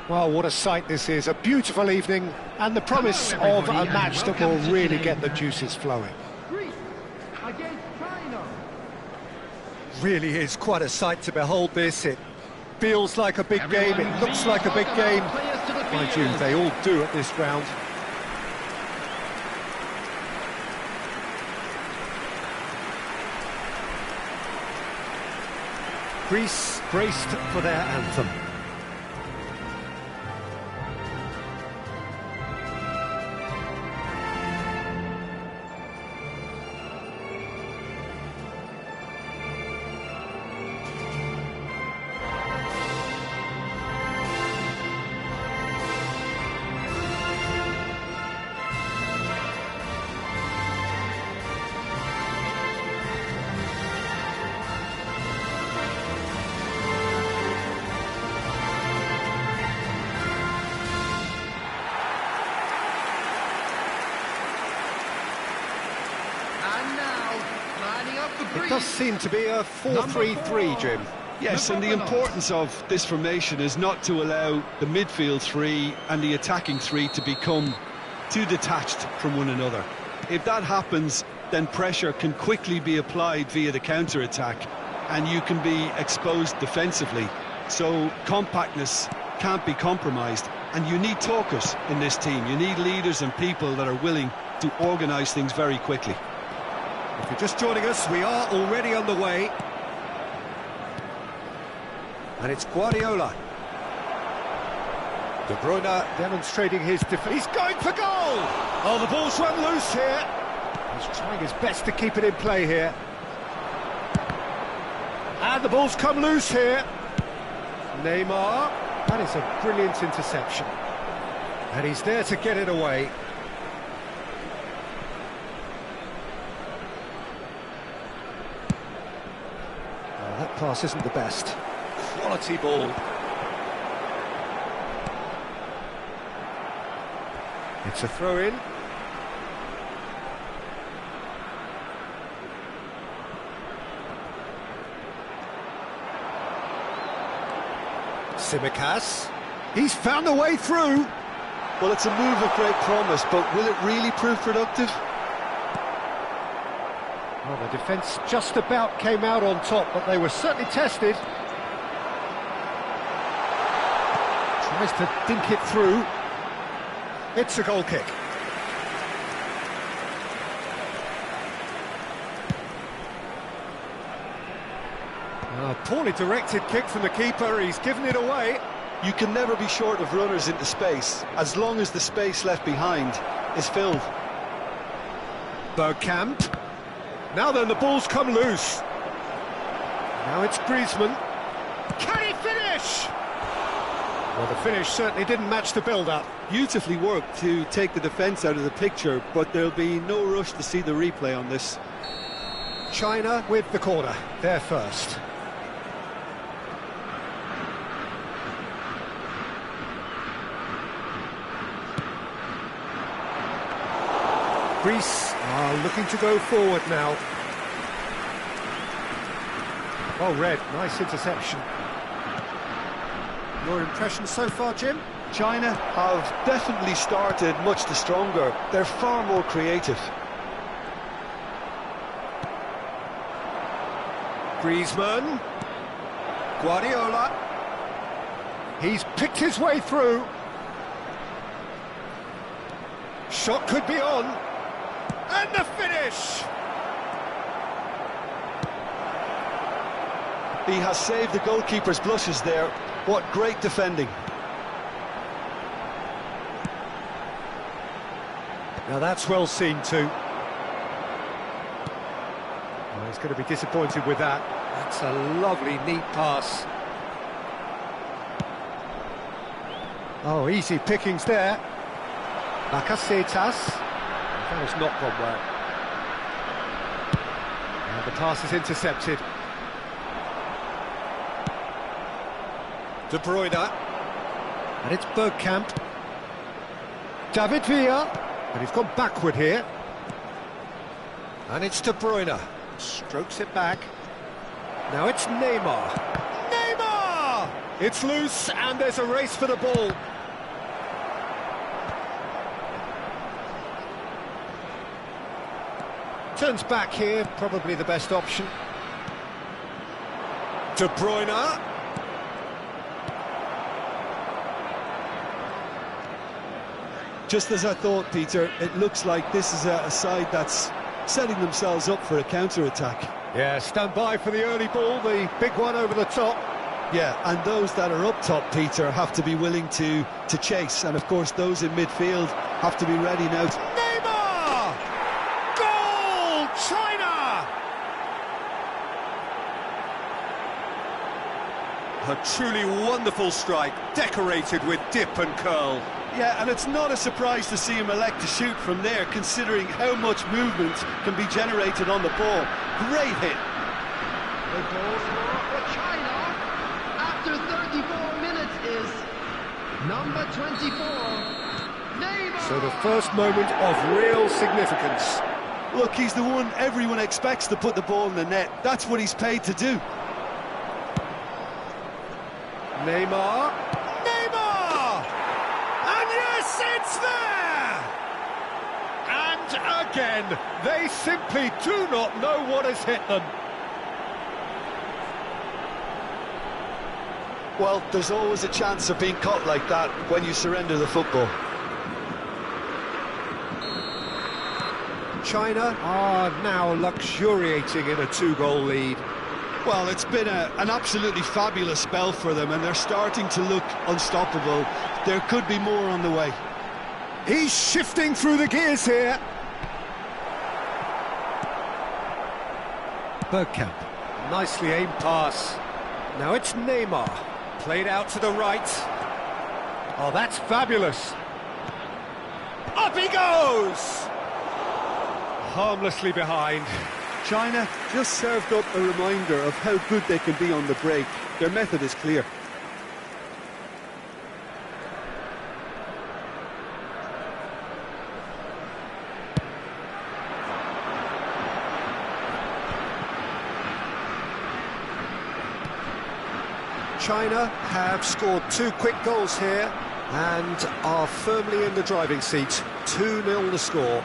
Well, what a sight this is. A beautiful evening and the promise of a match that will really get the juices flowing. Greece against China. Really is quite a sight to behold this. It feels like a big game, it looks like a big game. Mind you, they all do at this round. Greece braced for their anthem. It does seem to be a 4-3-3, Jim. Yes, and the importance of this formation is not to allow the midfield three and the attacking three to become too detached from one another. If that happens, then pressure can quickly be applied via the counter-attack, and you can be exposed defensively. So compactness can't be compromised, and you need talkers in this team. You need leaders and people that are willing to organise things very quickly. If you're just joining us, we are already underway. And it's Guardiola. De Bruyne demonstrating his defense. He's going for goal! Oh, the ball's run loose here. He's trying his best to keep it in play here. And the ball's come loose here. Neymar. That is a brilliant interception. And he's there to get it away. That pass isn't the best. Quality ball. It's a throw-in. Tsimikas. He's found a way through. Well, it's a move of great promise, but will it really prove productive? Well, the defence just about came out on top, but they were certainly tested. Tries to dink it through. It's a goal kick. A poorly directed kick from the keeper, he's given it away. You can never be short of runners into space, as long as the space left behind is filled. Bergkamp. Now then, the ball's come loose. Now it's Griezmann. Can he finish? Well, the finish certainly didn't match the build-up. Beautifully worked to take the defence out of the picture, but there'll be no rush to see the replay on this. China with the corner, they're first. Greece are looking to go forward now. Oh, Red, nice interception. Your impression so far, Jim? China have definitely started much the stronger. They're far more creative. Griezmann. Guardiola. He's picked his way through. Shot could be on. And the finish! He has saved the goalkeeper's blushes there. What great defending. Now that's well seen too. Well, he's going to be disappointed with that. That's a lovely, neat pass. Oh, easy pickings there. Bakasetas. That has not gone well. And the pass is intercepted. De Bruyne. And it's Bergkamp. David Villa. And he's gone backward here. And it's De Bruyne. Strokes it back. Now it's Neymar. Neymar! It's loose, and there's a race for the ball. Turns back here, probably the best option. De Bruyne. Just as I thought, Peter, it looks like this is a side that's setting themselves up for a counter-attack. Yeah, stand by for the early ball, the big one over the top. Yeah, and those that are up top, Peter, have to be willing to chase. And, of course, those in midfield have to be ready now. Neymar! Goal! China! A truly wonderful strike, decorated with dip and curl. Yeah, and it's not a surprise to see him elect to shoot from there, considering how much movement can be generated on the ball. Great hit. The goal for China after 34 minutes is number 24, Neymar. So the first moment of real significance. Look, he's the one everyone expects to put the ball in the net. That's what he's paid to do. Neymar. Neymar! And yes, it's there! And again, they simply do not know what has hit them. Well, there's always a chance of being caught like that when you surrender the football. China are now luxuriating in a two-goal lead. Well, it's been an absolutely fabulous spell for them, and they're starting to look unstoppable. There could be more on the way. He's shifting through the gears here. Bergkamp, nicely aimed pass. Now it's Neymar, played out to the right. Oh, that's fabulous. Up he goes! Harmlessly behind. China just served up a reminder of how good they can be on the break. Their method is clear. China have scored 2 quick goals here and are firmly in the driving seat. 2-0 the score.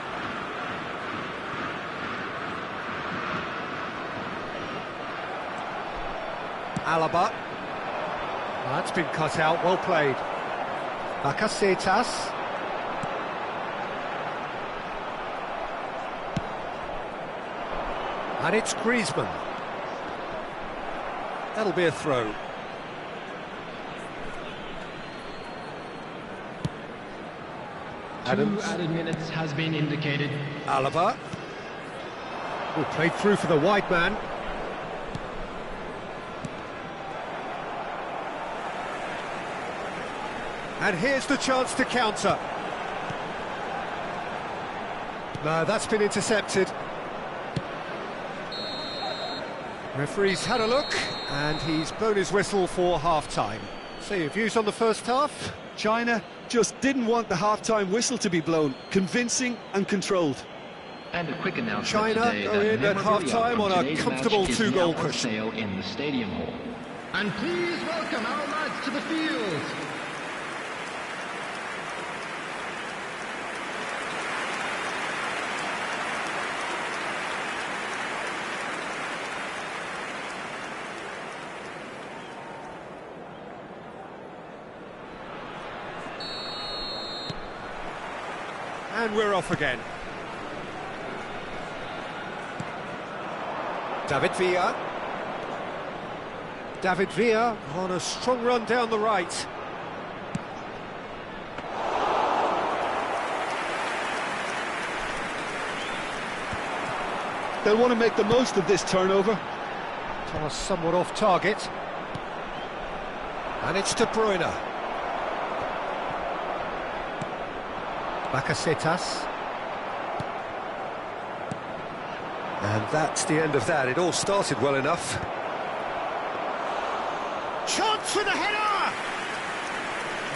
Alaba. That's been cut out, well played. Bakasetas. And it's Griezmann. That'll be a throw. 2 added minutes has been indicated. Alaba. Oh, played through for the wide man. And here's the chance to counter. No, that's been intercepted. Referee's had a look, and he's blown his whistle for half-time. So your views on the first half? China just didn't want the half-time whistle to be blown. Convincing and controlled. And a quick announcement China today are in at half-time on a today's comfortable match is 2-goal now on cushion. sale in the stadium hall. And please welcome our lads to the field. And we're off again. David Villa. David Villa on a strong run down the right. They'll want to make the most of this turnover. Pass somewhat off target. And it's De Bruyne. Bakasetas. And that's the end of that. It all started well enough. Chance for the header!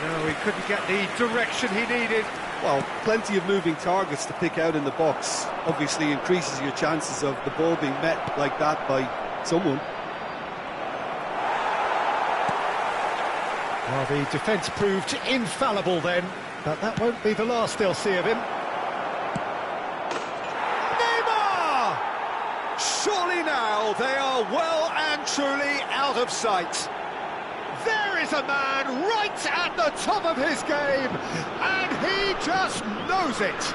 No, he couldn't get the direction he needed. Well, plenty of moving targets to pick out in the box. Obviously increases your chances of the ball being met like that by someone. Well, the defence proved infallible then, but that won't be the last they'll see of him. Neymar! Surely now they are well and truly out of sight. There is a man right at the top of his game, and he just knows it.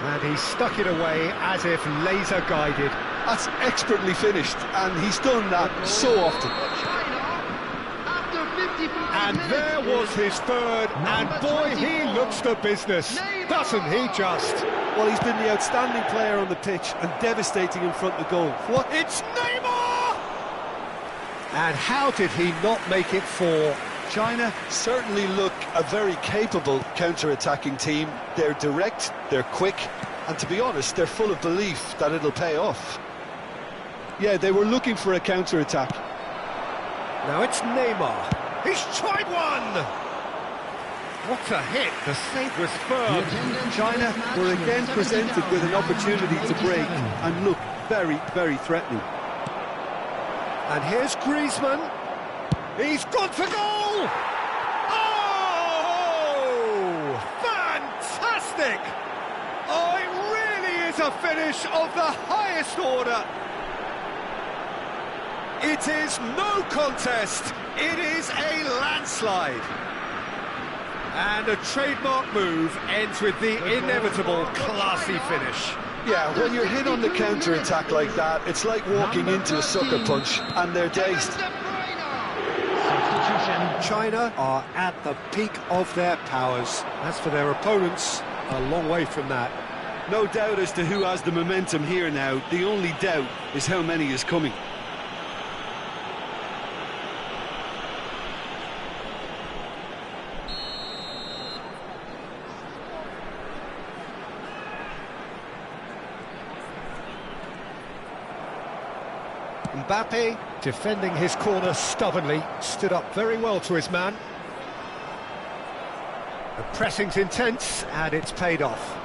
And he stuck it away as if laser-guided. That's expertly finished, and he's done that so often. And there was his third, and boy, he looks the business, doesn't he just? Well, he's been the outstanding player on the pitch and devastating in front of goal. What? It's Neymar! And how did he not make it four? China certainly look a very capable counter-attacking team. They're direct, they're quick, and to be honest, they're full of belief that it'll pay off. Yeah, they were looking for a counter-attack. Now it's Neymar. He's tried one! What a hit, the save was firm. China were again presented with an opportunity to break and look very, very threatening. And here's Griezmann. He's gone for goal! Oh! Fantastic! Oh, it really is a finish of the highest order. It is no contest. It is a landslide. And a trademark move ends with the inevitable classy finish. Yeah, when you're hit on the counter-attack like that, it's like walking into a sucker punch, and they're dazed. China are at the peak of their powers. As for their opponents, a long way from that. No doubt as to who has the momentum here now. The only doubt is how many is coming. Mbappe, defending his corner stubbornly, stood up very well to his man. The pressing's intense, and it's paid off.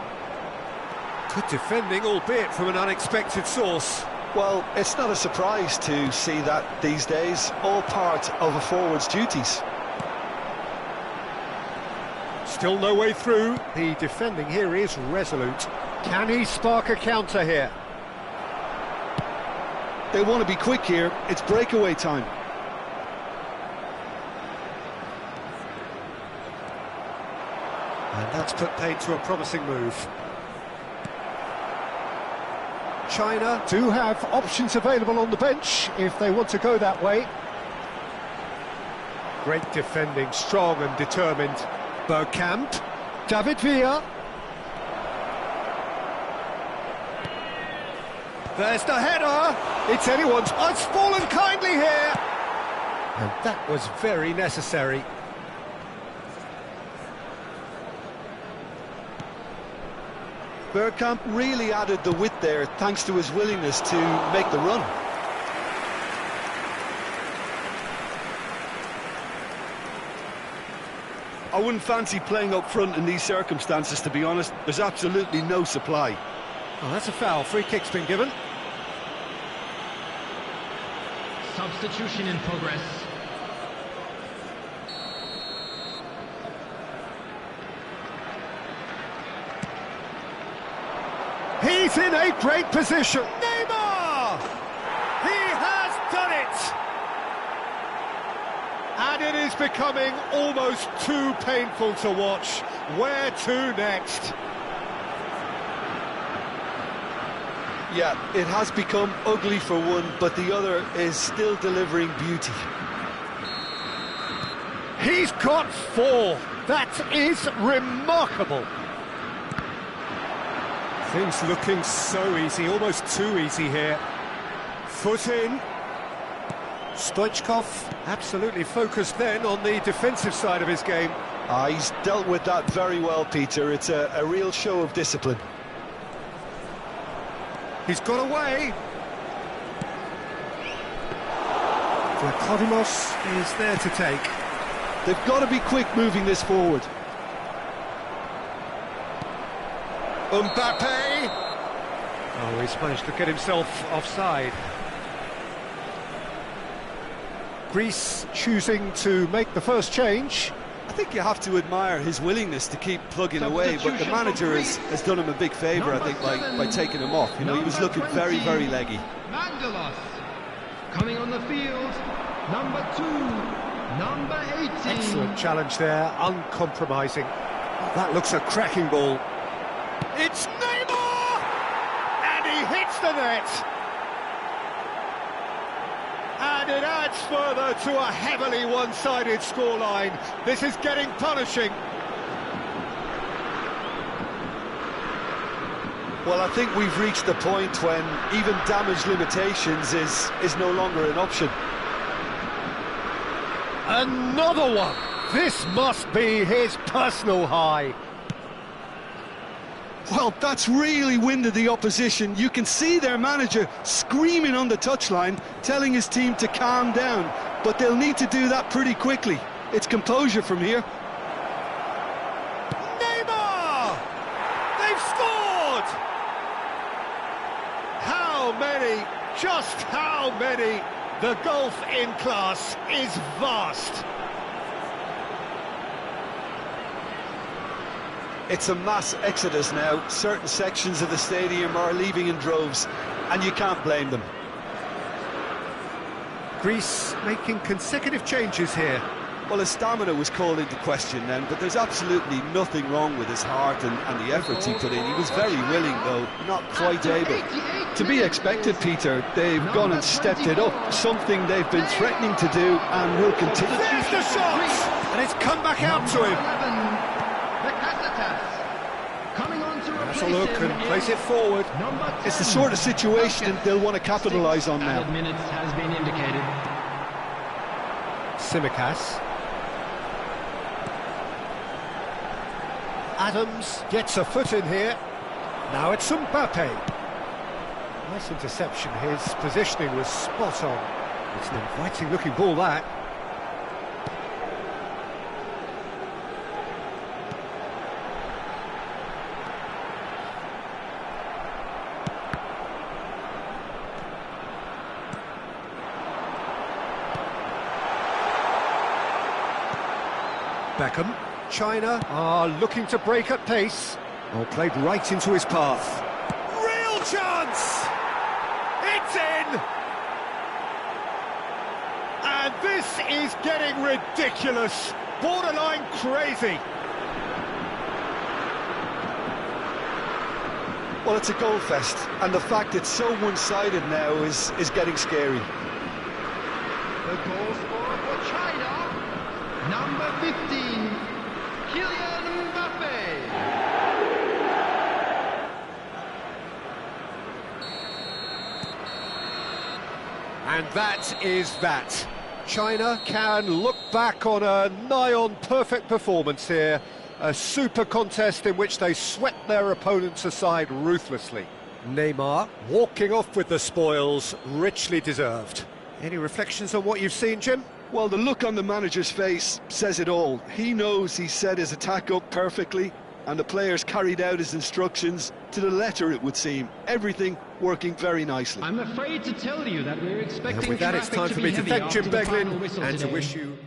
Good defending, albeit from an unexpected source. Well, it's not a surprise to see that these days, all part of a forward's duties. Still no way through. The defending here is resolute. Can he spark a counter here? They want to be quick here. It's breakaway time. And that's put paid to a promising move. China do have options available on the bench if they want to go that way. Great defending, strong and determined. Bergkamp, David Villa. There's the header. It's anyone's. Oh, it's fallen kindly here. And that was very necessary. Bergkamp really added the width there thanks to his willingness to make the run. I wouldn't fancy playing up front in these circumstances, to be honest. There's absolutely no supply. Oh, that's a foul. Free kick's been given. Substitution in progress. He's in a great position. Neymar! He has done it! And it is becoming almost too painful to watch. Where to next? Yeah, it has become ugly for one, but the other is still delivering beauty. He's got four. That is remarkable. Things looking so easy, almost too easy here. Foot in. Stoichkov absolutely focused then on the defensive side of his game. He's dealt with that very well, Peter. It's a real show of discipline. He's got away. Vlachodimos is there to take. They've got to be quick moving this forward. Mbappe! Oh, he's managed to get himself offside. Greece choosing to make the first change. I think you have to admire his willingness to keep plugging away, but the manager has done him a big favour, I think, by taking him off. You know, he was looking very, very leggy. Mandalos. Coming on the field, number 2, number 18. Excellent challenge there, uncompromising. That looks a cracking ball. It's Neymar! And he hits the net! And it adds further to a heavily one-sided scoreline. This is getting punishing. Well, I think we've reached the point when even damage limitations is no longer an option. Another one! This must be his personal high. Well, that's really winded the opposition. You can see their manager screaming on the touchline, telling his team to calm down, but they'll need to do that pretty quickly. It's composure from here. Neymar! They've scored! How many? Just how many? The gulf in class is vast. It's a mass exodus now. Certain sections of the stadium are leaving in droves, and you can't blame them. Greece making consecutive changes here. Well, his stamina was called into question then, but there's absolutely nothing wrong with his heart and the efforts he put in. He was very willing, though, not quite able. To be expected, Peter, they've gone and stepped it up, something they've been threatening to do and will continue. There's the shot! And it's come back out to him. That's a look and place it forward. It's the sort of situation they'll want to capitalise on now. Minutes has been indicated. Tsimikas. Adams gets a foot in here. Now it's Mbappe. Nice interception. His positioning was spot on. It's an inviting looking ball, that. Beckham. China are looking to break at pace. Oh, played right into his path. Real chance! It's in! And this is getting ridiculous. Borderline crazy. Well, it's a goal fest, and the fact it's so one-sided now is getting scary. The goal scorer for China, number 15, Kylian Mbappe. And that is that. China can look back on a nigh-on perfect performance here. A super contest in which they swept their opponents aside ruthlessly. Neymar walking off with the spoils, richly deserved. Any reflections on what you've seen, Jim? Well, the look on the manager's face says it all. He knows he set his attack up perfectly, and the players carried out his instructions to the letter, it would seem. Everything working very nicely. I'm afraid to tell you that we're expecting And with that, it's time for me to thank Jim Beglin and to wish you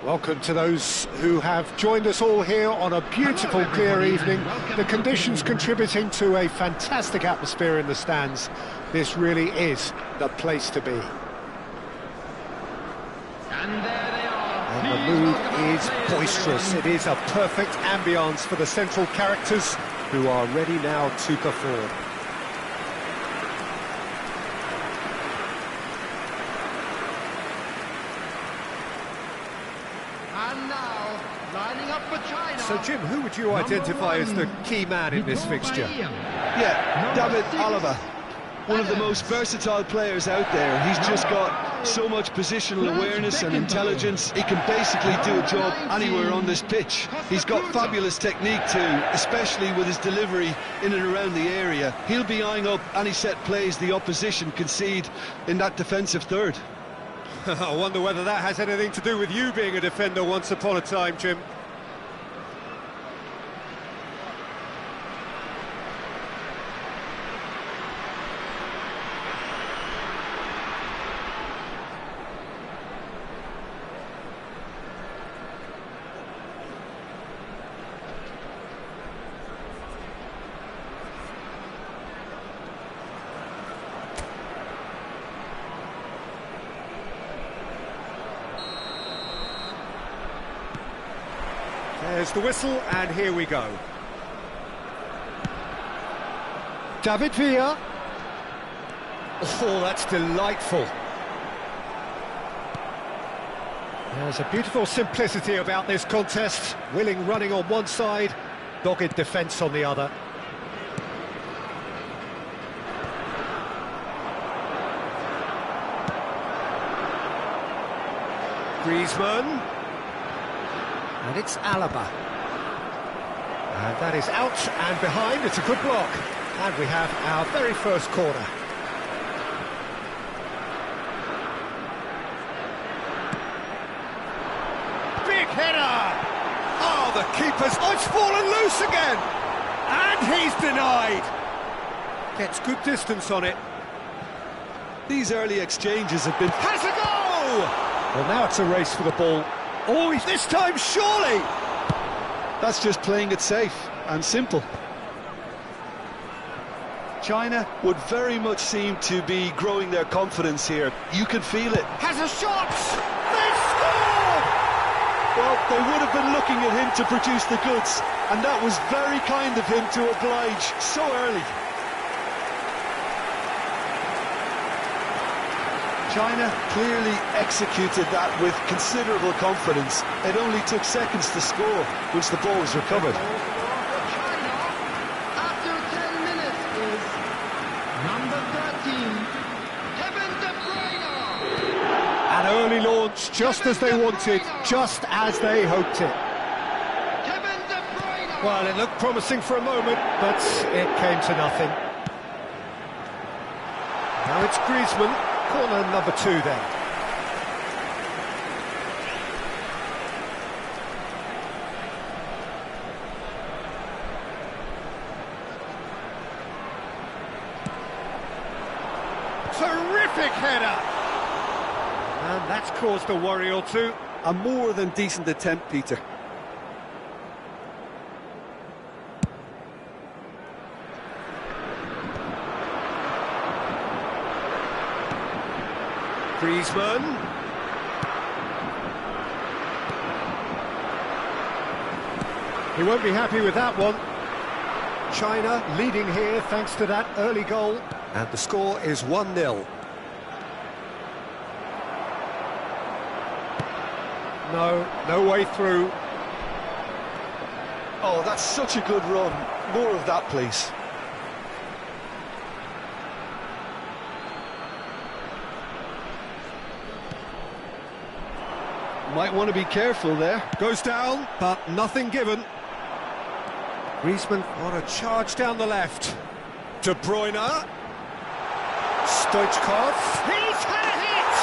Welcome to those who have joined us all here on a beautiful, clear evening. The conditions contributing to a fantastic atmosphere in the stands. This really is the place to be. And there they are. And the mood is boisterous. It is a perfect ambience for the central characters who are ready now to perform. And now, lining up for China. So, Jim, who would you identify as the key man in this fixture? Yeah, David Alaba, one of the most versatile players out there. He's just got so much positional awareness and intelligence. He can basically do a job anywhere on this pitch. He's got fabulous technique too, especially with his delivery in and around the area. He'll be eyeing up any set plays the opposition concede in that defensive third. I wonder whether that has anything to do with you being a defender once upon a time, Jim. There's the whistle, and here we go. David Villa. Oh, that's delightful. There's a beautiful simplicity about this contest. Willing running on one side, dogged defence on the other. Griezmann. And it's Alaba. And that is out and behind. It's a good block. And we have our very first corner. Big header! Oh, the keeper's... Oh, it's fallen loose again! And he's denied! Gets good distance on it. These early exchanges have been... Has a goal! Well, now it's a race for the ball. Oh, this time, surely! That's just playing it safe and simple. China would very much seem to be growing their confidence here. You can feel it. Has a shot! They've scored! Well, they would have been looking at him to produce the goods, and that was very kind of him to oblige so early. China clearly executed that with considerable confidence. It only took seconds to score once the ball was recovered. China, after 10 minutes, is number 13, Kevin De Bruyne. An early launch, just as they wanted, just as they hoped it. Kevin De Bruyne. Well, it looked promising for a moment, but it came to nothing. Now it's Griezmann. Corner number 2 then. Terrific header! And that's caused a worry or two. A more than decent attempt, Peter. Griezmann. He won't be happy with that one. China leading here thanks to that early goal. And the score is 1-0. No way through. Oh, that's such a good run. More of that, please. Might want to be careful there. Goes down, but nothing given. Griezmann on a charge down the left. De Bruyne. Stoichkov. He's had a hit!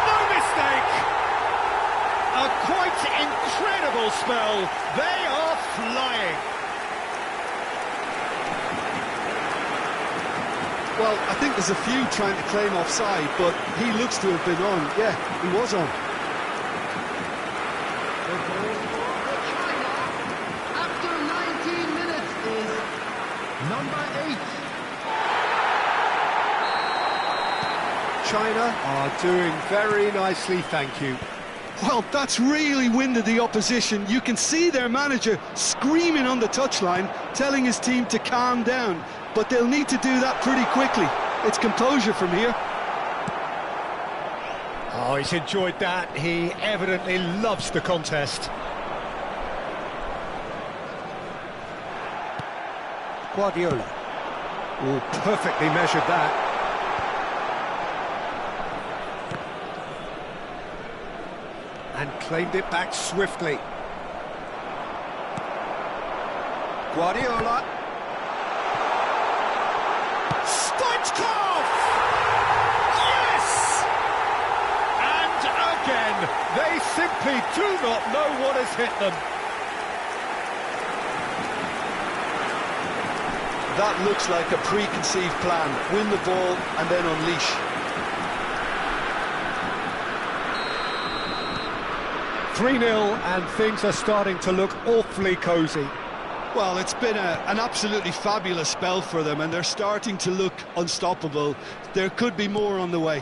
No mistake! A quite incredible spell. They are flying. Well, I think there's a few trying to claim offside, but he looks to have been on. Yeah, he was on. China are doing very nicely, thank you. Well, that's really winded the opposition. You can see their manager screaming on the touchline, telling his team to calm down. But they'll need to do that pretty quickly. It's composure from here. Oh, he's enjoyed that. He evidently loves the contest. Guardiola. Oh, perfectly measured that. And claimed it back swiftly. Guardiola. Stoichkov! Yes! And again, they simply do not know what has hit them. That looks like a preconceived plan. Win the ball and then unleash. 3-0 and things are starting to look awfully cosy. Well, it's been an absolutely fabulous spell for them and they're starting to look unstoppable. There could be more on the way.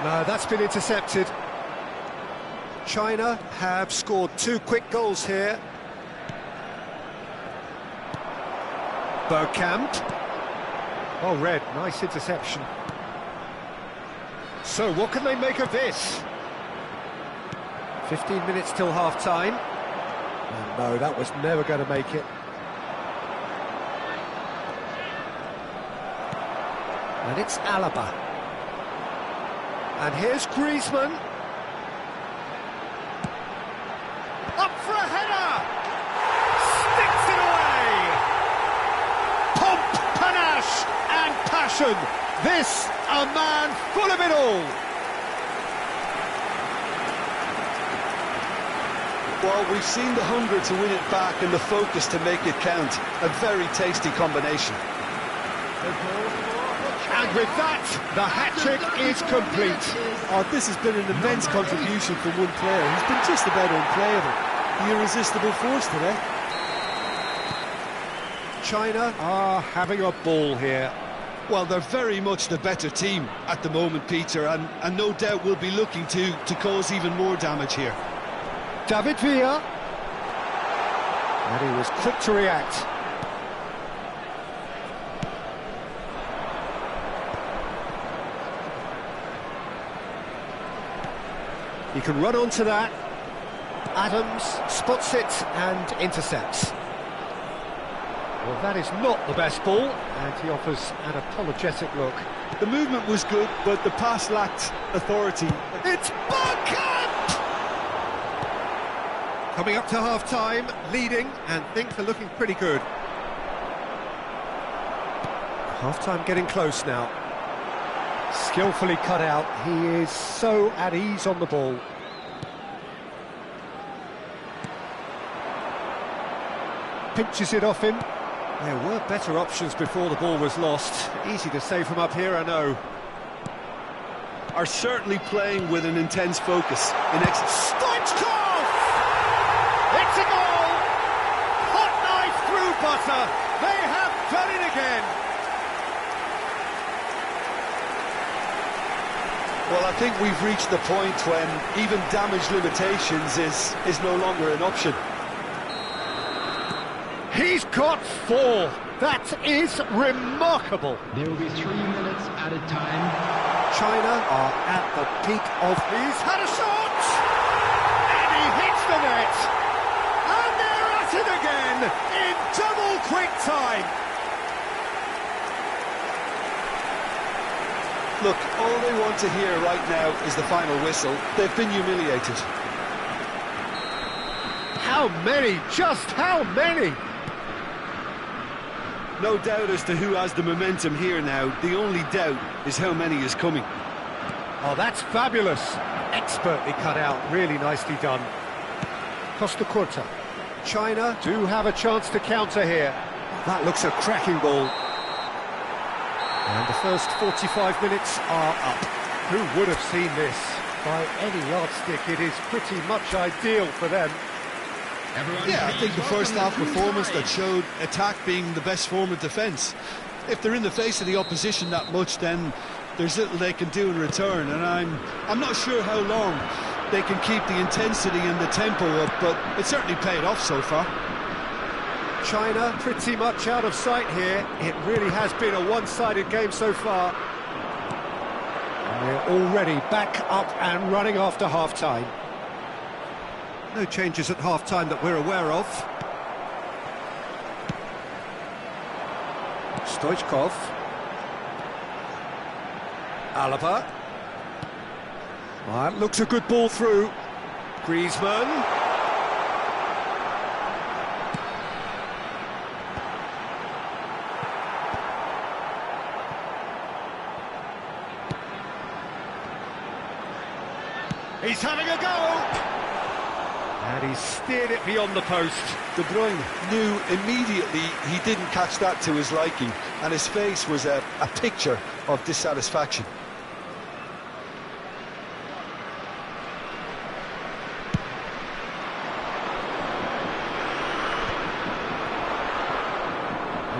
No, that's been intercepted. China have scored 2 quick goals here. Bergkamp. Oh, red, nice interception. So, what can they make of this? 15 minutes till half-time. Oh, no, that was never going to make it. And it's Alaba. And here's Griezmann. Up for a header! Sticks it away! Pomp, panache and passion. This, a man full of it all. Well, we've seen the hunger to win it back and the focus to make it count. A very tasty combination. And with that, the hat-trick is complete. Oh, this has been an immense contribution from one player. He's been just about unplayable. The irresistible force today. China are having a ball here. Well, they're very much the better team at the moment, Peter, and no doubt will be looking to cause even more damage here. David Villa. And he was quick to react. He can run onto that. Adams spots it and intercepts. Well, that is not the best ball, and he offers an apologetic look. The movement was good, but the pass lacked authority. It's Bergkamp! Coming up to half-time, leading, and things are looking pretty good. Half-time getting close now. Skillfully cut out, he is so at ease on the ball. Pinches it off him. There were better options before the ball was lost. Easy to save from up here, I know. Are certainly playing with an intense focus. Stoichkov! It's a goal! Hot knife through butter. They have done it again. Well, I think we've reached the point when even damage limitations is no longer an option. He's got 4. That is remarkable. There will be 3 minutes at a time. China are at the peak of... He's had a shot! And he hits the net! And they're at it again in double quick time! Look, all they want to hear right now is the final whistle. They've been humiliated. How many? Just how many? No doubt as to who has the momentum here now. The only doubt is how many is coming. Oh, that's fabulous. Expertly cut out, really nicely done. Costa Curta. China do have a chance to counter here. That looks a cracking ball. And the first 45 minutes are up. Who would have seen this? By any yardstick, it is pretty much ideal for them. Yeah, I think the first half performance that showed attack being the best form of defence. if they're in the face of the opposition that much, then there's little they can do in return, and I'm not sure how long they can keep the intensity and the tempo up, but it's certainly paid off so far. China pretty much out of sight here. It really has been a one-sided game so far. And we're already back up and running after half-time. No changes at half-time that we're aware of. Stoichkov. Alaba. That looks a good ball through. Griezmann. He's having a go! And he's steered it beyond the post. De Bruyne knew immediately he didn't catch that to his liking, and his face was a picture of dissatisfaction.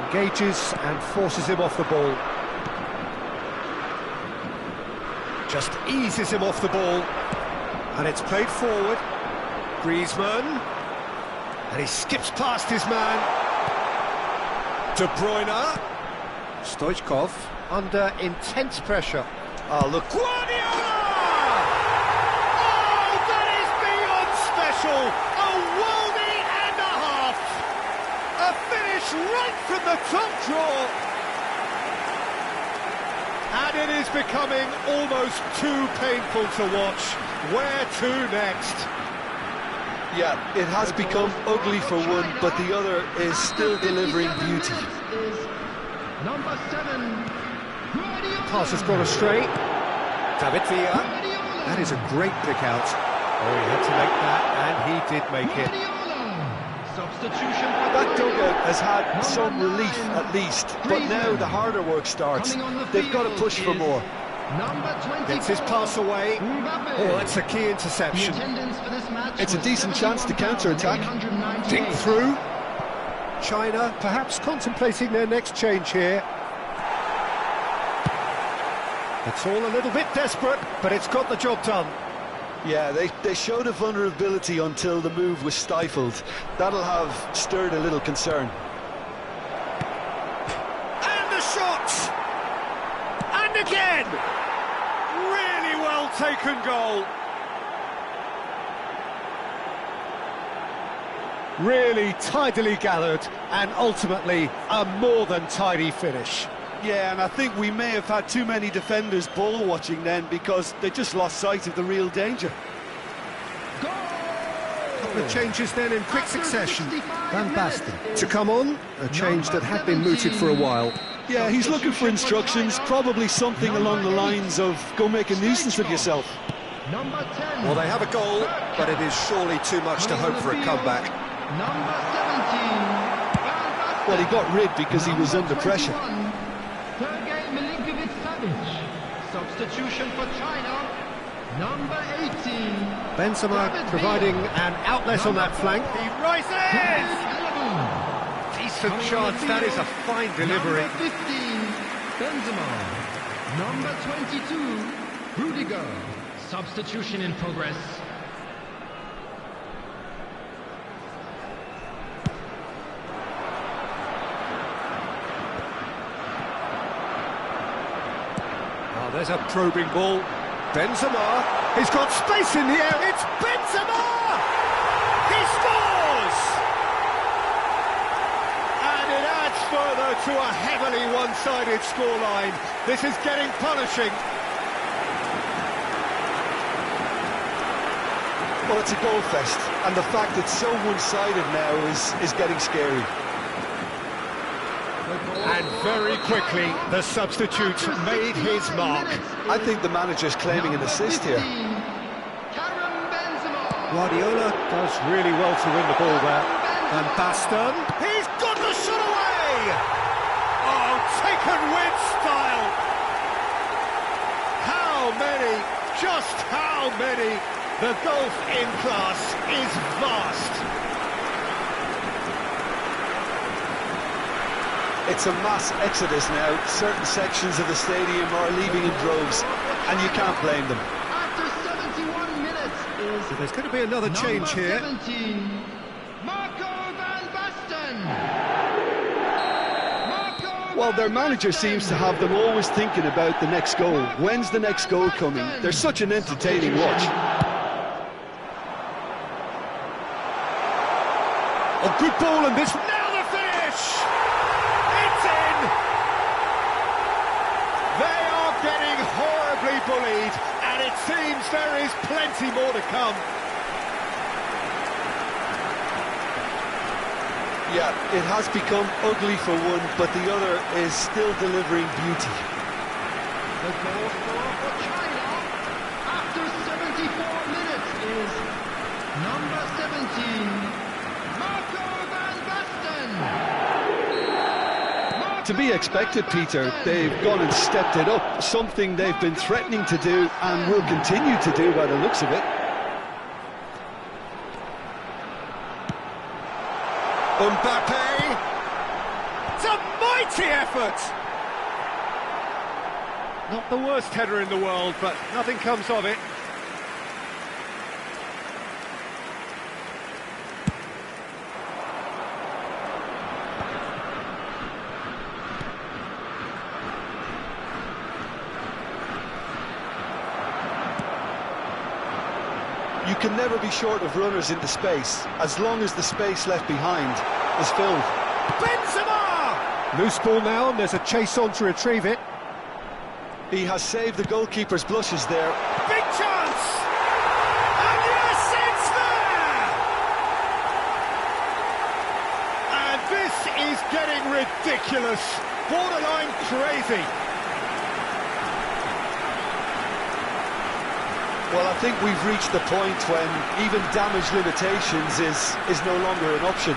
Engages and forces him off the ball. Just eases him off the ball. And it's played forward. Griezmann. And he skips past his man. De Bruyne. Stoichkov under intense pressure. Oh, look. Guardiola! Oh, that is beyond special! A worldie and a half! A finish right from the top draw! And it is becoming almost too painful to watch. Where to next? Yeah, it has become ugly for one, but the other is still delivering beauty. Number 7, Pass has gone astray. David Villa. That is a great pick out. Oh, he had to make that, and he did make it. Substitution. That dugout has had some relief at least, but now the harder work starts. They've got to push for more. Gets his pass away. Oh, that's a key interception. It's a decent chance to counter-attack. Dig through. China perhaps contemplating their next change here. It's all a little bit desperate, but it's got the job done. Yeah, they showed a vulnerability until the move was stifled. That'll have stirred a little concern. And the shot! And again! Really well taken goal. Really tidily gathered, and ultimately a more than tidy finish. Yeah, and I think we may have had too many defenders ball watching then, because they just lost sight of the real danger. The changes then in quick succession. Van Basten to come on, a change that had been mooted for a while. Yeah, he's looking for instructions, probably something along the lines of go make a nuisance of yourself. Number 10. Well, they have a goal, but it is surely too much to hope for a comeback. Number 17. Well, he got rid because he was under pressure. Substitution for China. Number 18. Benzema providing an outlet on that flank. He rises! Decent chance, that is a fine delivery. Number 15. Benzema. Number 22. Rudiger. Substitution in progress. There's a probing ball. Benzema. He's got space in the air. It's Benzema! He scores! And it adds further to a heavily one-sided scoreline. This is getting punishing. Well, it's a goal fest, and the fact it's so one-sided now is getting scary. And very quickly, the substitute made his mark. I think the manager's claiming an assist here. Guardiola does really well to win the ball there. Van Basten. He's got the shot away! Oh, taken with style! How many, just how many? The gulf in class is vast. It's a mass exodus now. Certain sections of the stadium are leaving in droves, and you can't blame them. After 71 minutes is So there's going to be another change here. 17, Marco van Basten. Well, their manager seems to have them always thinking about the next goal. When's the next goal coming? They're such an entertaining watch. A good ball and this... Now the finish! It's in! They are getting horribly bullied, and it seems there is plenty more to come. Yeah, it has become ugly for one, but the other is still delivering beauty. The goal scorer for China after 74 minutes is number 17, Marco van Basten. To be expected, Peter. They've gone and stepped it up, something they've been threatening to do and will continue to do by the looks of it. Mbappe! It's a mighty effort! Not the worst header in the world, but nothing comes of it. You can never be short of runners into space, as long as the space left behind is filled. Benzema! Loose ball now, and there's a chase on to retrieve it. He has saved the goalkeeper's blushes there. Big chance! And yes, it's there! And this is getting ridiculous, borderline crazy. Well, I think we've reached the point when even damage limitations is no longer an option.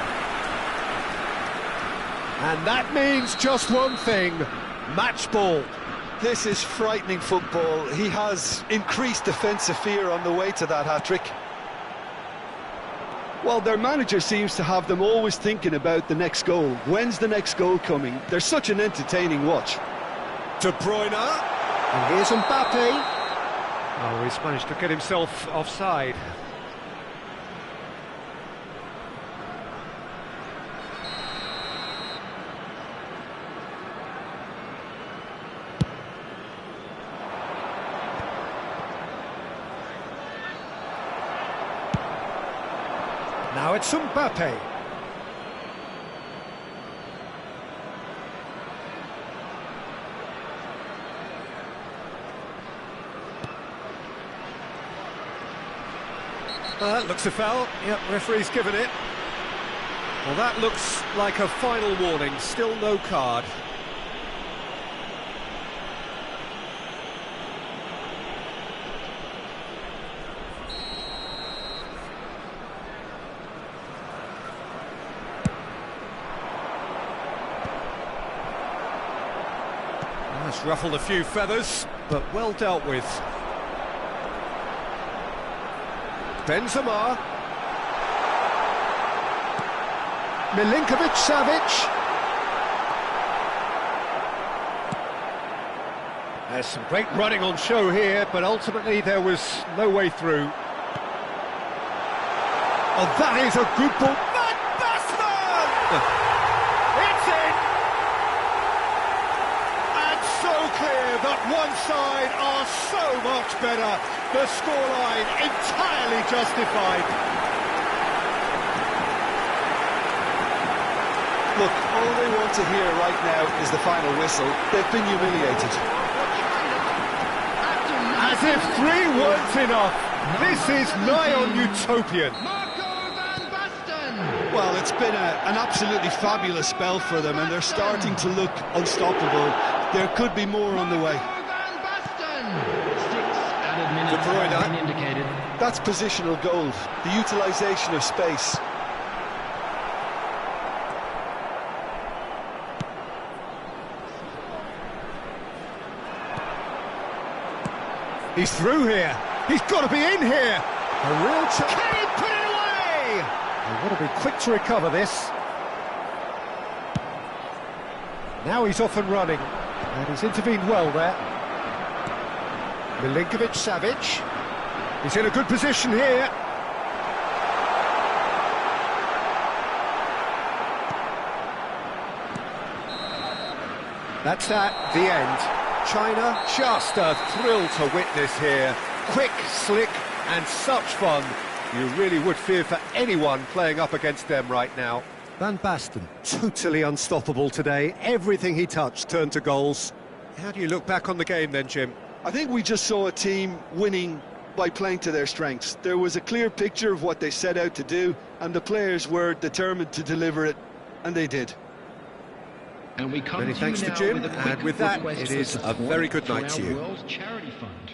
And that means just one thing, match ball. This is frightening football. He has increased defensive fear on the way to that hat-trick. Well, their manager seems to have them always thinking about the next goal. When's the next goal coming? They're such an entertaining watch. De Bruyne. And here's Mbappe. Oh, he's managed to get himself offside. Now it's Mbappe. Looks a foul. Yep, referee's given it. Well, that looks like a final warning. Still no card. That's ruffled a few feathers, but well dealt with. Benzema. Milinkovic-Savic. There's some great running on show here, but ultimately there was no way through. Oh, that is a good ball. Van Basten! It's in! And so clear that one side are so much better. The scoreline entirely justified. Look, all they want to hear right now is the final whistle. They've been humiliated. As if 3 weren't enough. This is nigh on utopian. Well, it's been an absolutely fabulous spell for them, and they're starting to look unstoppable. There could be more on the way. De Bruyne. That's positional gold, the utilisation of space. He's through here. He's got to be in here. A real chance. Can he put it away? They've got to be quick to recover this. Now he's off and running, and he's intervened well there. Milinkovic-Savic. He's in a good position here. That's at the end. China, just a thrill to witness here. Quick, slick, and such fun. You really would fear for anyone playing up against them right now. Van Basten, totally unstoppable today. Everything he touched turned to goals. How do you look back on the game then, Jim? I think we just saw a team winning by playing to their strengths. There was a clear picture of what they set out to do, and the players were determined to deliver it, and they did. And we come Many to thanks you to now Jim, with a quick and with that, request it for is a support very good night for to our you. World Charity Fund.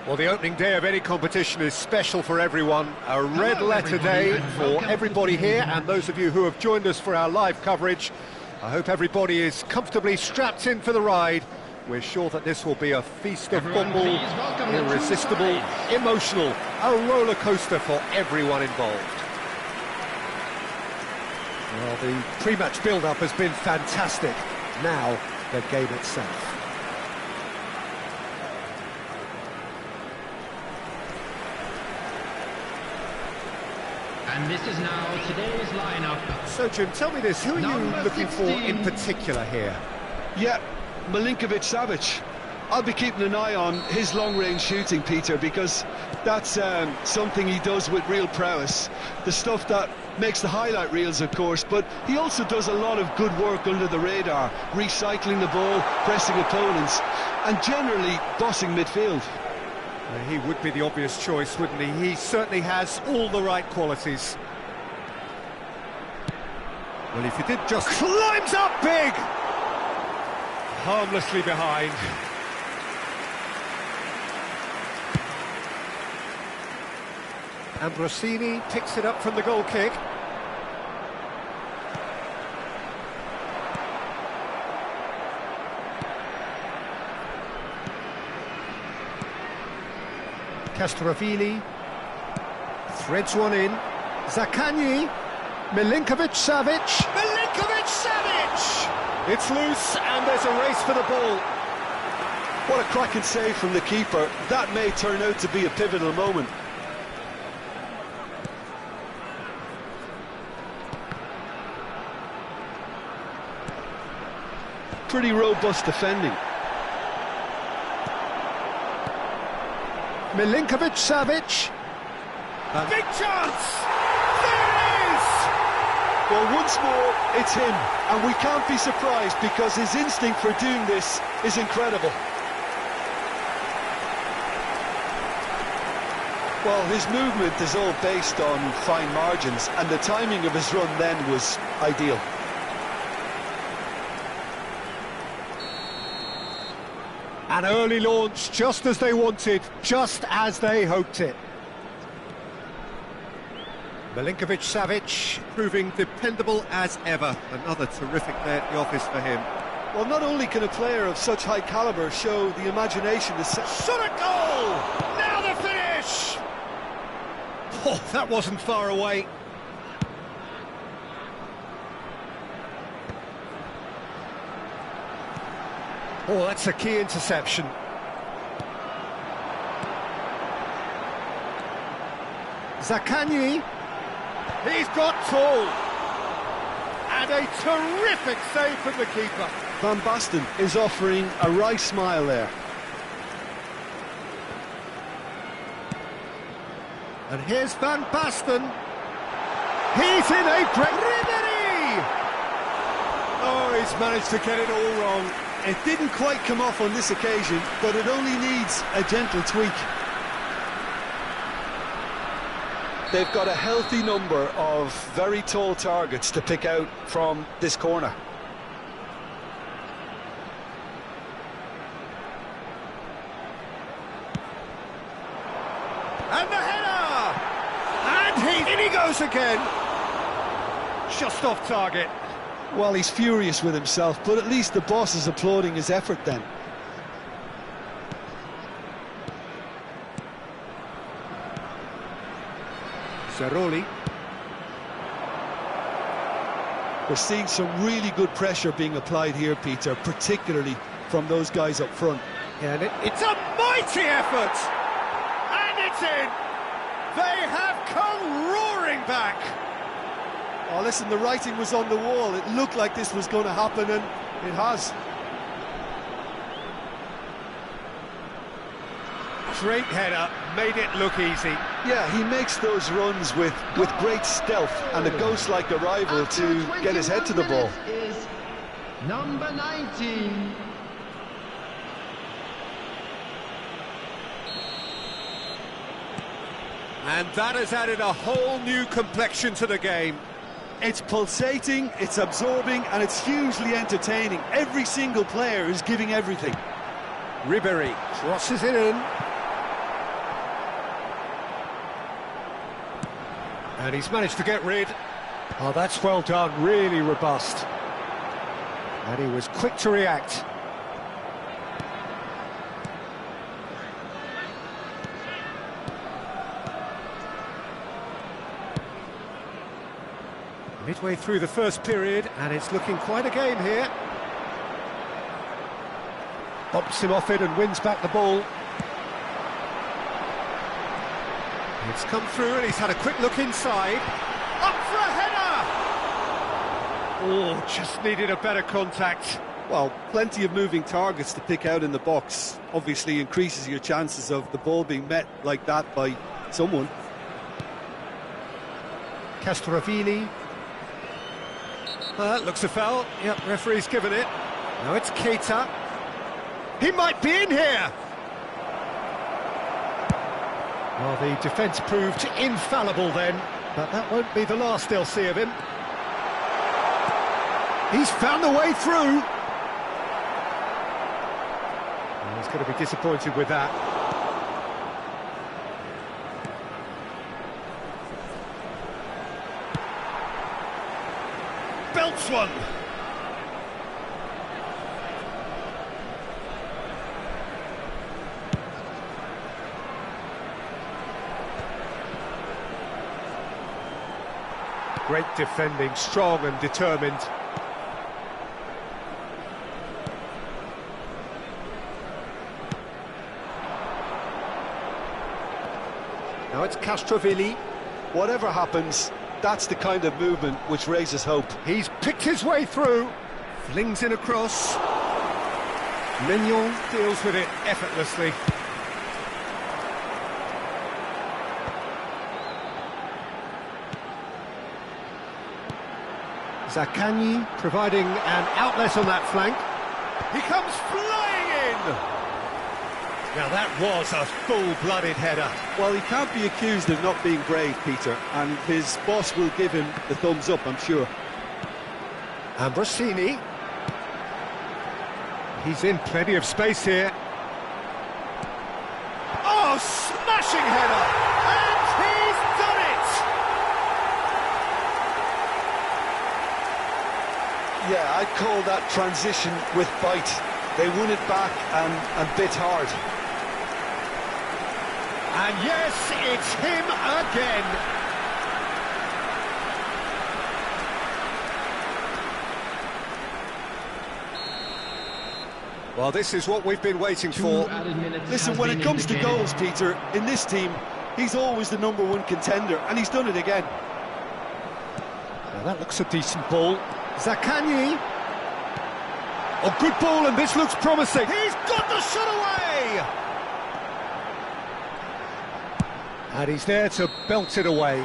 Well, the opening day of any competition is special for everyone. A red letter day for everybody here, and those of you who have joined us for our live coverage. I hope everybody is comfortably strapped in for the ride. We're sure that this will be a feast of football, irresistible, emotional, a roller coaster for everyone involved. Well, the pre-match build-up has been fantastic. Now, the game itself. And this is now today's lineup. So, Jim, tell me this, who are you looking for in particular here? Yeah, Milinkovic-Savic. I'll be keeping an eye on his long-range shooting, Peter, because that's something he does with real prowess. The stuff that makes the highlight reels, of course, but he also does a lot of good work under the radar, recycling the ball, pressing opponents, and generally bossing midfield. He would be the obvious choice, wouldn't he? He certainly has all the right qualities. Well, if he did just... climbs up big! Harmlessly behind. Ambrosini picks it up from the goal kick. Castrovili threads one in. Zaccagni, Milinkovic-Savic. Milinkovic-Savic! It's loose and there's a race for the ball. What a cracking save from the keeper. That may turn out to be a pivotal moment. Pretty robust defending. Milinkovic-Savic. Big chance! There it is! Well, once more, it's him. And we can't be surprised because his instinct for doing this is incredible. Well, his movement is all based on fine margins, and the timing of his run then was ideal. An early launch, just as they wanted, just as they hoped it. Milinkovic-Savic proving dependable as ever. Another terrific day at the office for him. Well, not only can a player of such high calibre show the imagination to shot a goal! Now the finish! Oh, that wasn't far away. Oh, that's a key interception. Zaccagni. He's got tall. And a terrific save from the keeper. Van Basten is offering a right smile there. And here's Van Basten. He's in a break. Ribery! Oh, he's managed to get it all wrong. It didn't quite come off on this occasion, but it only needs a gentle tweak. They've got a healthy number of very tall targets to pick out from this corner. And the header! And in he goes again! Just off target. Well, he's furious with himself, but at least the boss is applauding his effort then. Ceroli. We're seeing some really good pressure being applied here, Peter, particularly from those guys up front. Yeah, and it's a mighty effort! And it's in! They have come roaring back! Oh, listen, the writing was on the wall. It looked like this was going to happen, and it has. Great header, made it look easy. Yeah, he makes those runs with great stealth and a ghost-like arrival to get his head to the ball. Is number 19. And that has added a whole new complexion to the game. It's pulsating, it's absorbing, and it's hugely entertaining. Every single player is giving everything. Ribery crosses it in. And he's managed to get rid. Oh, that's well done, really robust. And he was quick to react. Midway through the first period, and it's looking quite a game here. Bumps him off it and wins back the ball. It's come through and he's had a quick look inside. Up for a header! Oh, just needed a better contact. Well, plenty of moving targets to pick out in the box. Obviously increases your chances of the ball being met like that by someone. Castrovilli. Looks a foul. Yep, referee's given it. Now it's Keita. He might be in here! Well, the defence proved infallible then, but that won't be the last they'll see of him. He's found the way through! Well, he's going to be disappointed with that. Belts one! Great defending, strong and determined. Now it's Castrovilli. Whatever happens, that's the kind of movement which raises hope. He's picked his way through. Flings in across. Mignon deals with it effortlessly. Zaccagni providing an outlet on that flank. He comes flying in! Now that was a full-blooded header. Well, he can't be accused of not being brave, Peter, and his boss will give him the thumbs up, I'm sure. Ambrosini. He's in plenty of space here. Oh, smashing header! And he's done it! Yeah, I'd call that transition with bite. They won it back and bit hard. And yes, it's him again. Well, this is what we've been waiting for. Listen, when it comes to goals, Peter, in this team, he's always the #1 contender, and he's done it again. Now that looks a decent ball. Zaccagni. Oh, good ball, and this looks promising. He's got the shot away! And he's there to belt it away.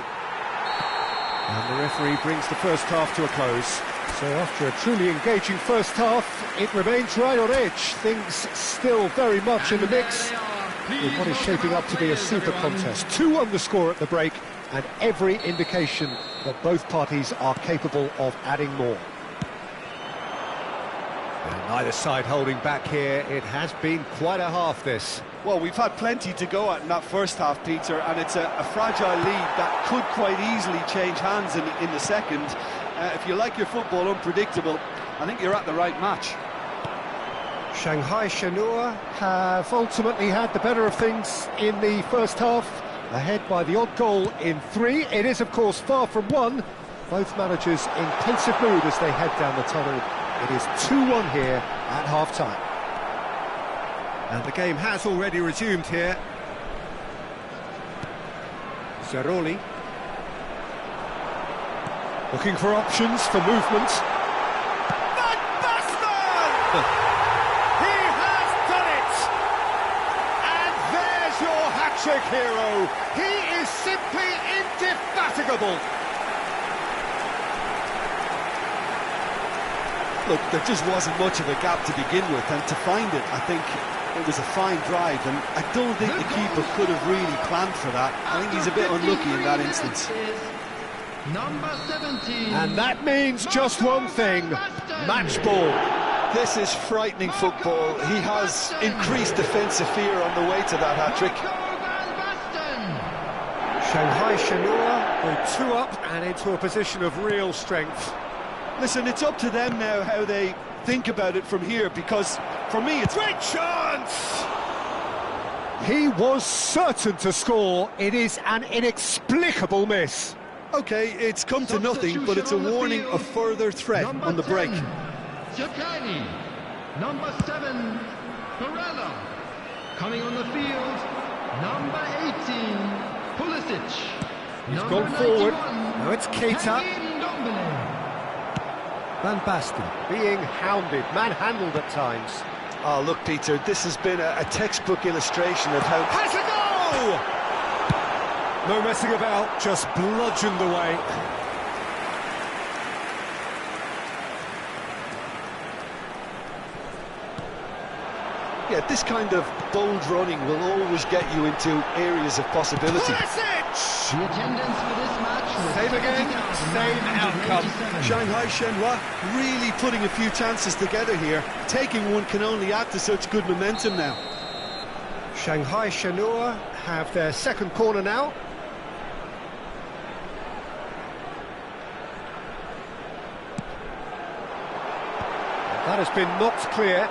And the referee brings the first half to a close. So after a truly engaging first half, it remains right on edge. Things still very much in the mix in what is shaping up to be a super contest. 2 on the score at the break, and every indication that both parties are capable of adding more. And neither side holding back here. It has been quite a half, this. Well, we've had plenty to go at in that first half, Peter, and it's a fragile lead that could quite easily change hands in the second. If you like your football unpredictable, I think you're at the right match. Shanghai Shenhua have ultimately had the better of things in the first half, ahead by the odd goal in 3. It is, of course, far from 1. Both managers in pensive mood as they head down the tunnel. It is 2-1 here at half-time. And the game has already resumed here. Zeroli. Looking for options for movement. Van Basten! He has done it! And there's your hat-trick hero. He is simply indefatigable. Look, there just wasn't much of a gap to begin with, and to find it, I think it was a fine drive, and I don't think the keeper could have really planned for that. I think he's a bit unlucky in that instance. Number 17. And that means just one thing, match ball. This is frightening football. He has increased defensive fear on the way to that hat-trick. Shanghai Shenhua With two up and into a position of real strength. Listen, it's up to them now how they think about it from here, because for me it's... Great chance! He was certain to score. It is an inexplicable miss. Okay, it's come to nothing, but it's a warning of further threat on the break. Giuliani. Number 7, Barella. Coming on the field, number 18, Pulisic. He's gone forward. Now it's Keita. Van Basten being hounded, manhandled at times. Oh, look, Peter, this has been a textbook illustration of how... Has a goal! No messing about, just bludgeoned away. Yeah, this kind of bold running will always get you into areas of possibility. Pulisic! The attendance for this match was Same again, same outcome. Shanghai Shenhua really putting a few chances together here. Taking one can only add to such good momentum now. Shanghai Shenhua have their second corner now. That has been knocked clear.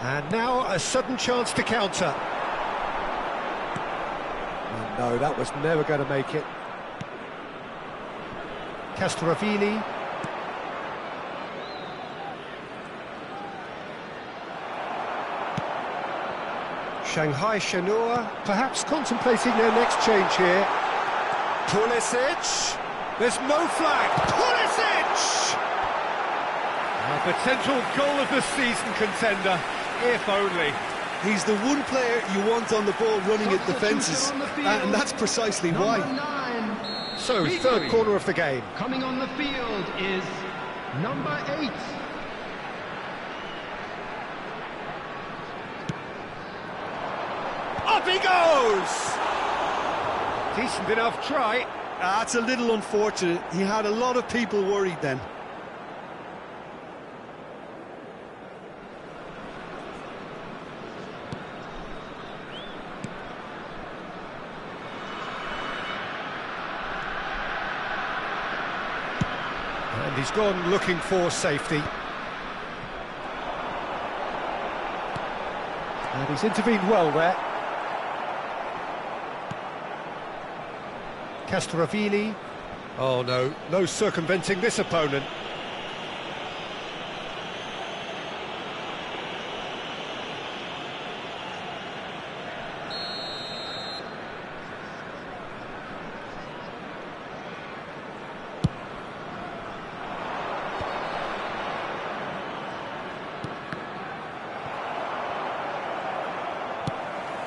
And now a sudden chance to counter. Oh, no, that was never going to make it. Castrovilli. Shanghai Shenhua perhaps contemplating their next change here. Pulisic. There's no flag. Pulisic! A potential goal of the season contender, if only. He's the one player you want on the ball running at defences, and that's precisely why. So, third corner of the game. Coming on the field is number 8. Up he goes! Decent enough try. That's a little unfortunate. He had a lot of people worried then. And he's gone looking for safety. And he's intervened well there. Castrovilli. Oh no, no circumventing this opponent.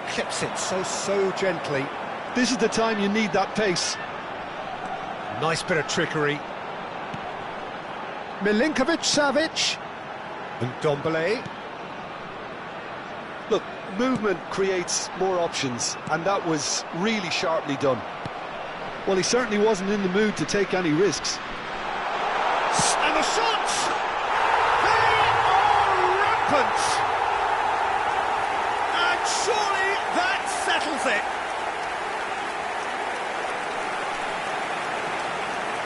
Clips it so gently. This is the time you need that pace. Nice bit of trickery. Milinkovic-Savic. And Ndombele. Look, movement creates more options, and that was really sharply done. Well, he certainly wasn't in the mood to take any risks. And the shots! They are rampant! And surely that settles it.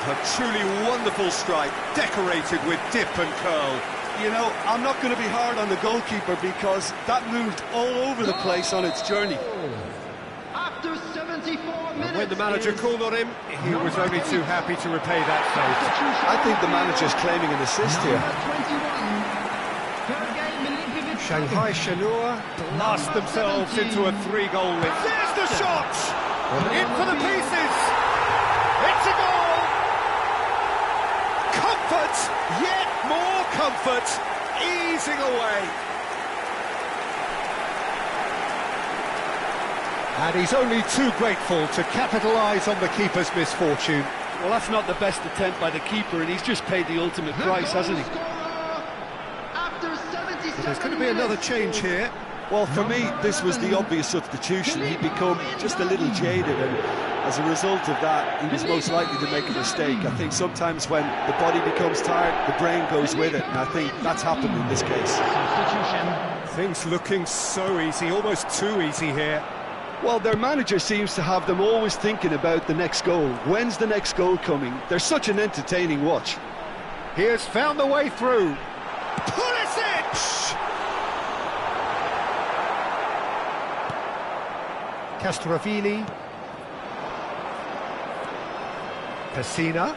A truly wonderful strike, decorated with dip and curl. You know, I'm not going to be hard on the goalkeeper because that moved all over the place on its journey. After 74 minutes. And when the manager called on him, he was only too happy to repay that fate. I think the manager's claiming an assist here. Shanghai Shenhua blast themselves into a 3-goal lead. There's the shot! In for the pieces! It's a goal! Comfort, yet more comfort, easing away. And he's only too grateful to capitalise on the keeper's misfortune. Well, that's not the best attempt by the keeper, and he's just paid the ultimate price, hasn't he? There's going to be another change here. Well, for me, this was the obvious substitution. He'd become just a little jaded, and as a result of that, he was most likely to make a mistake. I think sometimes when the body becomes tired, the brain goes with it, and I think that's happened in this case. Things looking so easy, almost too easy here. Well, their manager seems to have them always thinking about the next goal. When's the next goal coming? They're such an entertaining watch. He has found the way through. Pulisic! Castrovili. Pessina.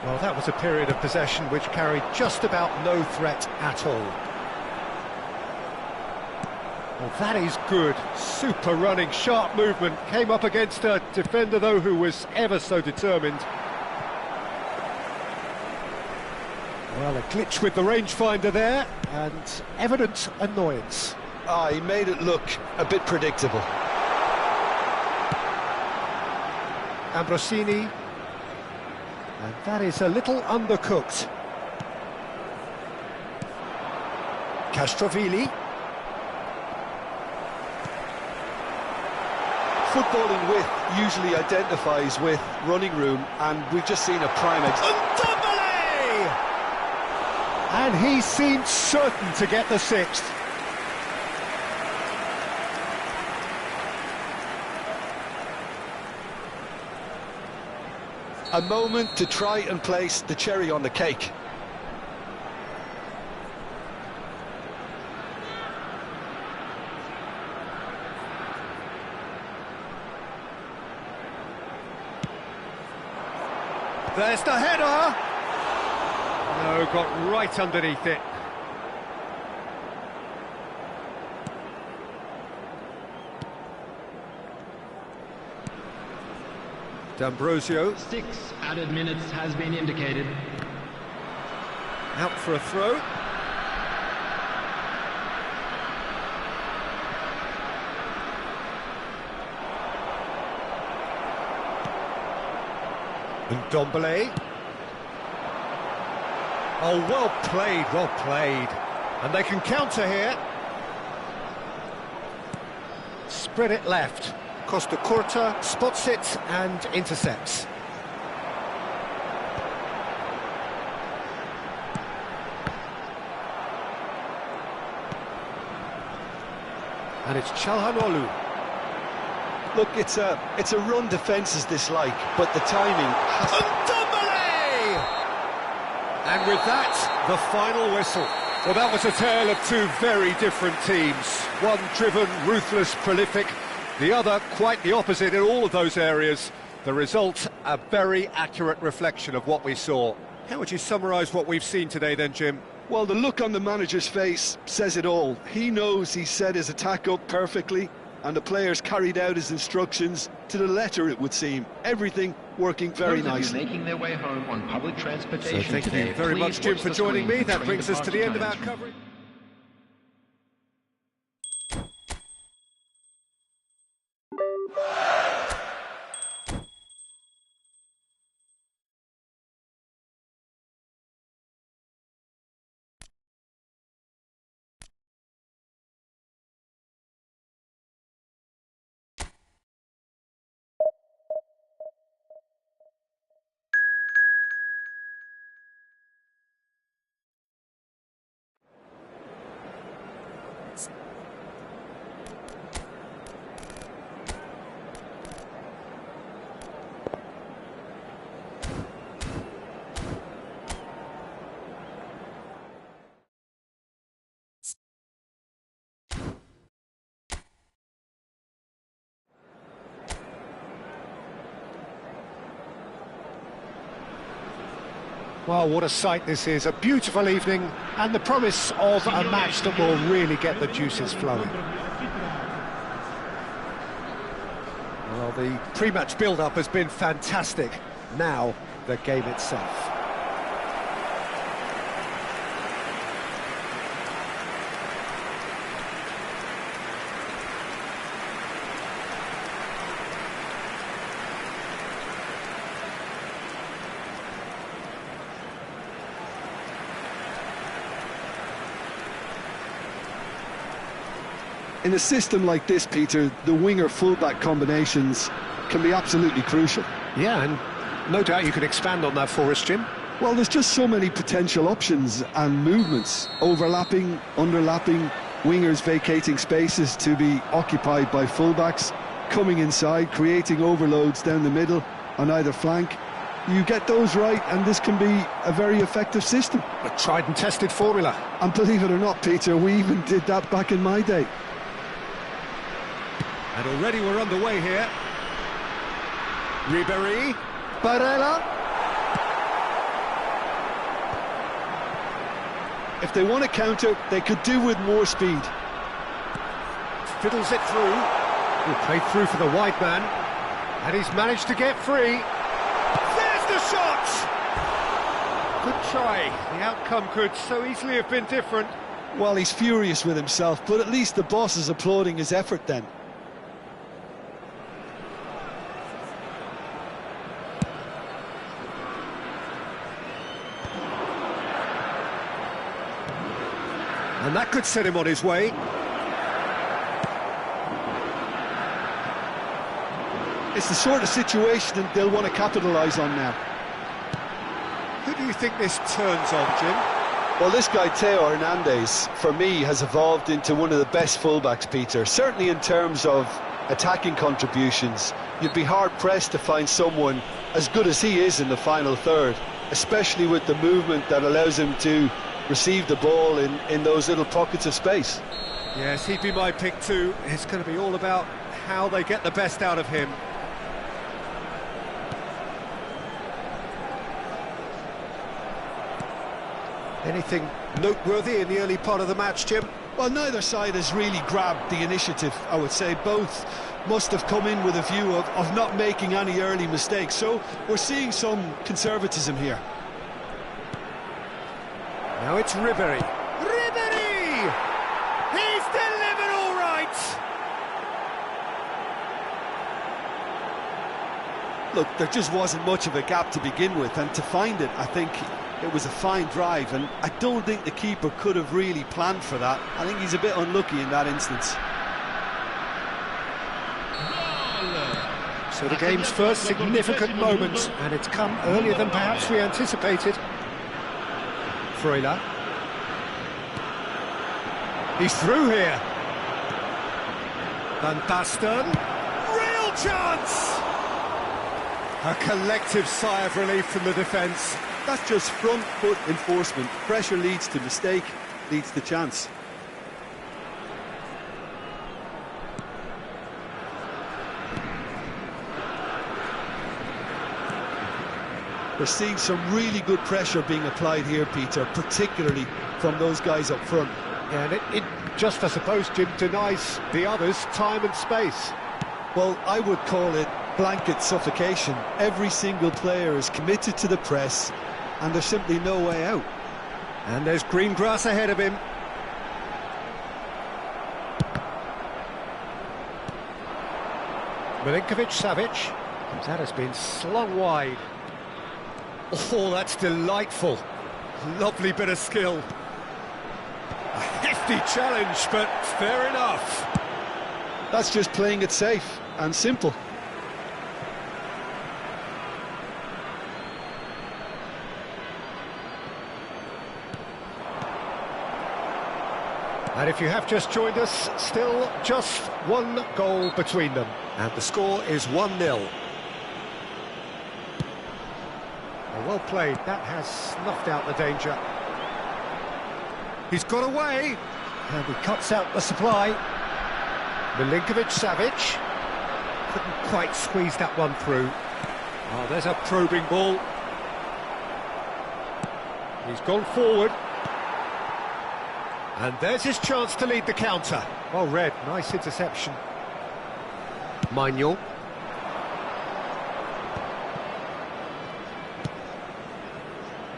Well, that was a period of possession which carried just about no threat at all. Well, that is good. Super running, sharp movement. Came up against a defender, though, who was ever so determined. Well, a glitch with the rangefinder there, and evident annoyance. He made it look a bit predictable. Ambrosini. And that is a little undercooked. Castrovili. Footballing width usually identifies with running room, and we've just seen a prime example. And he seemed certain to get the sixth. A moment to try and place the cherry on the cake. There's the header! No, got right underneath it. D'Ambrosio. 6 added minutes has been indicated. Out for a throw. Ndombele. Oh, well played, well played. And they can counter here. Spread it left. Costa Curta spots it and intercepts. And it's Çalhanoğlu. Look, it's a run defence is dislike, but the timing has... Ndombele! And with that, the final whistle. Well, that was a tale of two very different teams. One driven, ruthless, prolific. The other, quite the opposite in all of those areas. The result, a very accurate reflection of what we saw. How would you summarise what we've seen today then, Jim? Well, the look on the manager's face says it all. He knows he set his attack up perfectly, and the players carried out his instructions to the letter, it would seem. Everything working very nicely. Making their way home on public transportation So thank today, you very much, Jim, for joining me. That brings us to the end of our coverage. Well, what a sight this is. A beautiful evening and the promise of a match that will really get the juices flowing. Well, the pre-match build-up has been fantastic. Now, the game itself. In a system like this, Peter, the winger-fullback combinations can be absolutely crucial. Yeah, and no doubt you can expand on that for us, Jim. Well, there's just so many potential options and movements. Overlapping, underlapping, wingers vacating spaces to be occupied by fullbacks. coming inside, creating overloads down the middle on either flank. You get those right, and this can be a very effective system. A tried and tested formula. And believe it or not, Peter, we even did that back in my day. And already we're underway here. Ribéry, Barella. If they want to counter, they could do with more speed. Fiddles it through. He played through for the wide man. And he's managed to get free. There's the shot! Good try. The outcome could so easily have been different. Well, he's furious with himself, but at least the boss is applauding his effort then. And that could set him on his way. It's the sort of situation that they'll want to capitalise on now. Who do you think this turns on, Jim? Well, this guy, Teo Hernandez, for me, has evolved into one of the best fullbacks, Peter. Certainly in terms of attacking contributions. You'd be hard-pressed to find someone as good as he is in the final third, especially with the movement that allows him to receive the ball in those little pockets of space. Yes, he'd be my pick too. It's going to be all about how they get the best out of him. Anything noteworthy in the early part of the match, Jim? Well, neither side has really grabbed the initiative, I would say. Both must have come in with a view of not making any early mistakes. So we're seeing some conservatism here. Now it's Ribéry. Ribéry! He's delivered all right! Look, there just wasn't much of a gap to begin with, and to find it, I think it was a fine drive, and I don't think the keeper could have really planned for that. I think he's a bit unlucky in that instance. So the game's first significant moment, and it's come earlier than perhaps we anticipated. Freuler. He's through here. Van Basten. Real chance! A collective sigh of relief from the defence. That's just front foot enforcement. Pressure leads to mistake, leads to chance. We're seeing some really good pressure being applied here, Peter, particularly from those guys up front. Yeah, and it just, I suppose, Jim, denies the others time and space. Well, I would call it blanket suffocation. Every single player is committed to the press, and there's simply no way out. And there's green grass ahead of him. Milinkovic-Savic. That has been slung wide. Oh, that's delightful. Lovely bit of skill. A hefty challenge, but fair enough. That's just playing it safe and simple. And if you have just joined us, still just one goal between them. And the score is 1-0. Well played, that has snuffed out the danger. He's got away, and he cuts out the supply. Milinkovic-Savic couldn't quite squeeze that one through. Oh, there's a probing ball. He's gone forward. And there's his chance to lead the counter. Well read, nice interception. Manuel.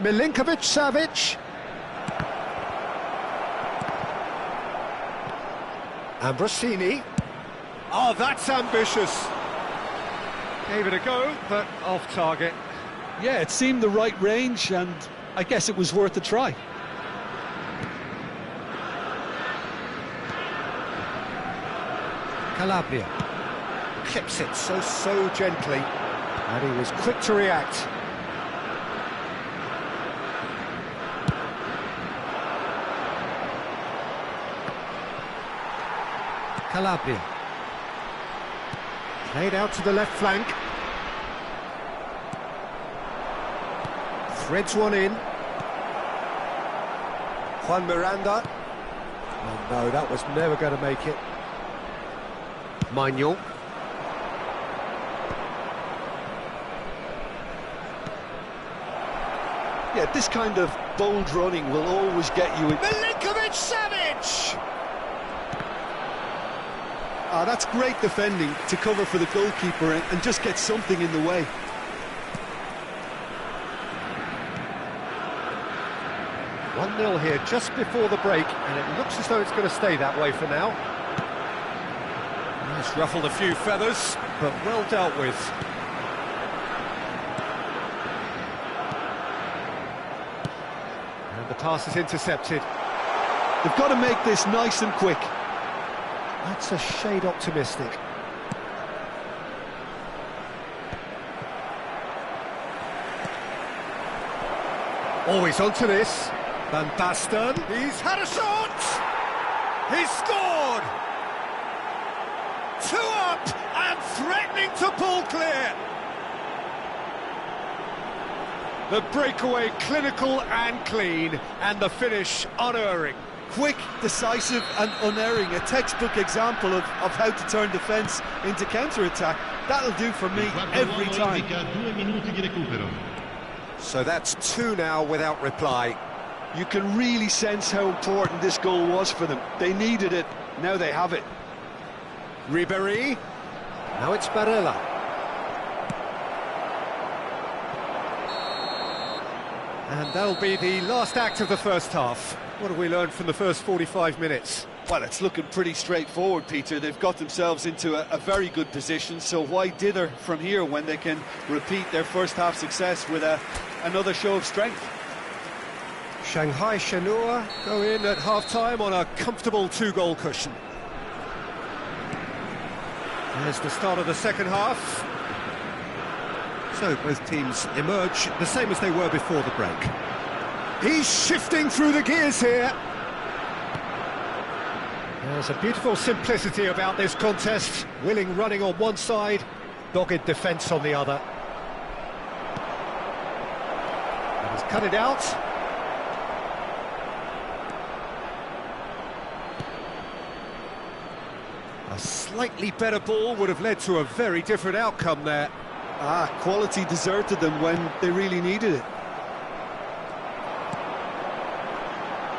Milinkovic-Savic. Ambrosini. Oh, that's ambitious. Gave it a go, but off target. Yeah, it seemed the right range, and I guess it was worth a try. Calabria. Clips it so gently. And he was quick to react. Calabria. Played out to the left flank. Threads one in. Juan Miranda. Oh no, that was never going to make it. Manuel. Yeah, this kind of bold running will always get you in. Milinkovic-Savic! Ah, that's great defending to cover for the goalkeeper and just get something in the way. 1-0 here just before the break, and it looks as though it's going to stay that way for now. He's ruffled a few feathers, but well dealt with. And the pass is intercepted. They've got to make this nice and quick. That's a shade optimistic. Always onto this. Van Basten. He's had a shot! He's scored! 2 up and threatening to pull clear. The breakaway clinical and clean, and the finish unerring. Quick, decisive and unerring. A textbook example of how to turn defence into counter-attack. That'll do for me every time. So that's 2 now without reply. You can really sense how important this goal was for them. They needed it, now they have it. Ribéry. Now it's Barella. And that'll be the last act of the first half. What have we learned from the first 45 minutes? Well, it's looking pretty straightforward, Peter. They've got themselves into a very good position, so why dither from here when they can repeat their first half success with another show of strength? Shanghai Shenhua go in at half-time on a comfortable 2-goal cushion. There's the start of the second half. So both teams emerge the same as they were before the break. He's shifting through the gears here. There's a beautiful simplicity about this contest. Willing running on one side, dogged defence on the other. And he's cut it out. A slightly better ball would have led to a very different outcome there. Ah, quality deserted them when they really needed it.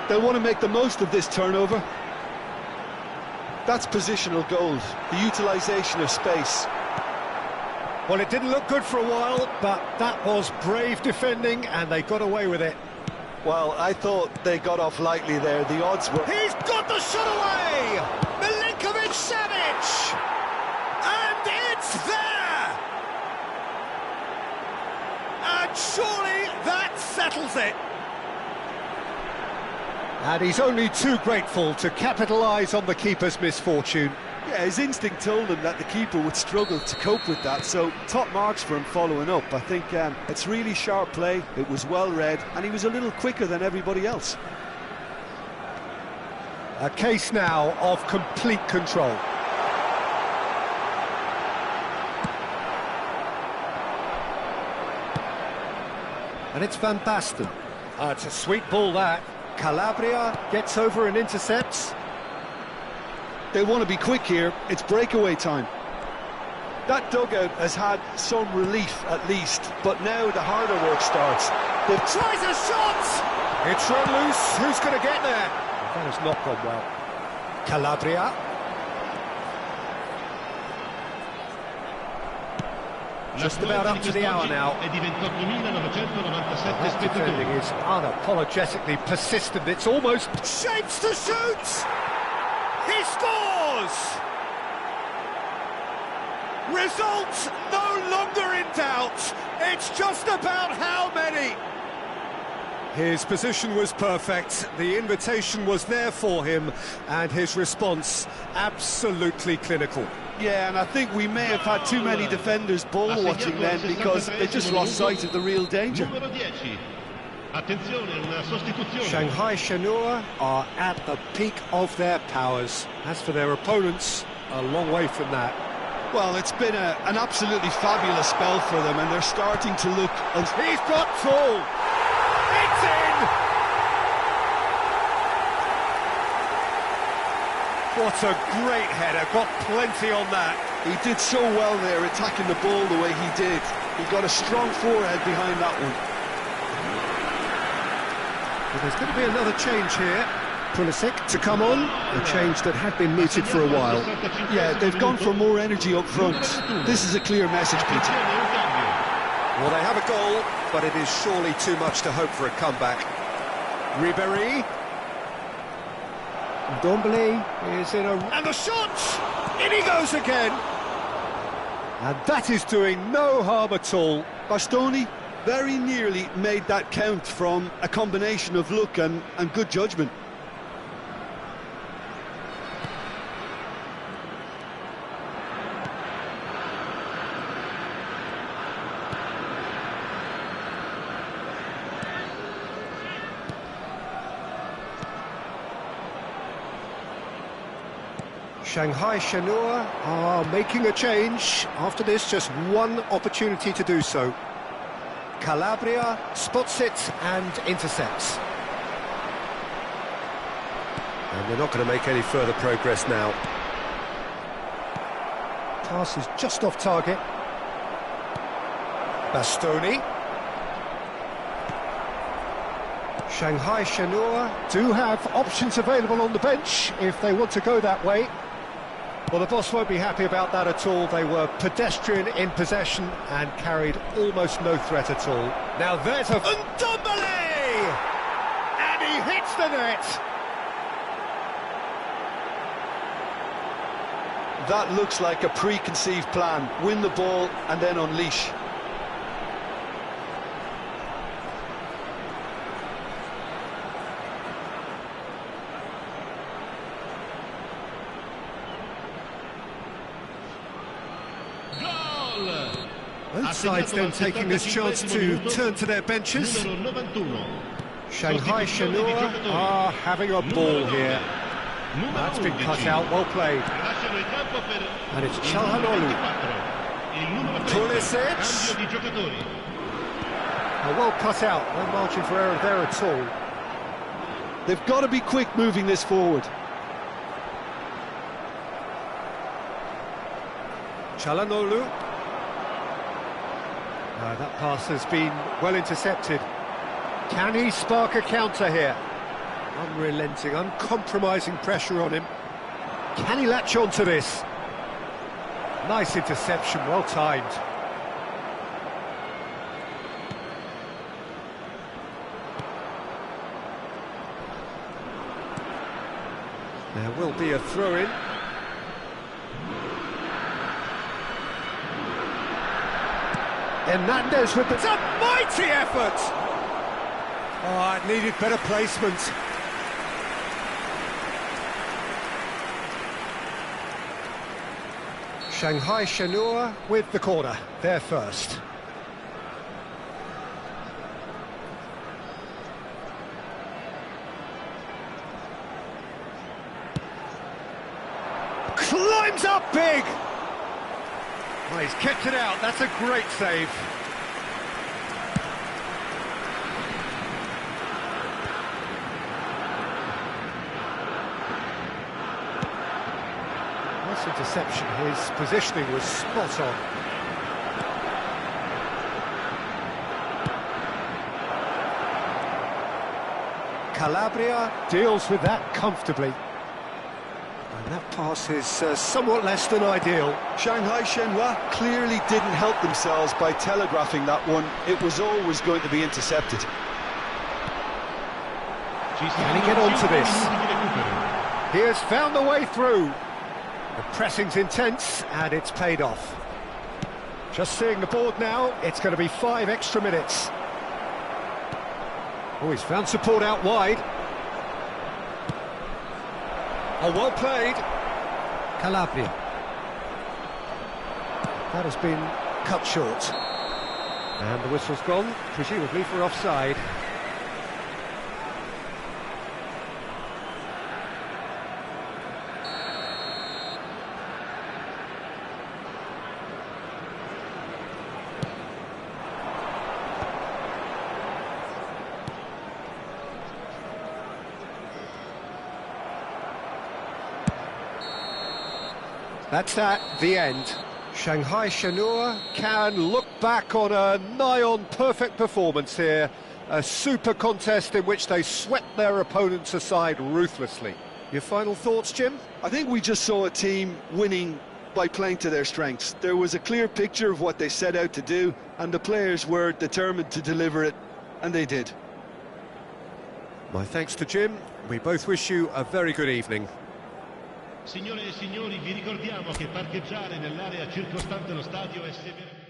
They'll want to make the most of this turnover. That's positional goals, the utilisation of space. Well, it didn't look good for a while, but that was brave defending, and they got away with it. Well, I thought they got off lightly there. The odds were... He's got the shot away! Milinkovic-Savic! And it's there! And surely that settles it. And he's only too grateful to capitalise on the keeper's misfortune. Yeah, his instinct told him that the keeper would struggle to cope with that, so top marks for him following up. I think it's really sharp play, it was well read, and he was a little quicker than everybody else. A case now of complete control. And it's Van Basten. It's a sweet ball, that. Calabria gets over and intercepts. They want to be quick here, it's breakaway time. That dugout has had some relief at least, but now the harder work starts. They've tries a shot! It's run loose, who's going to get there? That has not gone well. Calabria. Just about up to the hour now. That defending is unapologetically persistent. It's almost shapes to shoot! He scores! Result no longer in doubt. It's just about how many. His position was perfect. The invitation was there for him, and his response absolutely clinical. Yeah, and I think we may have had too many defenders ball watching then because they just lost sight of the real danger. Shanghai Shenhua are at the peak of their powers. As for their opponents, a long way from that. Well, it's been an absolutely fabulous spell for them, and they're starting to look... He's got full! It's in! What a great header, got plenty on that. He did so well there, attacking the ball the way he did. He got a strong forehead behind that one. Well, there's going to be another change here. Pulisic to come on, a change that had been mooted for a while. Yeah, they've gone for more energy up front. This is a clear message, Peter. Well, they have a goal, but it is surely too much to hope for a comeback. Ribéry. Ndombele is in a... And the shot! In he goes again! And that is doing no harm at all. Bastoni very nearly made that count from a combination of luck and good judgment. Shanghai Shenhua are making a change. After this, just one opportunity to do so. Calabria spots it and intercepts. And they're not going to make any further progress now. Pass is just off target. Bastoni. Shanghai Shenhua do have options available on the bench if they want to go that way. Well, the boss won't be happy about that at all. They were pedestrian in possession and carried almost no threat at all. Now there's a... Ndombele! And he hits the net! That looks like a preconceived plan. Win the ball and then unleash. Both sides then taking this chance to turn to their benches. Shanghai Shenhua are having a ball here. That's been cut out, well played. And it's Calhanoglu. Pulisic. Well cut out, no margin for error there at all. They've got to be quick moving this forward. Calhanoglu. That pass has been well intercepted. Can he spark a counter here? Unrelenting, uncompromising pressure on him. Can he latch on to this? Nice interception, well timed. There will be a throw-in. Hernandez with the... It's a mighty effort! Oh, it needed better placement. Shanghai Shenhua with the corner, there first. Climbs up big! Oh, he's kept it out, that's a great save. Nice interception, his positioning was spot on. Calabria deals with that comfortably. And that pass is somewhat less than ideal. Shanghai Shenhua clearly didn't help themselves by telegraphing that one. It was always going to be intercepted. Can he get onto this? He has found the way through. The pressing's intense and it's paid off. Just seeing the board now, it's going to be 5 extra minutes. Oh, he's found support out wide. Oh, well played. Calabria. That has been cut short. And the whistle's gone, presumably for offside. That's at the end. Shanghai Shenhua can look back on a nigh-on perfect performance here. A super contest in which they swept their opponents aside ruthlessly. Your final thoughts, Jim? I think we just saw a team winning by playing to their strengths. There was a clear picture of what they set out to do, and the players were determined to deliver it, and they did. My thanks to Jim. We both wish you a very good evening. Signore e signori, vi ricordiamo che parcheggiare nell'area circostante lo stadio è severamente...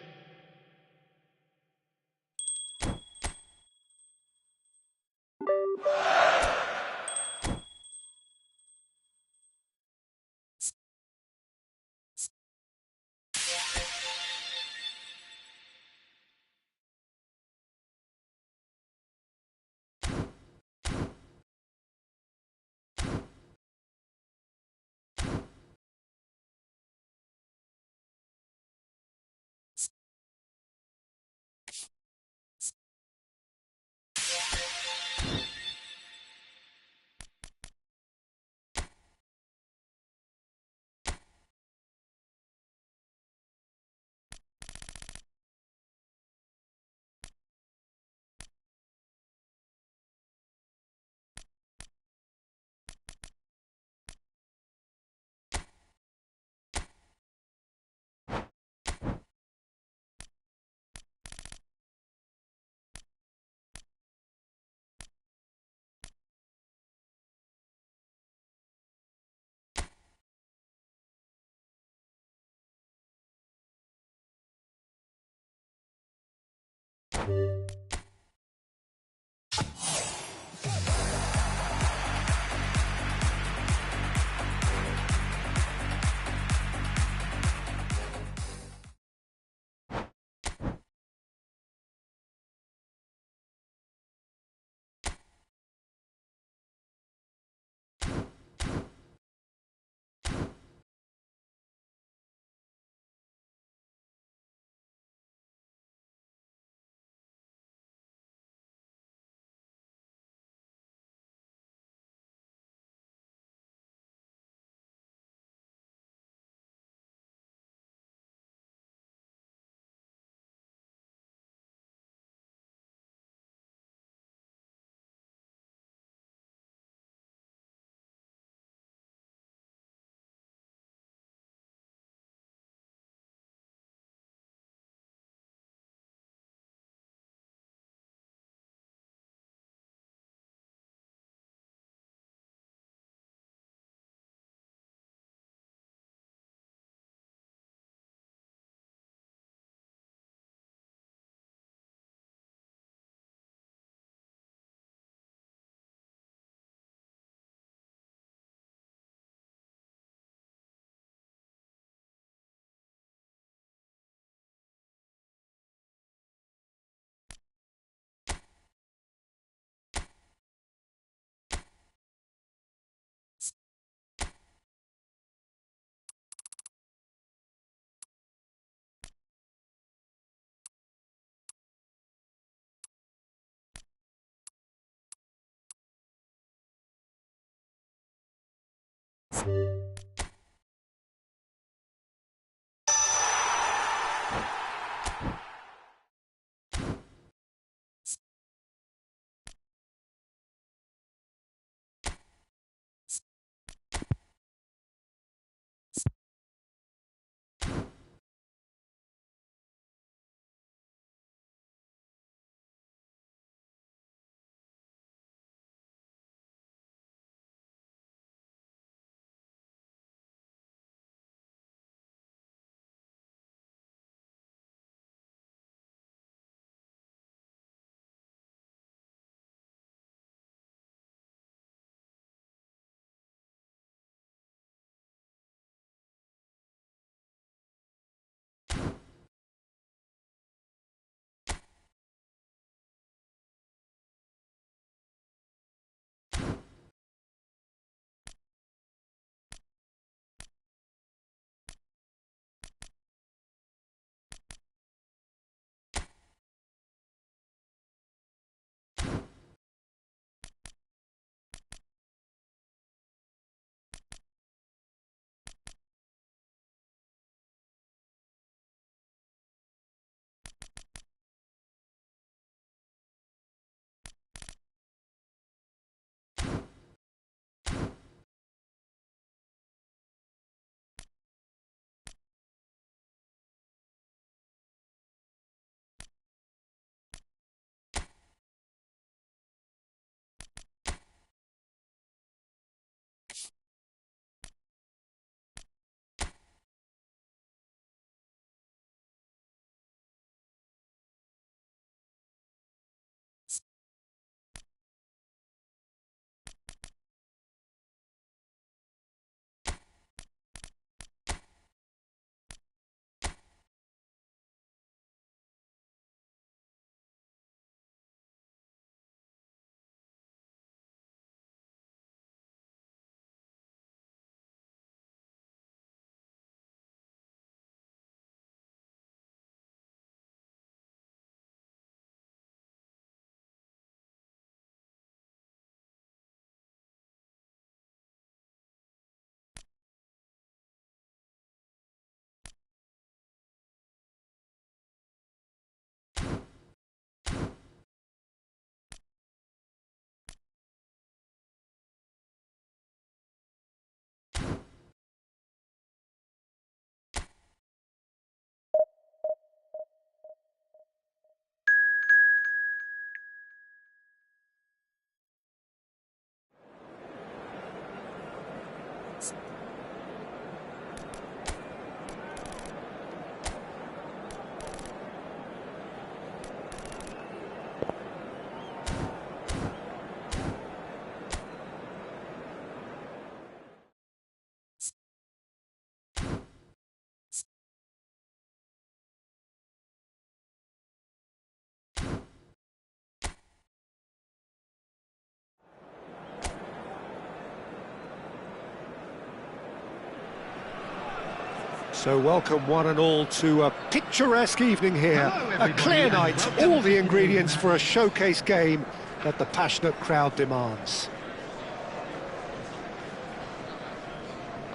So welcome one and all to a picturesque evening here, Hello, a clear everybody, night, and welcome all the to ingredients the- for a showcase game that the passionate crowd demands.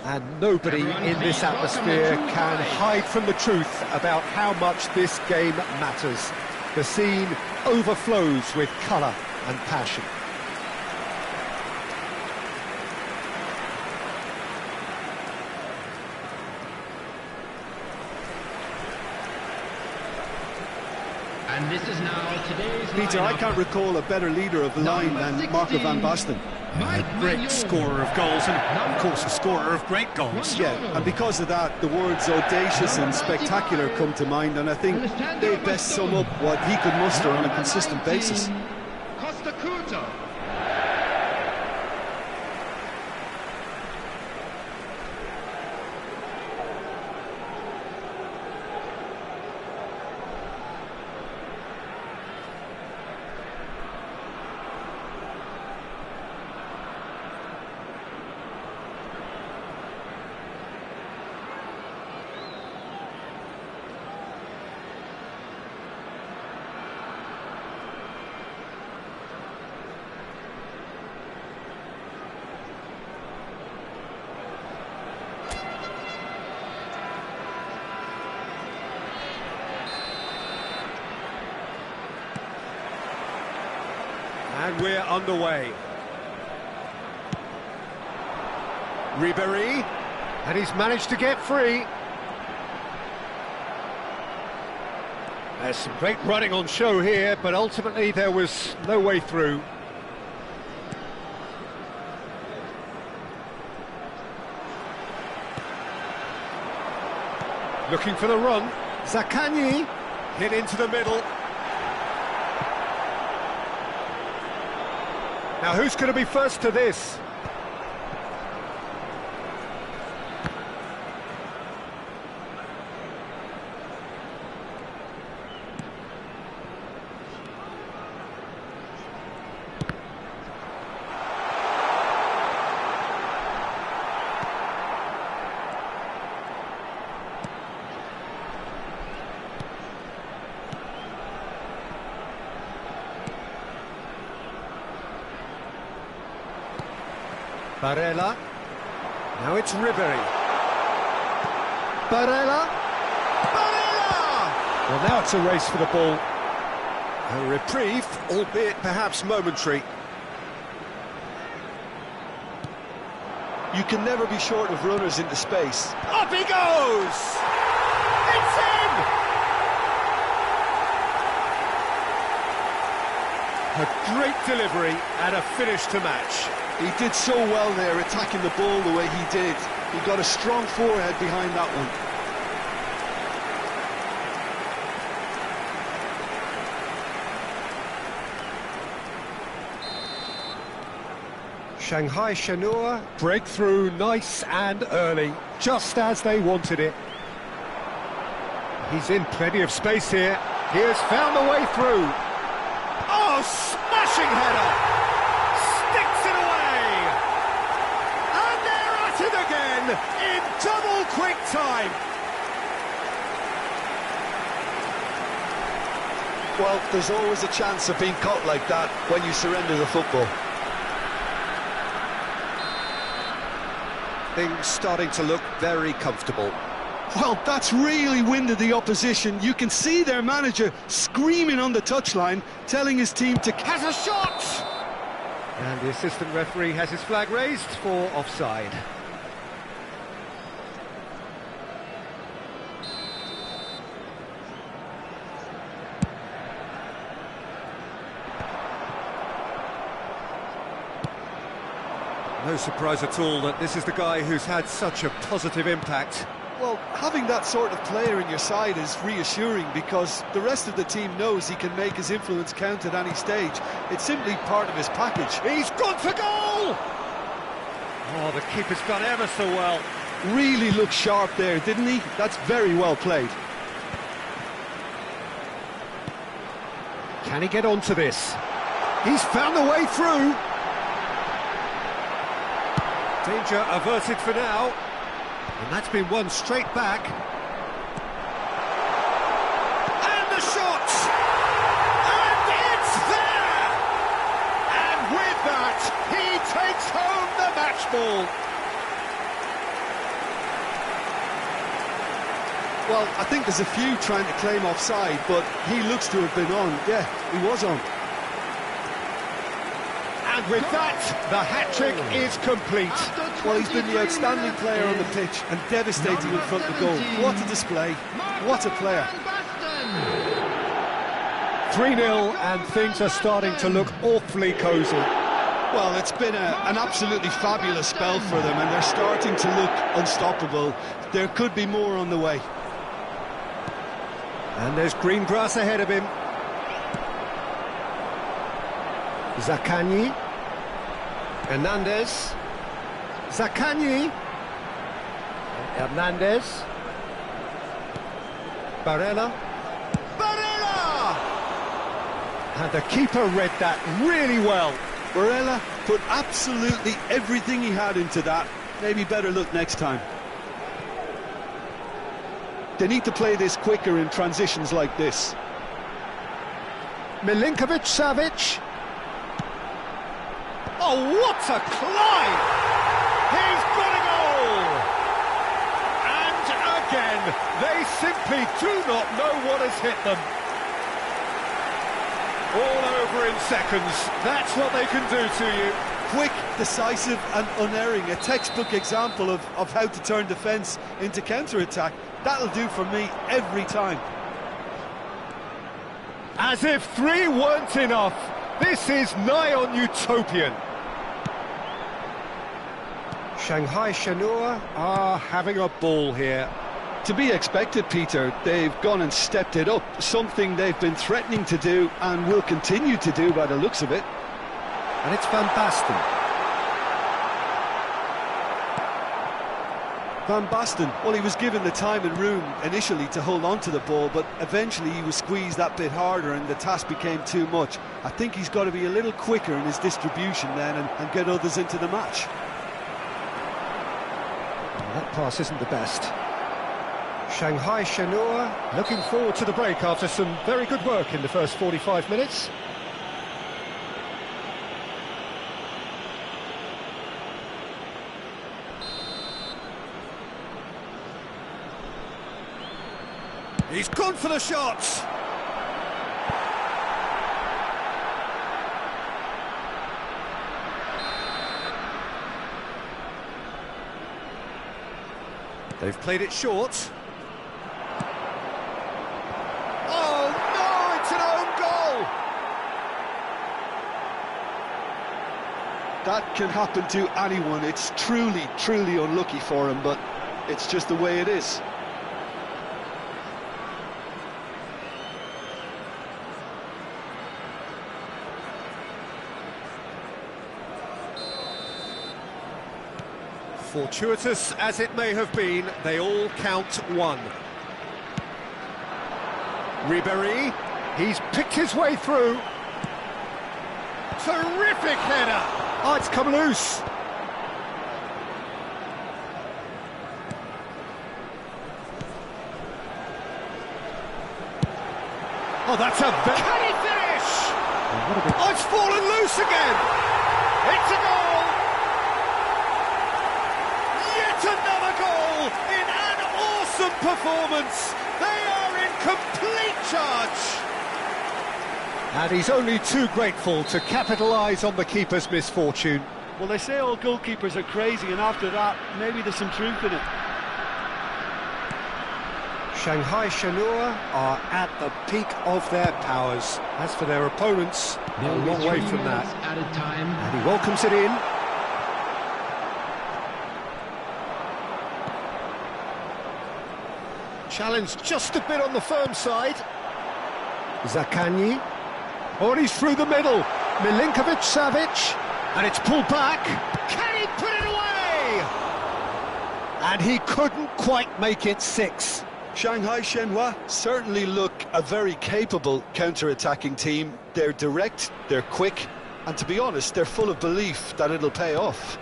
And nobody Everyone, in this please welcome atmosphere the two can sides. hide from the truth about how much this game matters. The scene overflows with colour and passion. And this is now today's Peter, I lineup. can't recall a better leader of the line Number than Marco van 16. Basten. Mike Great Maignan. scorer of goals and, of course, a scorer of great goals. Yeah, and because of that, the words audacious and spectacular come to mind, and I think they best sum up what he could muster on a consistent basis. Costa Curta. And we're underway. Ribéry, and he's managed to get free. There's some great running on show here, but ultimately there was no way through. Looking for the run. Zaccagni hit into the middle. Now who's going to be first to this? Barella. Now it's Ribéry. Barella. Barella! Well, now it's a race for the ball. A reprieve, albeit perhaps momentary. You can never be short of runners into space. Up he goes! It's in! A great delivery and a finish to match. He did so well there, attacking the ball the way he did. He got a strong forehead behind that one. Shanghai Shenhua break through nice and early, just as they wanted it. He's in plenty of space here. He has found the way through. Oh, smashing header! Sticks it away! And they're at it again in double quick time. Well, there's always a chance of being caught like that when you surrender the football. Things starting to look very comfortable. Well, that's really winded the opposition. You can see their manager screaming on the touchline, telling his team to... Has a shot! And the assistant referee has his flag raised for offside. No surprise at all that this is the guy who's had such a positive impact. Well, having that sort of player in your side is reassuring because the rest of the team knows he can make his influence count at any stage. It's simply part of his package. He's gone for goal! Oh, the keeper's done ever so well. Really looked sharp there, didn't he? That's very well played. Can he get onto this? He's found the way through. Danger averted for now. And that's been won straight back. And the shot! And it's there! And with that, he takes home the match ball. Well, I think there's a few trying to claim offside, but he looks to have been on. Yeah, he was on. And with that, the hat-trick is complete. Well, he's been the outstanding player on the pitch and devastating in front of the goal. What a display, what a player. 3-0 and things are starting to look awfully cosy. Well, it's been an absolutely fabulous spell for them, and they're starting to look unstoppable. There could be more on the way. And there's green grass ahead of him. Zaccagni. Hernandez. Zaccagni. Hernandez. Barella. Barella! And the keeper read that really well. Barella put absolutely everything he had into that. Maybe better look next time. They need to play this quicker in transitions like this. Milinkovic-Savic. Oh, what a climb! He's got a goal! And again, they simply do not know what has hit them. All over in seconds. That's what they can do to you. Quick, decisive and unerring. A textbook example of how to turn defence into counter-attack. That'll do for me every time. As if 3 weren't enough. This is nigh on utopian. Shanghai Shenhua are having a ball here. To be expected, Peter. They've gone and stepped it up, something they've been threatening to do and will continue to do by the looks of it. And it's Van Basten. Van Basten, well, he was given the time and room initially to hold on to the ball, but eventually he was squeezed that bit harder and the task became too much. I think he's got to be a little quicker in his distribution then and get others into the match. Well, that pass isn't the best. Shanghai Shenhua looking forward to the break after some very good work in the first 45 minutes. He's gone for the shots. They've played it short. Oh no, it's an own goal! That can happen to anyone. It's truly, truly unlucky for him, but it's just the way it is. Fortuitous as it may have been, they all count one. Ribéry, he's picked his way through. Terrific header! Oh, it's come loose. Oh, that's a... Can he finish? Oh, it's fallen loose again! It's a goal! Yet another goal in an awesome performance! They are in complete charge! And he's only too grateful to capitalise on the keeper's misfortune. Well, they say all goalkeepers are crazy, and after that, maybe there's some truth in it. Shanghai Shenhua are at the peak of their powers. As for their opponents, they're a long way from that. At a time. And he welcomes it in. Challenged just a bit on the firm side. Zakanyi. Oh, and he's through the middle. Milinkovic-Savic. And it's pulled back. Can he put it away? And he couldn't quite make it 6. Shanghai Shenhua certainly look a very capable counter-attacking team. They're direct, they're quick, and to be honest, they're full of belief that it'll pay off.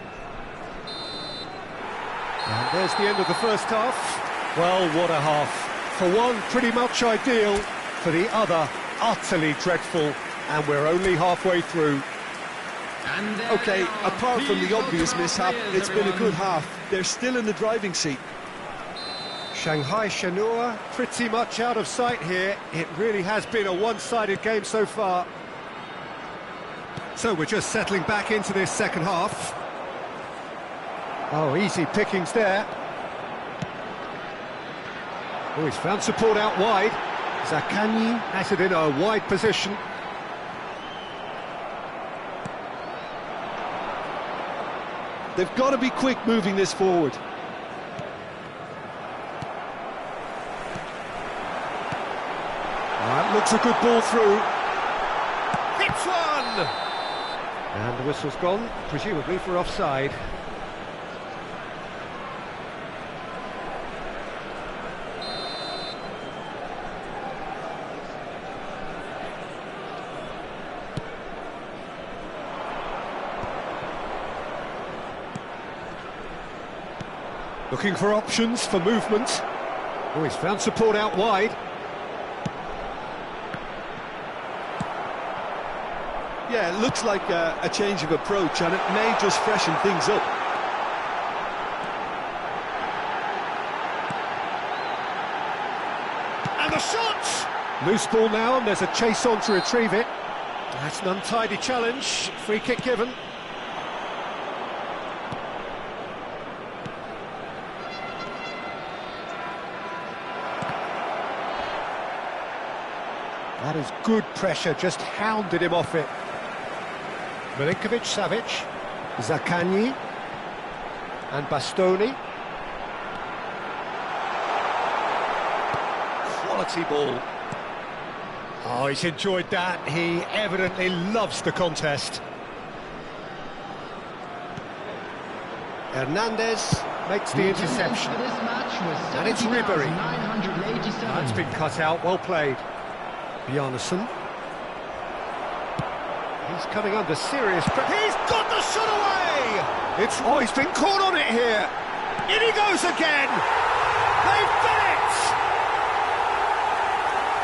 And there's the end of the first half. Well, what a half. For one, pretty much ideal. For the other, utterly dreadful. And we're only halfway through. Okay, apart from the obvious mishap, it's been a good half. They're still in the driving seat. Shanghai Shenhua pretty much out of sight here. It really has been a one-sided game so far. So we're just settling back into this second half. Oh, easy pickings there. Oh, he's found support out wide. Zakanyi has it in a wide position. They've got to be quick moving this forward. That looks a good ball through. Hits one! And the whistle's gone, presumably for offside. Looking for options for movement. Oh, he's found support out wide. Yeah, it looks like a change of approach, and it may just freshen things up. And the shot! Loose ball now, and there's a chase on to retrieve it. That's an untidy challenge. Free kick given. That is good pressure, just hounded him off it. Milinkovic-Savic, Zakanyi, and Bastoni. Quality ball. Oh, he's enjoyed that. He evidently loves the contest. Hernandez makes the interception. And it's Ribery. That's been cut out, well played. Bjarnason. He's coming under serious pressure. He's got the shot away! He's been caught on it here. In he goes again. They've done it!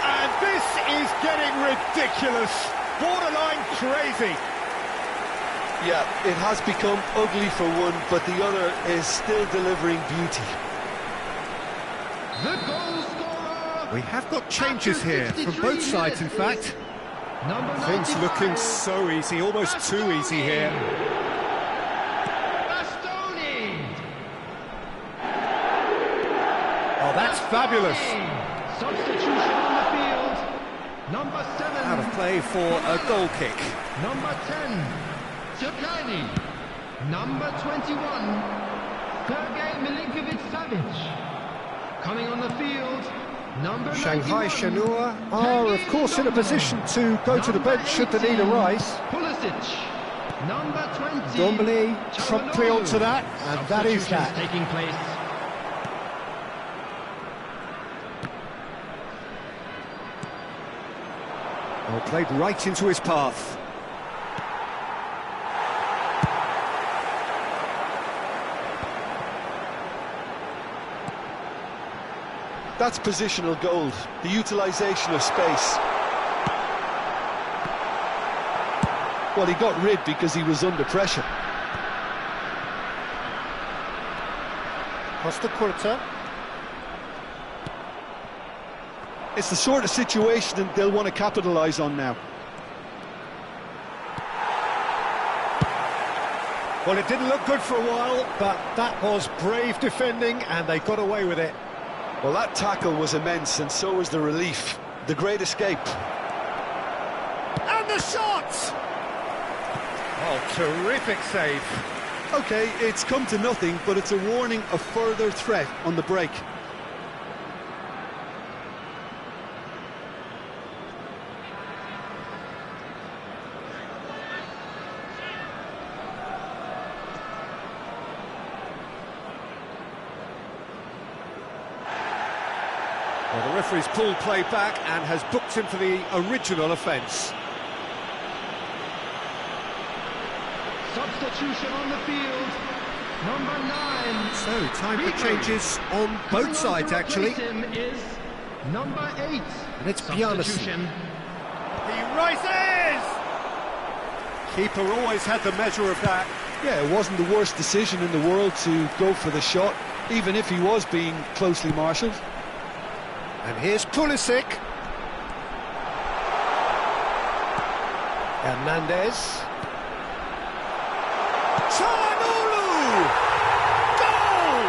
And this is getting ridiculous. Borderline crazy. Yeah, it has become ugly for one, but the other is still delivering beauty. The goal scorer. We have got changes here from both sides, in fact. Things looking so easy, almost too easy here. Bastoni. Oh, that's fabulous. Substitution on the field. Number 7. Out of play for a goal kick. Number 10. Zakanyi. Number 21. Sergei Milinkovic-Savic. Coming on the field. Number Shanghai 91. Shenhua are, of course, in a position to go to the bench should the need arise. Pulisic. Number 20. Dombele promptly onto that, and that is that. Taking place. Well, played right into his path. That's positional gold, the utilisation of space. Well, he got rid because he was under pressure. Costa Curta. It's the sort of situation they'll want to capitalise on now. Well, it didn't look good for a while, but that was brave defending, and they got away with it. Well, that tackle was immense, and so was the relief. The great escape. And the shot! Oh, terrific save. OK, it's come to nothing, but it's a warning of further threat on the break. Well, the referee's pulled play back and has booked him for the original offence. Substitution on the field. Number 9. So, time for changes on both sides, actually. Him is number 8. And it's Bjarnason. He rises! Keeper always had the measure of that. Yeah, it wasn't the worst decision in the world to go for the shot, even if he was being closely marshalled. And here's Pulisic. Hernandez. Çalhanoğlu! Goal!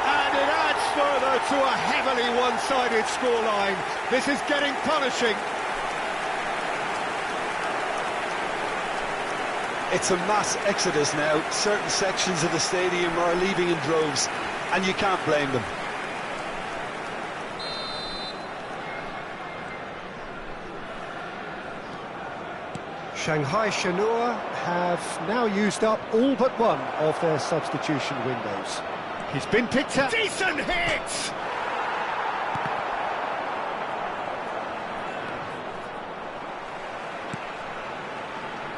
And it adds further to a heavily one-sided scoreline. This is getting punishing. It's a mass exodus now. Certain sections of the stadium are leaving in droves, and you can't blame them. Shanghai Shenhua have now used up all but one of their substitution windows. He's been picked up. Decent hit!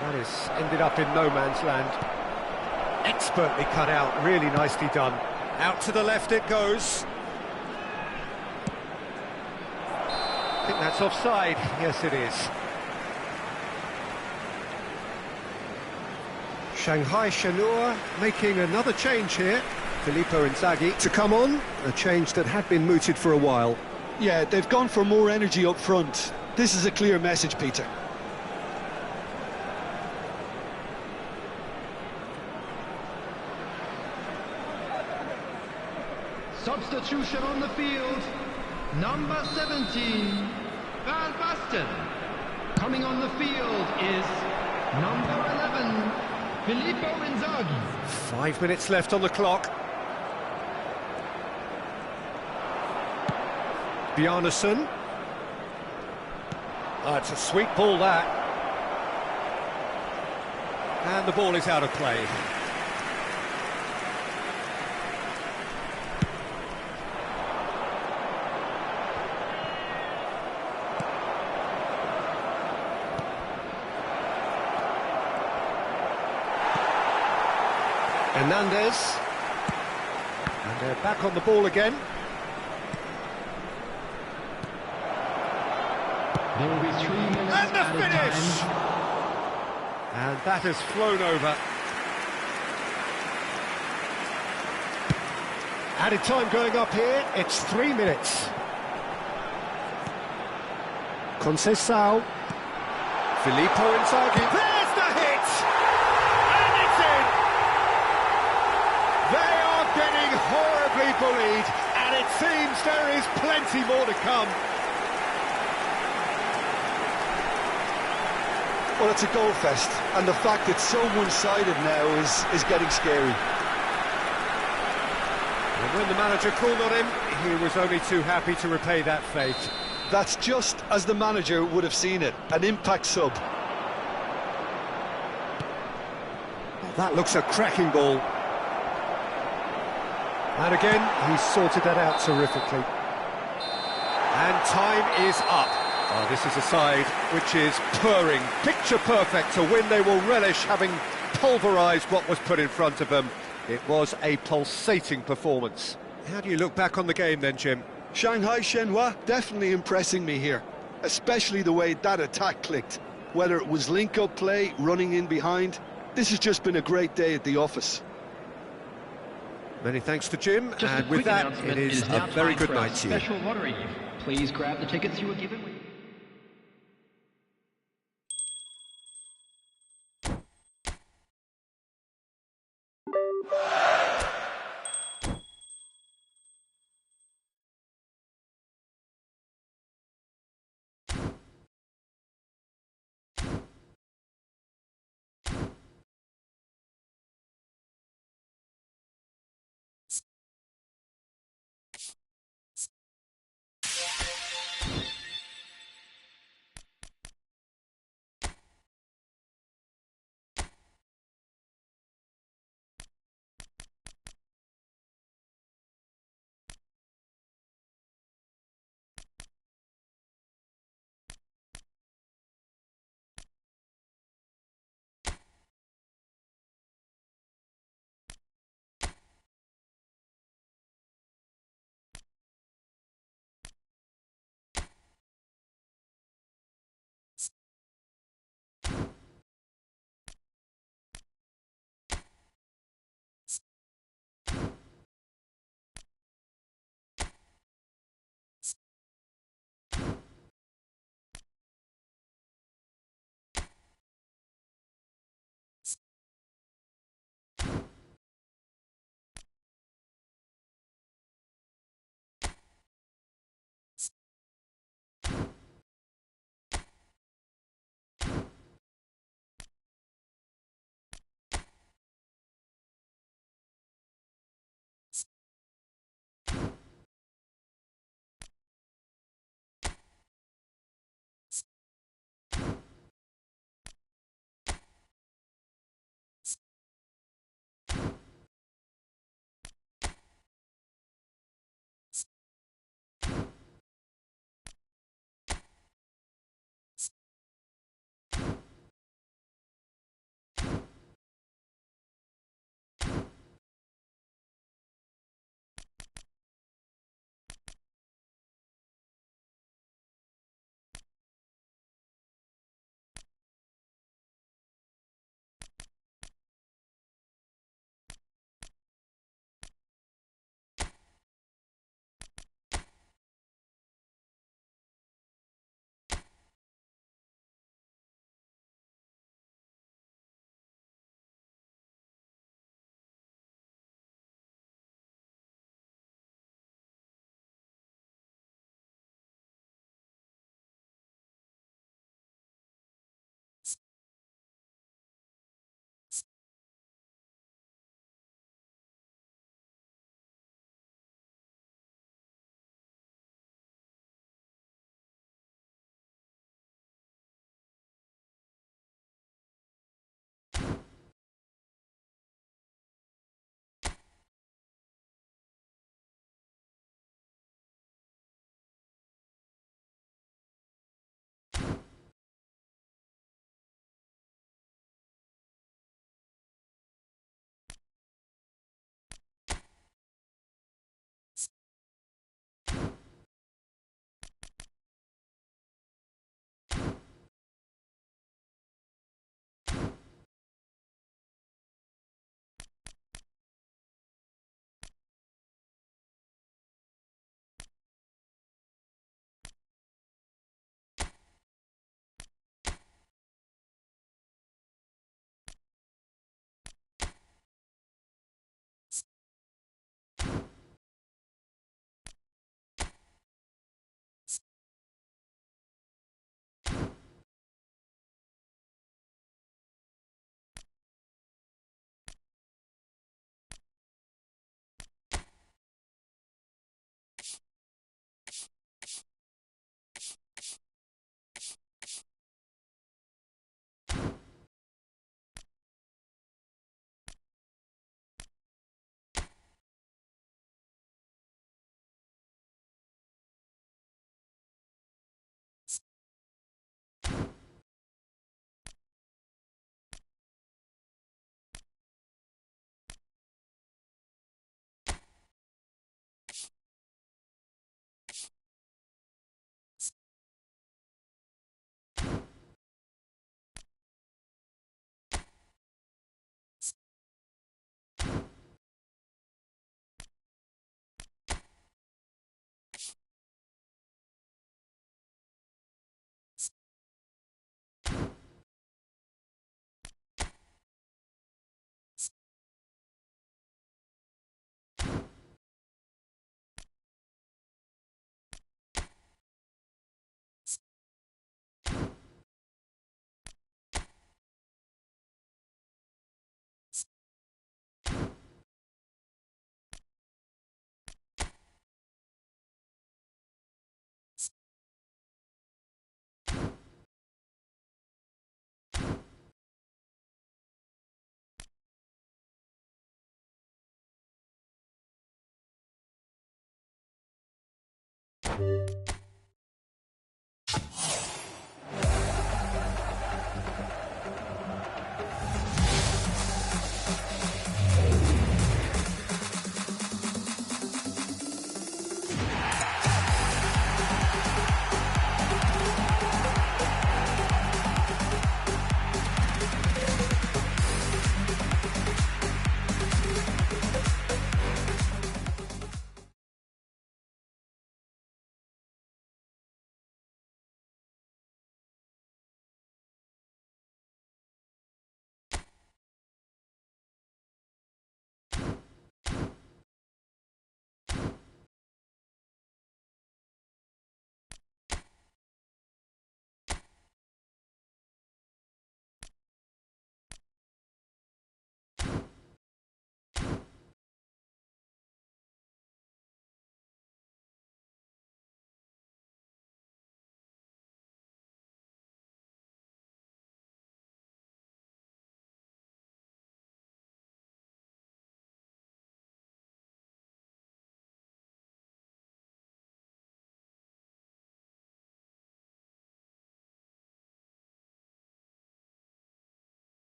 That has ended up in no man's land. Expertly cut out, really nicely done. Out to the left it goes. I think that's offside. Yes, it is. Shanghai Shenhua making another change here. Filippo Inzaghi to come on, a change that had been mooted for a while. Yeah, they've gone for more energy up front. This is a clear message, Peter. Substitution on the field. Number 17. Van Basten. Coming on the field is number 11. Filippo Inzaghi. 5 minutes left on the clock. Bjarnason. It's a sweet ball, that. And the ball is out of play. Hernandez. And they're back on the ball again. There will be 3 minutes And the added finish! time. And that has flown over. Added time going up here, it's 3 minutes. Conceição. Filippo Inzaghi. There's the hit! And it's in! They are getting horribly bullied, and it seems there is plenty more to come. Well, it's a goal fest, and the fact it's so one-sided now is getting scary. And when the manager called on him, he was only too happy to repay that fate. That's just as the manager would have seen it, an impact sub. That looks a cracking ball. And again, he's sorted that out terrifically. And time is up. Oh, this is a side which is purring, picture perfect to win. They will relish having pulverised what was put in front of them. It was a pulsating performance. How do you look back on the game then, Jim? Shanghai Shenhua definitely impressing me here, especially the way that attack clicked. Whether it was link-up play, running in behind, this has just been a great day at the office. Many thanks to Jim, Just a and with quick that, announcement, it is now a very time good for night to you. Special lottery. Please grab the tickets you were given.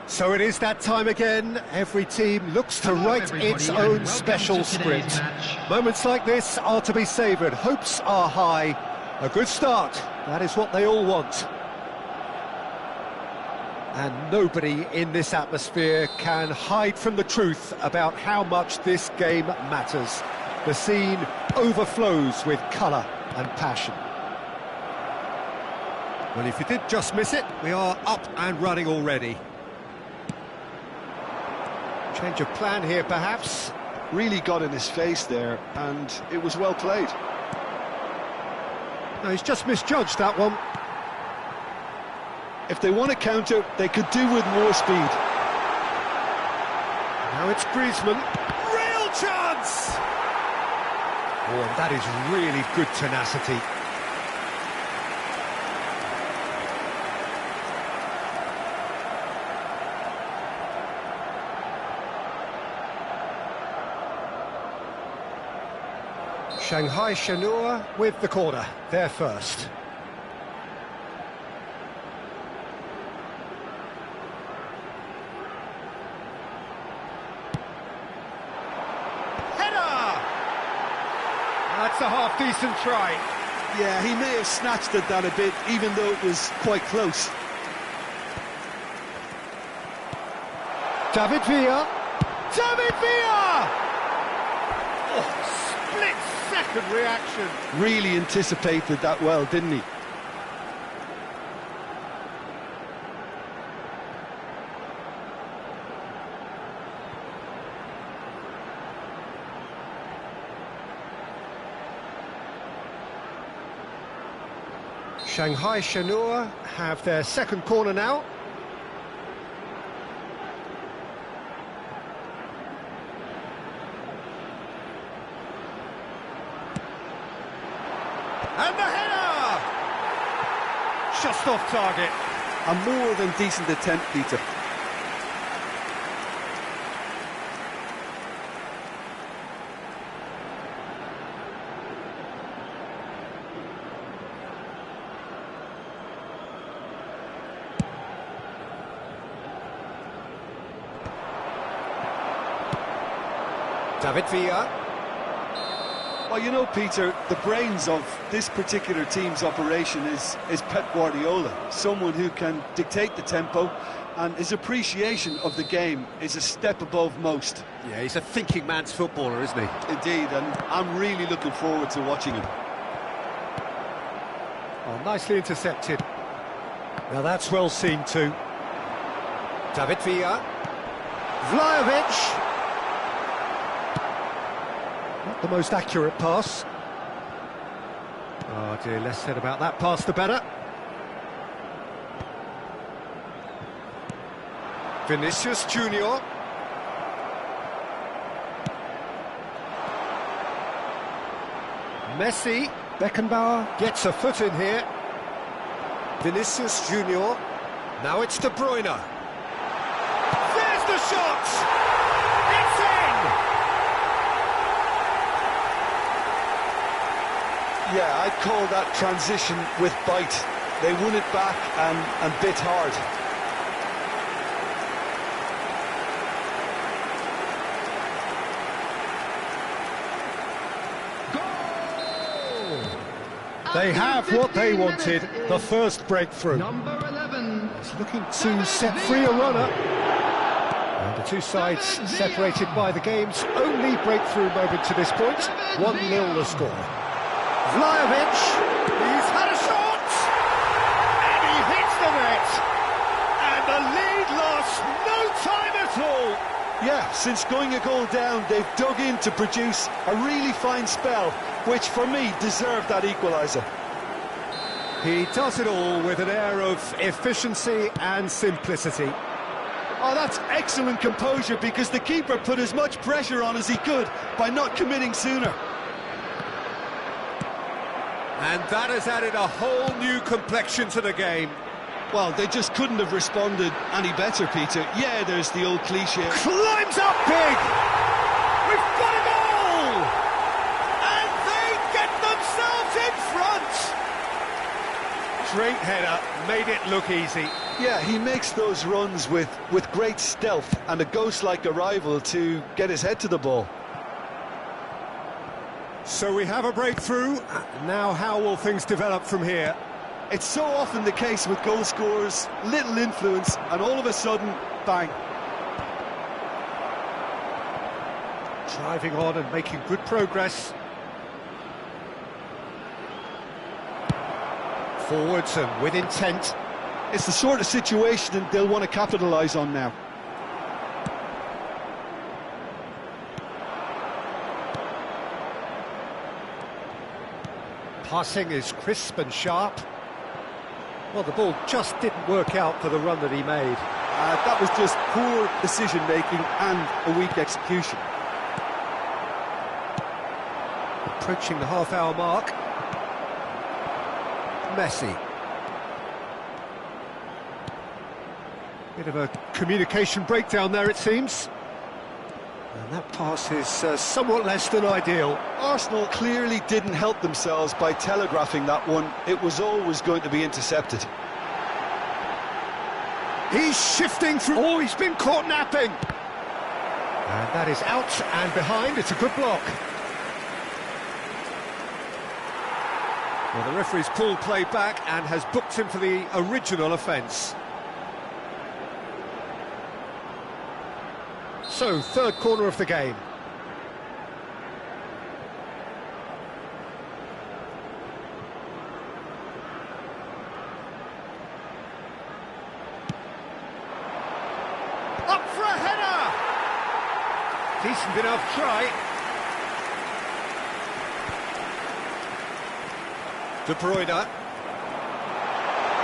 So it is that time again. Every team looks to Hello, write everybody, its and own welcome special to today's script. match. Moments like this are to be savoured. Hopes are high. A good start. That is what they all want. And nobody in this atmosphere can hide from the truth about how much this game matters. The scene overflows with colour and passion. Well, if you did just miss it, we are up and running already. Change of plan here, perhaps. Really got in his face there, and it was well played. No, he's just misjudged that one. If they want to counter, they could do with more speed. Now it's Griezmann. Real chance! Oh, and that is really good tenacity. Shanghai Shenhua with the corner, there first. Header! That's a half-decent try. Yeah, he may have snatched at that a bit, even though it was quite close. David Villa. David Villa! Oh, split-second reaction. Really anticipated that well, didn't he? Shanghai Shenhua have their second corner now. And the header! Just off target. A more than decent attempt, Peter. David Villa. Well, you know, Peter, the brains of this particular team's operation is Pep Guardiola, someone who can dictate the tempo, and his appreciation of the game is a step above most. Yeah, he's a thinking man's footballer, isn't he? Indeed, and I'm really looking forward to watching him. Oh, nicely intercepted. Now that's well seen too. David Villa. Vlahovic. Not the most accurate pass. Oh dear, less said about that pass the better. Vinicius Junior. Messi. Beckenbauer gets a foot in here. Vinicius Junior. Now it's De Bruyne. There's the shot! It's in! Yeah, I'd call that transition with bite. They won it back and bit hard. They have what they wanted, the first breakthrough. Number 11. He's looking to set free a runner. And the two sides separated by the game's only breakthrough moment to this point. 1-0 the score. Vlahovic, he's had a shot! And he hits the net! And the lead lost no time at all! Yeah, since going a goal down, they've dug in to produce a really fine spell, which for me deserved that equaliser. He does it all with an air of efficiency and simplicity. Oh, that's excellent composure, because the keeper put as much pressure on as he could by not committing sooner. And that has added a whole new complexion to the game. Well, they just couldn't have responded any better, Peter. Yeah, there's the old cliche. Climbs up big! We've got a goal! And they get themselves in front! Great header, made it look easy. Yeah, he makes those runs with great stealth and a ghost-like arrival to get his head to the ball. So we have a breakthrough. Now how will things develop from here? It's so often the case with goal scorers, little influence, and all of a sudden, bang. Driving on and making good progress. Forwards and with intent. It's the sort of situation that they'll want to capitalise on now. Passing is crisp and sharp. Well, the ball just didn't work out for the run that he made. That was just poor decision-making and a weak execution. Approaching the half-hour mark. Messi. Bit of a communication breakdown there, it seems. And that pass is somewhat less than ideal. Arsenal clearly didn't help themselves by telegraphing that one. It was always going to be intercepted. He's shifting through... Oh, he's been caught napping! And that is out and behind. It's a good block. Well, the referee's pulled play back and has booked him for the original offence. So, third corner of the game. Up for a header! Decent enough try. De Bruyne.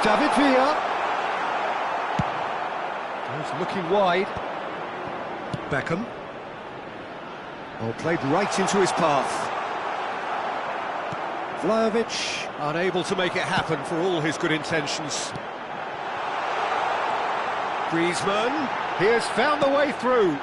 David Villa. He's looking wide. Beckham. Oh, played right into his path. Vlahovic unable to make it happen for all his good intentions. Griezmann, he has found the way through.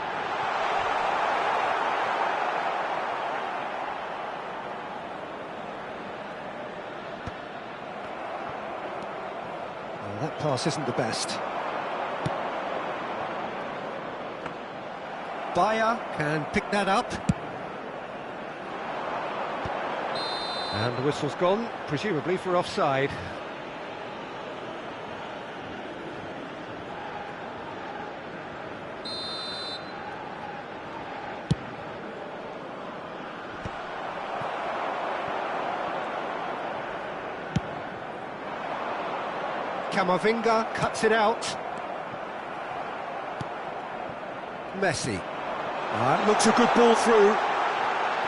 Well, that pass isn't the best. Bayer can pick that up. And the whistle's gone, presumably for offside. Camavinga cuts it out. Messi. That looks a good ball through.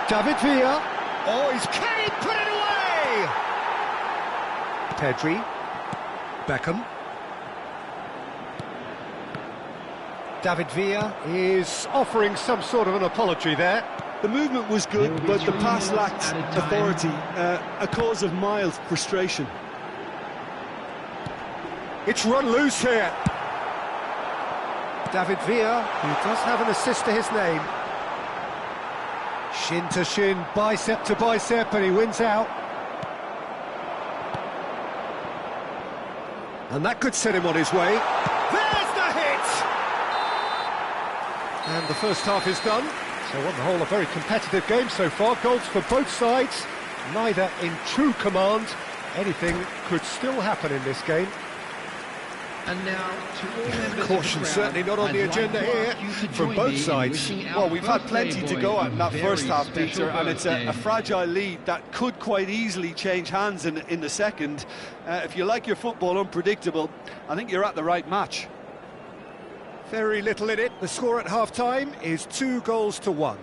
David Villa. Oh, he's carried, put it away! Pedri. Beckham. David Villa is offering some sort of an apology there. The movement was good, but the pass lacked authority, a cause of mild frustration. It's run loose here. David Villa, who does have an assist to his name. Shin to shin, bicep to bicep, and he wins out. And that could set him on his way. There's the hit! And the first half is done. So on the whole, a very competitive game so far. Goals for both sides, neither in true command. Anything could still happen in this game. And now, to all members Caution of the crowd, certainly not on I'd the like agenda to here ask you to from join both me in sides. wishing our Well, we've had birthday plenty to boy go at in that a first very half, special Peter, and it's birthday. a fragile lead that could quite easily change hands in the second. If you like your football unpredictable, I think you're at the right match. Very little in it. The score at half-time is 2-1.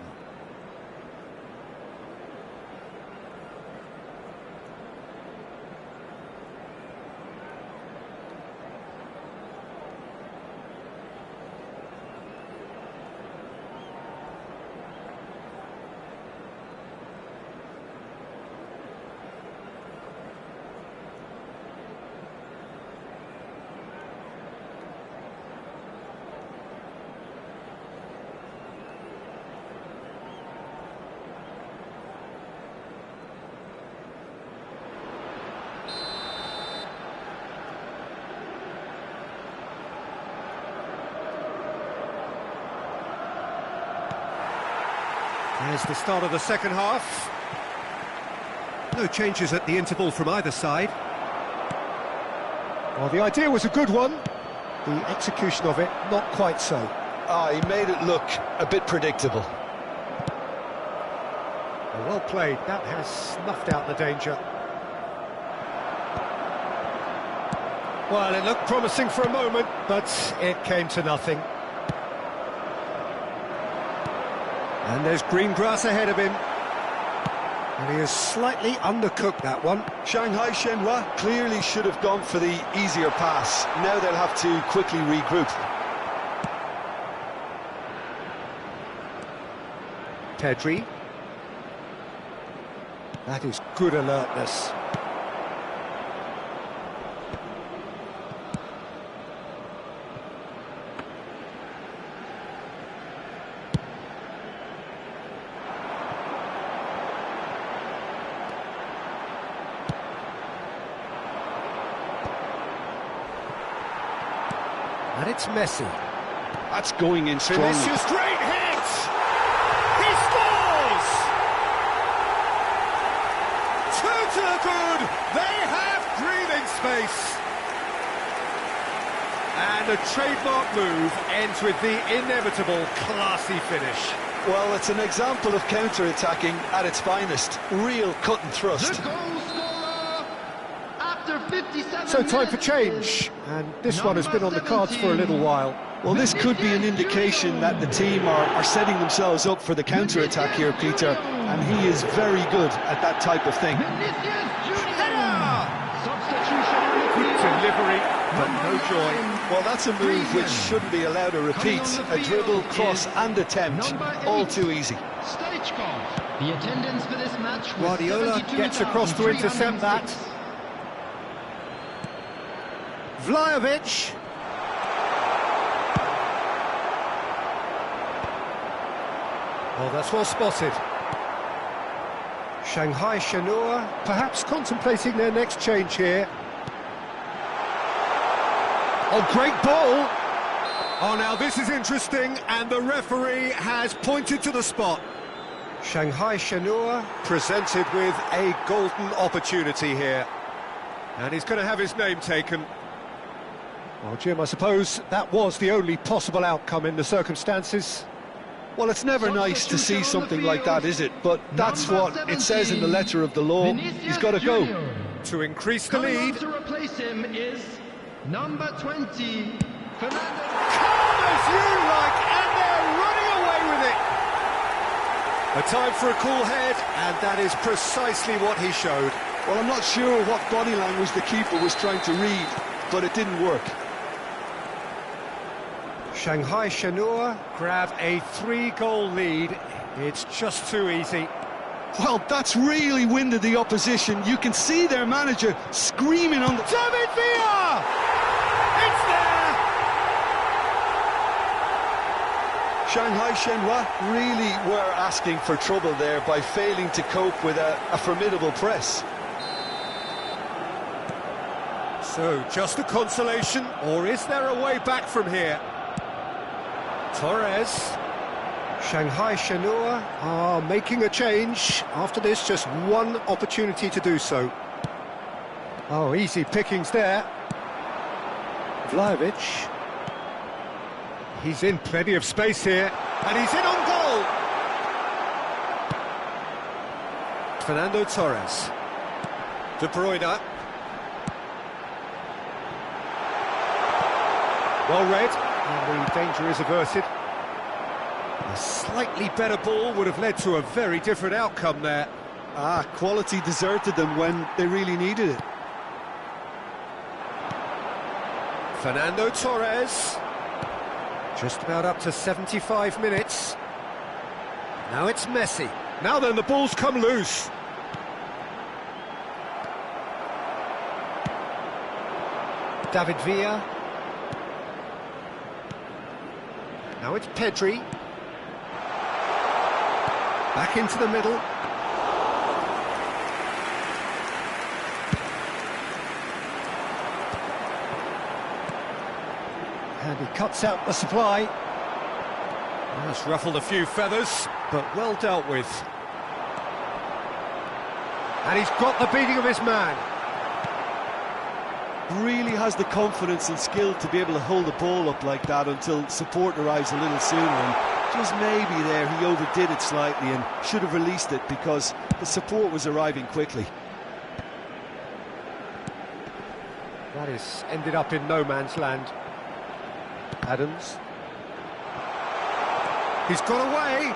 There's the start of the second half. No changes at the interval from either side. Well, the idea was a good one. The execution of it, not quite so. He made it look a bit predictable. Well played. That has snuffed out the danger. Well, it looked promising for a moment, but it came to nothing. And there's green grass ahead of him. And he has slightly undercooked that one. Shanghai Shenhua clearly should have gone for the easier pass. Now they'll have to quickly regroup. Pedri. That is good alertness. And it's Messi. That's going in strongly. Vinicius, great hit! He scores! 2 to the good! They have breathing space! And a trademark move ends with the inevitable classy finish. Well, it's an example of counter-attacking at its finest. Real cut and thrust. The goal scorer after 57 So time for minutes change, and this one has been on the cards for a little while. Well, this could be an indication that the team are setting themselves up for the counter-attack here, Peter, and he is very good at that type of thing. Vinicius Junior. Good delivery, but no joy. Well, that's a move which shouldn't be allowed to repeat. A dribble, cross and attempt, all too easy. Stoichkov. The attendance for this match was Guardiola gets across to intercept that. 72,306. Vlahovic. Oh, that's well spotted. Shanghai Shenhua perhaps contemplating their next change here. Oh, great ball! Oh, now this is interesting, and the referee has pointed to the spot. Shanghai Shenhua presented with a golden opportunity here. And he's going to have his name taken. Well, Jim, I suppose that was the only possible outcome in the circumstances. Well, it's never nice to see something like that, is it? But that's what it says in the letter of the law. He's got to go. To increase the lead. To replace him is number 20, Fernando. Calm as you like, and they're running away with it. A time for a cool head, and that is precisely what he showed. Well, I'm not sure what body language the keeper was trying to read, but it didn't work. Shanghai Shenhua grab a 3-goal lead. It's just too easy. Well, that's really winded the opposition. You can see their manager screaming on the... David Villa! It's there! Shanghai Shenhua really were asking for trouble there by failing to cope with a formidable press. So, just a consolation, or is there a way back from here? Torres. Shanghai Shenhua are making a change. After this, just one opportunity to do so. Oh, easy pickings there. Vlahovic. He's in plenty of space here, and he's in on goal! Fernando Torres. De Bruyne. Well read, and the danger is averted. A slightly better ball would have led to a very different outcome there. Quality deserted them when they really needed it. Fernando Torres. Just about up to 75 minutes. Now it's Messi. Now then, the ball's come loose. David Villa. Now it's Pedri. Back into the middle. And he cuts out the supply. That's ruffled a few feathers. but well dealt with. And he's got the beating of his man. Really has the confidence and skill to be able to hold the ball up like that until support arrives a little sooner, and just maybe there he overdid it slightly and should have released it because the support was arriving quickly. That is ended up in no man's land. Adams. He's got away.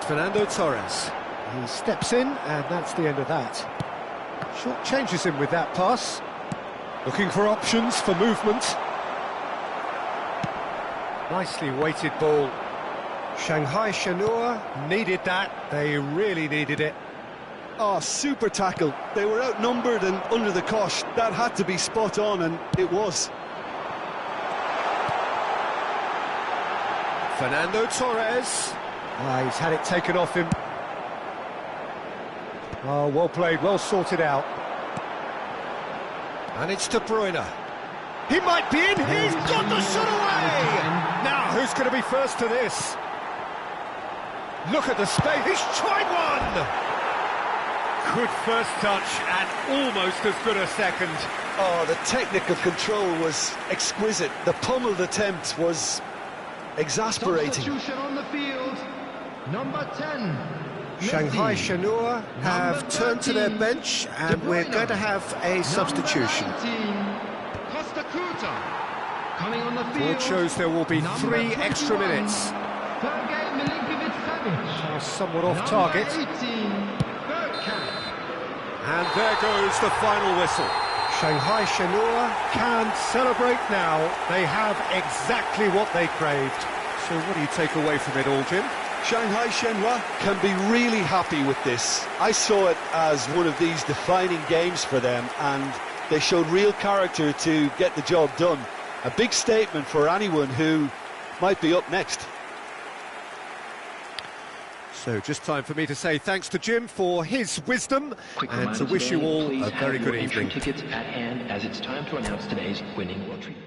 Fernando Torres. He steps in, and that's the end of that. Short changes him with that pass. Looking for options for movement. Nicely weighted ball. Shanghai Shenhua needed that. They really needed it. Oh, super tackle. They were outnumbered and under the cosh. That had to be spot on, and it was. Fernando Torres. He's had it taken off him. Oh, well played, well sorted out. And it's De Bruyne. He might be in, he's got the shot away! Now, who's going to be first to this? Look at the space, he's tried one! Good first touch and almost as good a second. Oh, the technical control was exquisite. The pummeled attempt was exasperating. Substitution on the field. Number 10. Shanghai Messi. Shenhua have turned to their bench, and we're going to have a substitution. Costa Curta. Coming on the field. Board shows there will be Number 3 extra 21. minutes. Sergej Milinkovic-Savic. Somewhat off target. Number 18. Bergkamp. And there goes the final whistle. Shanghai Shenhua can celebrate now. They have exactly what they craved. So what do you take away from it all, Jim? Shanghai Shenhua can be really happy with this. I saw it as one of these defining games for them, and they showed real character to get the job done. A big statement for anyone who might be up next. So just time for me to say thanks to Jim for his wisdom and to wish you all a very good evening. Tickets at hand, as it's time to announce today's winning lottery.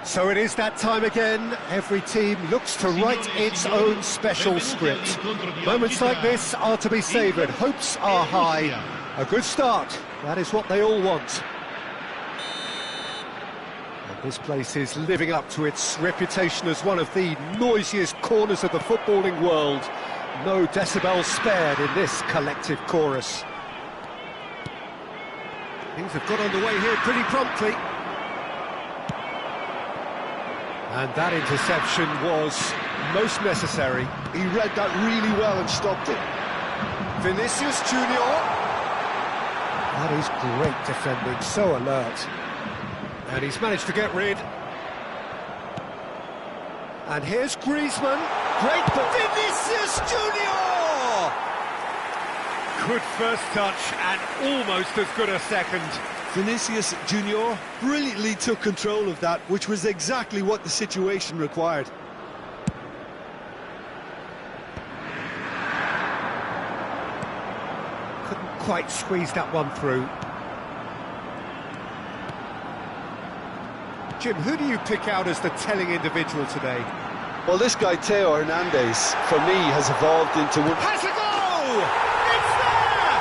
So it is that time again. Every team looks to write its own special script. Moments like this are to be savoured. Hopes are high. A good start. That is what they all want. And this place is living up to its reputation as one of the noisiest corners of the footballing world. No decibels spared in this collective chorus. Things have got underway here pretty promptly. And that interception was most necessary. He read that really well and stopped it. Vinicius Junior. That is great defending, so alert. And he's managed to get rid. And here's Griezmann. Great ball. Vinicius Junior! Good first touch and almost as good a second. Vinicius Junior brilliantly took control of that, which was exactly what the situation required. Couldn't quite squeeze that one through. Jim, who do you pick out as the telling individual today? Well, this guy, Theo Hernandez, for me, has evolved into one... Has a goal! It's there!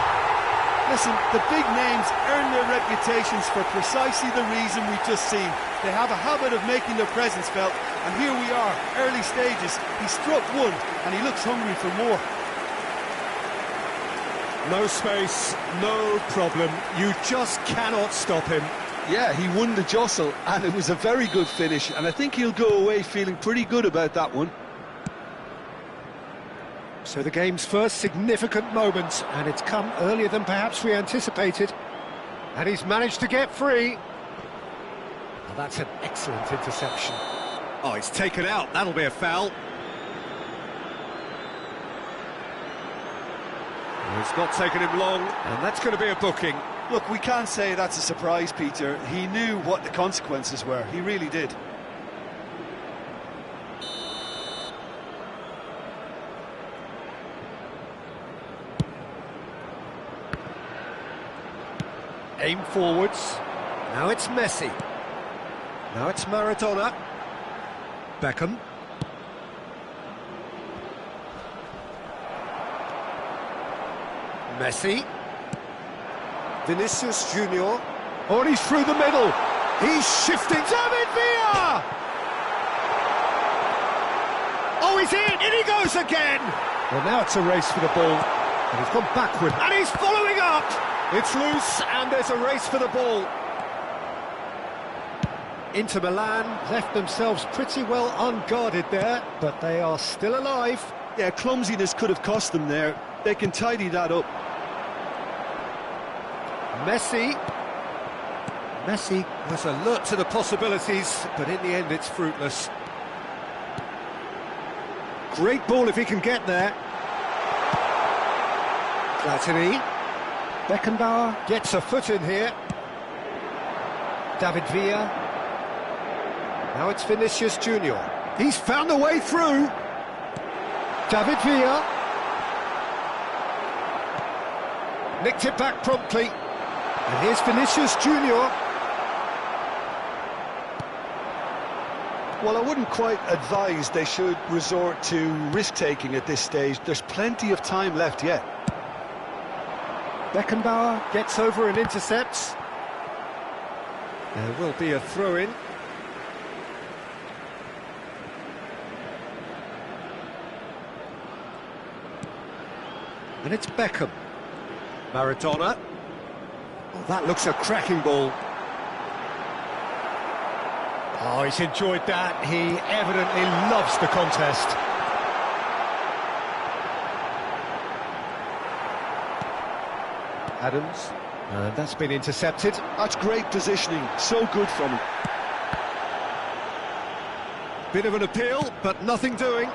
Listen, the big names earn their reputations for precisely the reason we've just seen. They have a habit of making their presence felt, and here we are, early stages. He struck one, and he looks hungry for more. No space, no problem. You just cannot stop him. Yeah, he won the jostle, and it was a very good finish, and I think he'll go away feeling pretty good about that one. So the game's first significant moment, and it's come earlier than perhaps we anticipated. And he's managed to get free. Well, that's an excellent interception. Oh, it's taken out. That'll be a foul. Well, it's not taken him long, and that's going to be a booking. Look, we can't say that's a surprise, Peter. He knew what the consequences were. He really did. Aim forwards. Now it's Messi. Now it's Maradona. Beckham. Messi. Vinicius Junior. Oh, and he's through the middle. He's shifting. David Villa! Oh, he's in! In he goes again! Well, now it's a race for the ball. And he's gone backward. And he's following up! It's loose, and there's a race for the ball. Inter Milan left themselves pretty well unguarded there, but they are still alive. Yeah, clumsiness could have cost them there. They can tidy that up. Messi was alert to the possibilities, but in the end it's fruitless. Great ball if he can get there. Platini. Beckenbauer gets a foot in here. David Villa. Now it's Vinicius Junior. He's found a way through. David Villa. Nicked it back promptly. And here's Vinicius Junior. Well, I wouldn't quite advise they should resort to risk-taking at this stage. There's plenty of time left yet. Beckenbauer gets over and intercepts. There will be a throw-in. And it's Beckham. Maradona. Oh, that looks a cracking ball. Oh, he's enjoyed that. He evidently loves the contest. Adams. And that's been intercepted. That's great positioning. So good from him. Bit of an appeal, but nothing doing.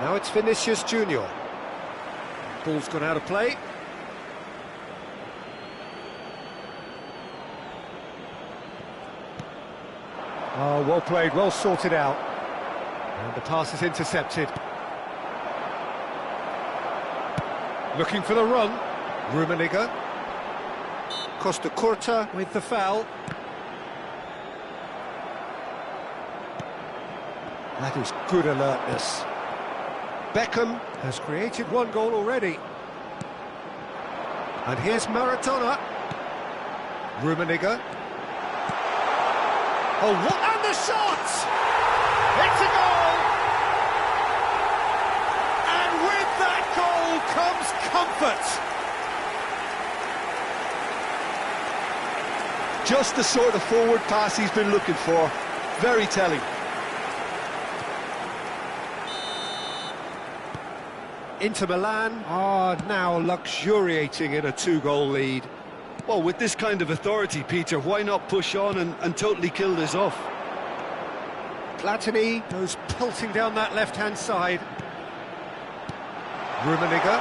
Now it's Vinicius Junior. Ball's gone out of play. Oh, well played, well sorted out. And the pass is intercepted. Looking for the run. Rummenigge. Costa Curta with the foul. That is good alertness. Beckham has created one goal already. And here's Maradona. Rummenigge. Oh, what? And the shot! It's a goal! And with that goal comes comfort. Just the sort of forward pass he's been looking for. Very telling. Inter Milan are now luxuriating in a 2-goal lead. Well, with this kind of authority, Peter, why not push on and totally kill this off? Platini goes pelting down that left-hand side. Rummenigge.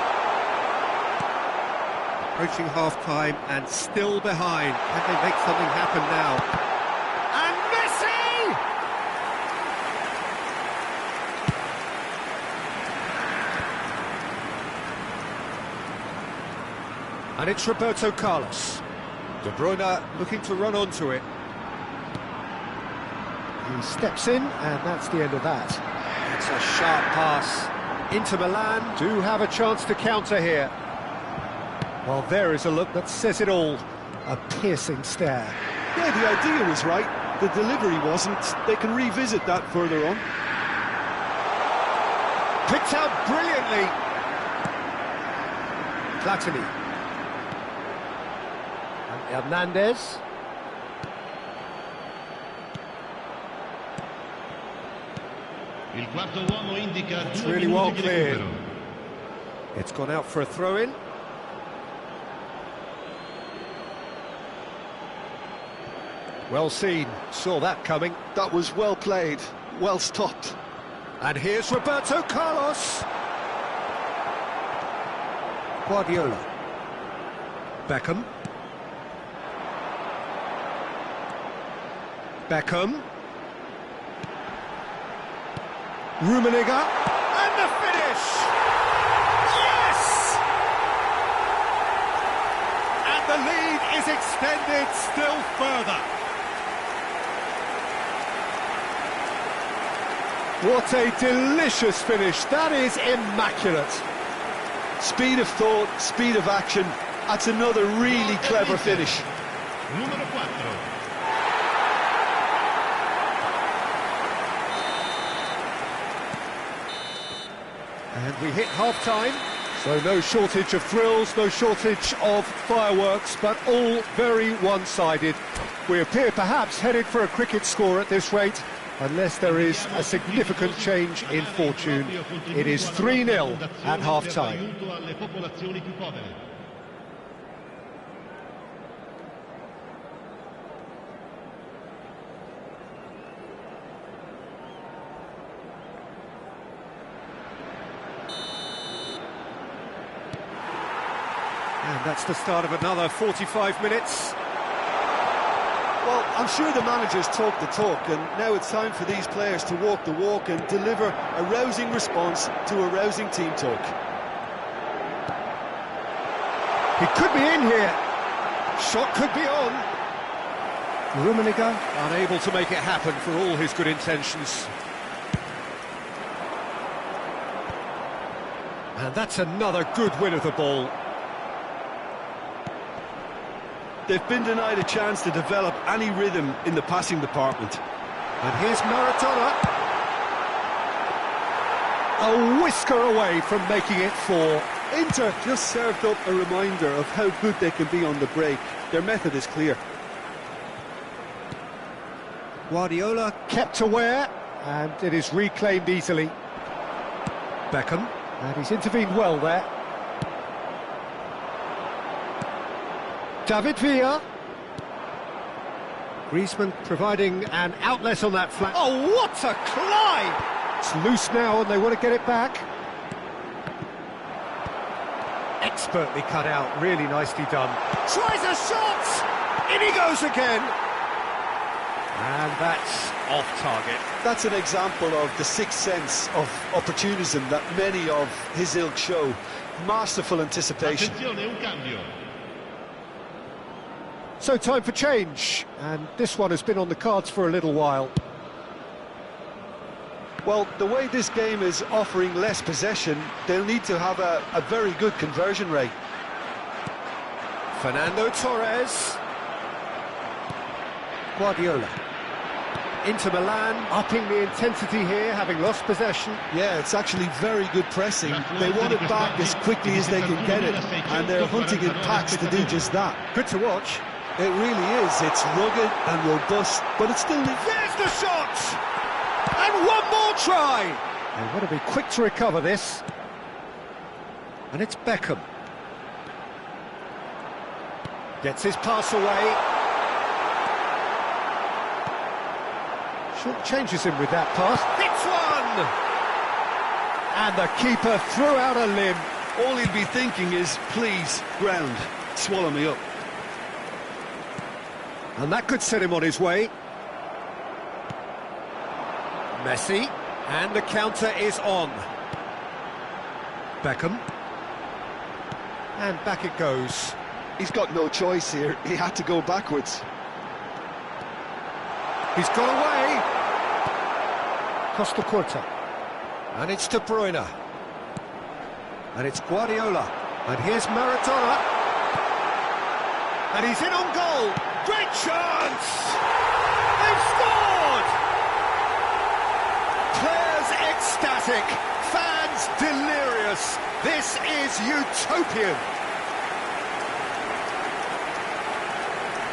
Approaching half-time and still behind. Can they make something happen now? And Messi! And it's Roberto Carlos. De Bruyne looking to run onto it. He steps in, and that's the end of that. It's a sharp pass. Inter Milan do have a chance to counter here. Well, there is a look that says it all. A piercing stare. Yeah, the idea was right. The delivery wasn't. They can revisit that further on. Picked out brilliantly. Platini. And Hernandez. Il quarto uomo indica It's 2 really well minuti di cleared. recupero. It's gone out for a throw-in. Well seen, saw that coming. That was well played, well stopped. And here's Roberto Carlos. Guardiola. Beckham. Beckham. Rummenigge. And the finish! Yes! And the lead is extended still further. What a delicious finish. That is immaculate. Speed of thought, speed of action. That's another really clever finish. Numero 4. And we hit half-time, so no shortage of thrills, no shortage of fireworks, but all very one-sided. We appear perhaps headed for a cricket score at this rate, unless there is a significant change in fortune. It is 3-0 at half-time. And that's the start of another 45 minutes. Well, I'm sure the managers talk the talk, and now it's time for these players to walk the walk and deliver a rousing response to a rousing team talk. He could be in here. Shot could be on. Rummenigge unable to make it happen for all his good intentions. And that's another good win of the ball. They've been denied a chance to develop any rhythm in the passing department. And here's Maradona. A whisker away from making it 4. Inter just served up a reminder of how good they can be on the break. Their method is clear. Guardiola kept aware, and it is reclaimed easily. Beckham, and he's intervened well there. David Villa. Griezmann providing an outlet on that flank. Oh, what a climb! It's loose now and they want to get it back. Expertly cut out, really nicely done. Tries a shot! In he goes again! And that's off target. That's an example of the sixth sense of opportunism that many of his ilk show. Masterful anticipation. Attenzione, un cambio. So time for change, and this one has been on the cards for a little while. Well, the way this game is offering less possession, they'll need to have a very good conversion rate. Fernando Torres. Guardiola. Into Milan, upping the intensity here, having lost possession. Yeah, it's actually very good pressing. They want it back as quickly as they can get it, and they're hunting in packs to do just that. Good to watch. It really is. It's rugged and robust, but it's still... There's the shot! And one more try! They've got to be quick to recover this. And it's Beckham. Gets his pass away. Short changes him with that pass. Hits one! And the keeper threw out a limb. All he'll be thinking is, please, ground, swallow me up. And that could set him on his way. Messi, and the counter is on. Beckham. And back it goes. He's got no choice here. He had to go backwards. He's got away. Costa Curta. And it's De Bruyne. And it's Guardiola. And here's Maradona. And he's in on goal. Great chance! They've scored! Players ecstatic. Fans delirious. This is utopian.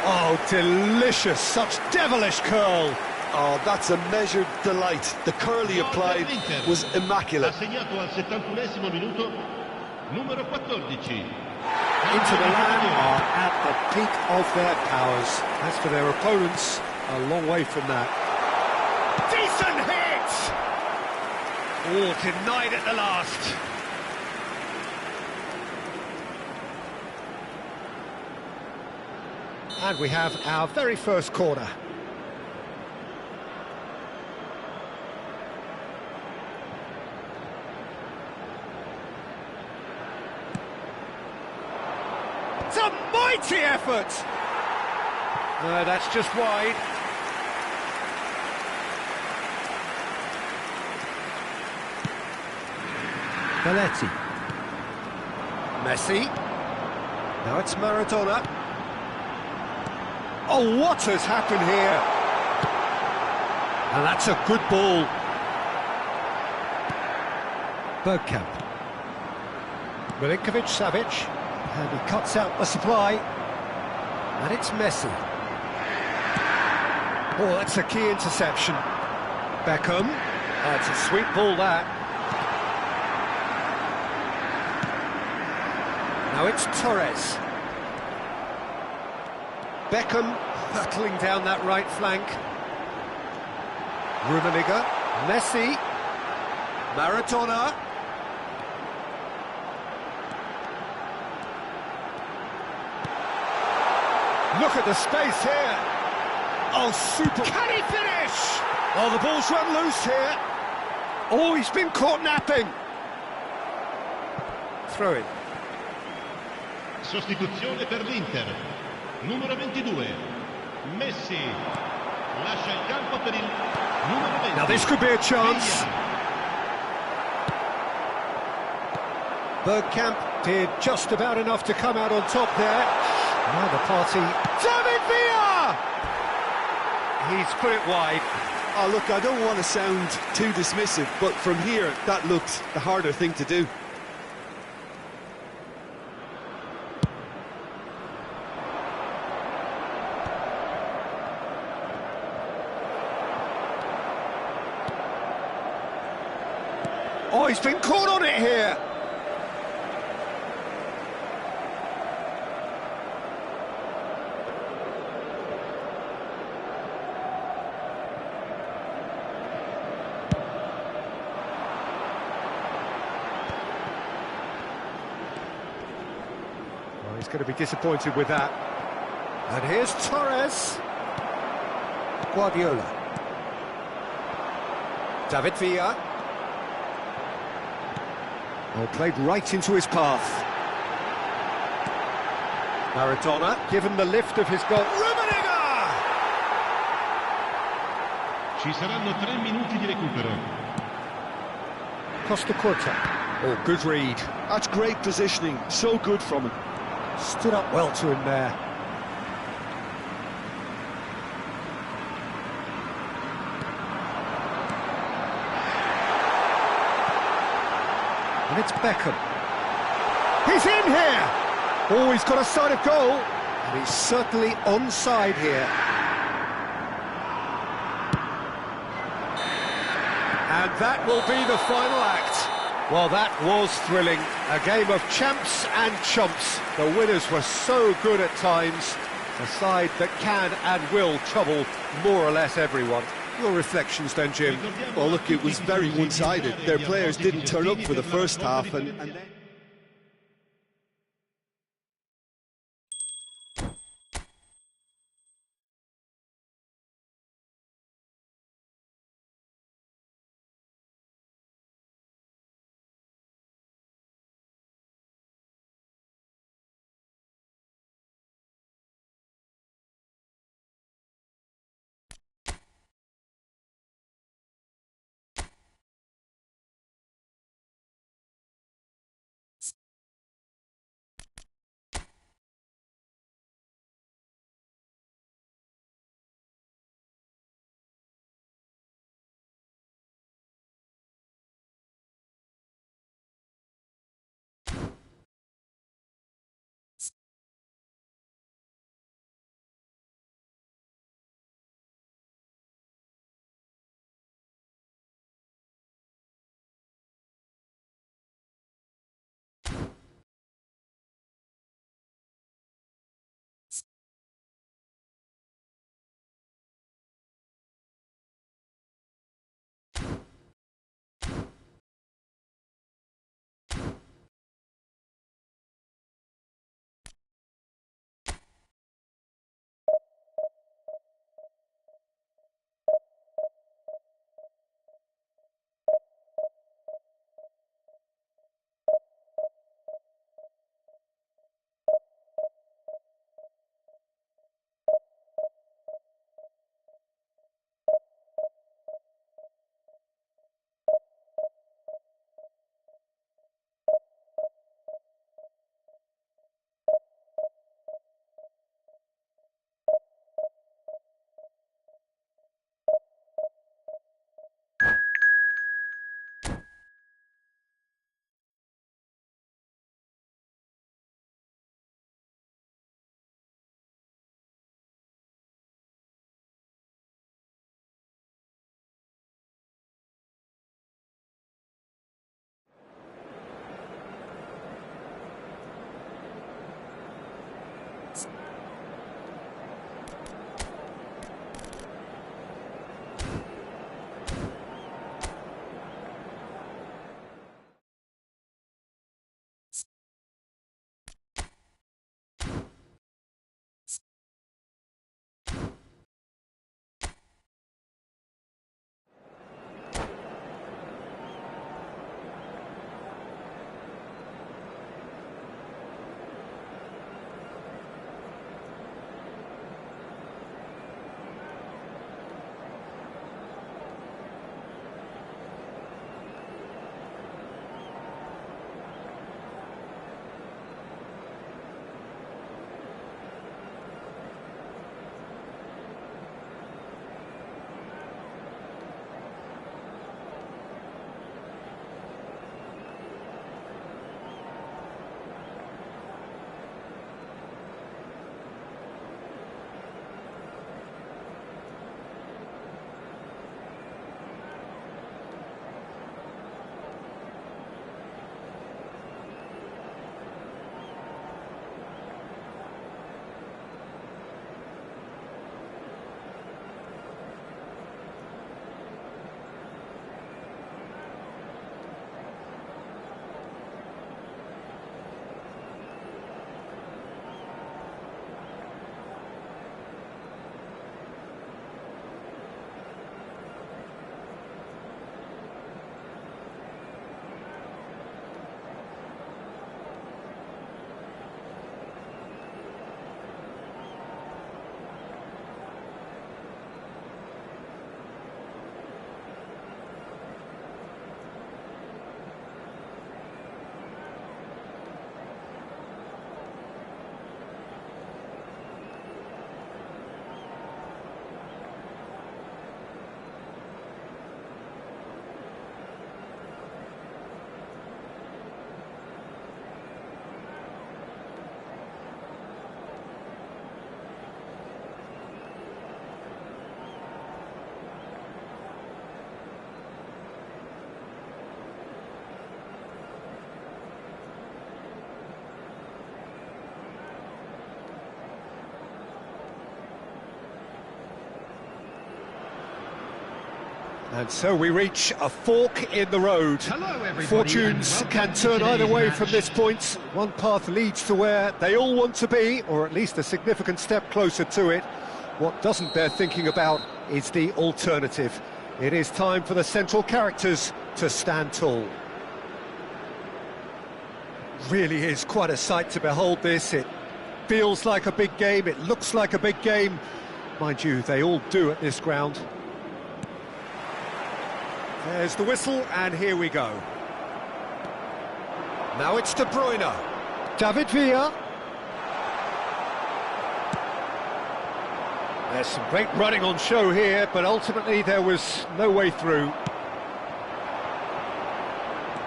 Oh, delicious. Such devilish curl. Oh, that's a measured delight. The curl he applied was immaculate. Assegnato al 71esimo minuto, numero 14. Inter Milan are at the peak of their powers. As for their opponents, a long way from that. Decent hit! Oh, denied at the last. And we have our very first corner. It's a mighty effort! No, that's just wide. Belletti. Messi. Now it's Maradona. Oh, what has happened here? And that's a good ball. Bergkamp. Milinkovic-Savic. And he cuts out the supply. And it's Messi. Oh, that's a key interception. Beckham. That's a sweet ball, that. Now it's Torres. Beckham battling down that right flank. Rummenigge. Messi. Maradona. Look at the space here. Oh, super. Can he finish? Oh, the ball's run loose here. Oh, he's been caught napping. Throw in. Sostituzione per l'Inter. Numero 22. Messi. Lascia il campo per il numero 20. Now this could be a chance. Bergkamp did just about enough to come out on top there. Now the party. David Villa! He's put it wide. Oh, look, I don't want to sound too dismissive, but from here, that looked the harder thing to do. Oh, he's been caught on it here. Well, he's going to be disappointed with that. And here's Torres. Guardiola. David Villa. Oh, played right into his path. Maradona, given the lift of his goal. Rummenigge! Ci saranno 3 minuti di recupero. Costa Curta. Oh, good read. That's great positioning, so good from him. Stood up well to him there. And it's Beckham. He's in here! Oh, he's got a sight of goal. And he's certainly onside here. And that will be the final act. Well, that was thrilling. A game of champs and chumps. The winners were so good at times. A side that can and will trouble more or less everyone. Your reflections then, Jim? Well, look, it was very one-sided. Their players didn't turn up for the first half, and then... And so we reach a fork in the road. Hello, everybody, Fortunes and can welcome to turn either today's way match. from this point. One path leads to where they all want to be, or at least a significant step closer to it. What doesn't bear thinking about is the alternative. It is time for the central characters to stand tall. Really is quite a sight to behold this. It feels like a big game, it looks like a big game. Mind you, they all do at this ground. There's the whistle, and here we go. Now it's De Bruyne. David Villa. There's some great running on show here, but ultimately there was no way through.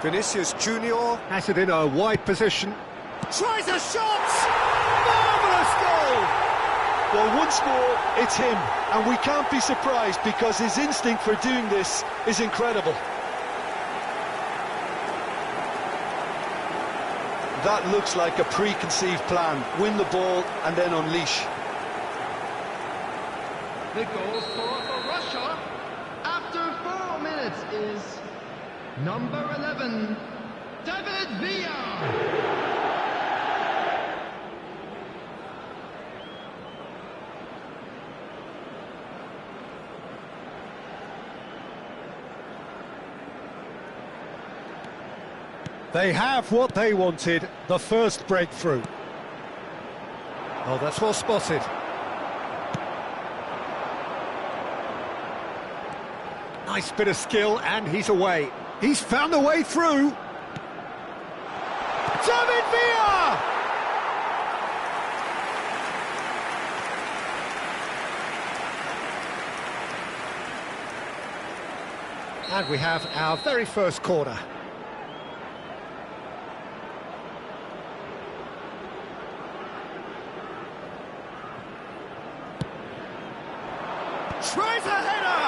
Vinicius Junior has it in a wide position. Tries a shot! Marvellous goal! Well, once more, it's him, and we can't be surprised because his instinct for doing this is incredible. That looks like a preconceived plan. Win the ball and then unleash. The goal scorer for Russia after 4 minutes is number 11, David Villa. They have what they wanted, the first breakthrough. Oh, that's well spotted. Nice bit of skill, and he's away. He's found a way through. David Villa! And we have our very first corner. Tries a header!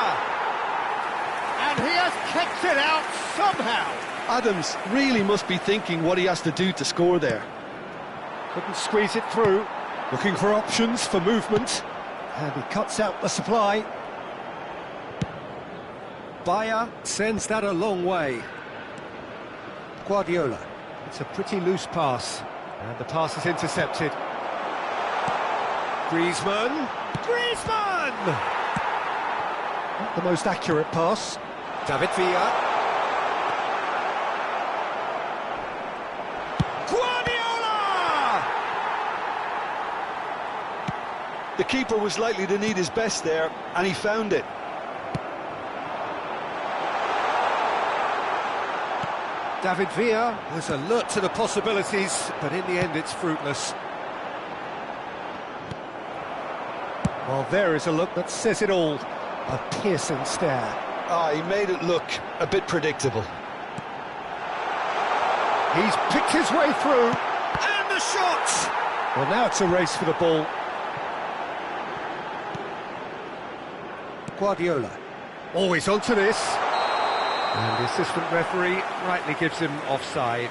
And he has kicked it out somehow. Adams really must be thinking what he has to do to score there. Couldn't squeeze it through. Looking for options for movement. And he cuts out the supply. Bayer sends that a long way. Guardiola. It's a pretty loose pass. And the pass is intercepted. Griezmann. Griezmann! Not the most accurate pass. David Villa. Guardiola! The keeper was likely to need his best there, and he found it. David Villa was alert to the possibilities, but in the end it's fruitless. Well, there is a look that says it all. A piercing stare. He made it look a bit predictable. He's picked his way through. And the shot! Well, now it's a race for the ball. Guardiola. Always onto this. And the assistant referee rightly gives him offside.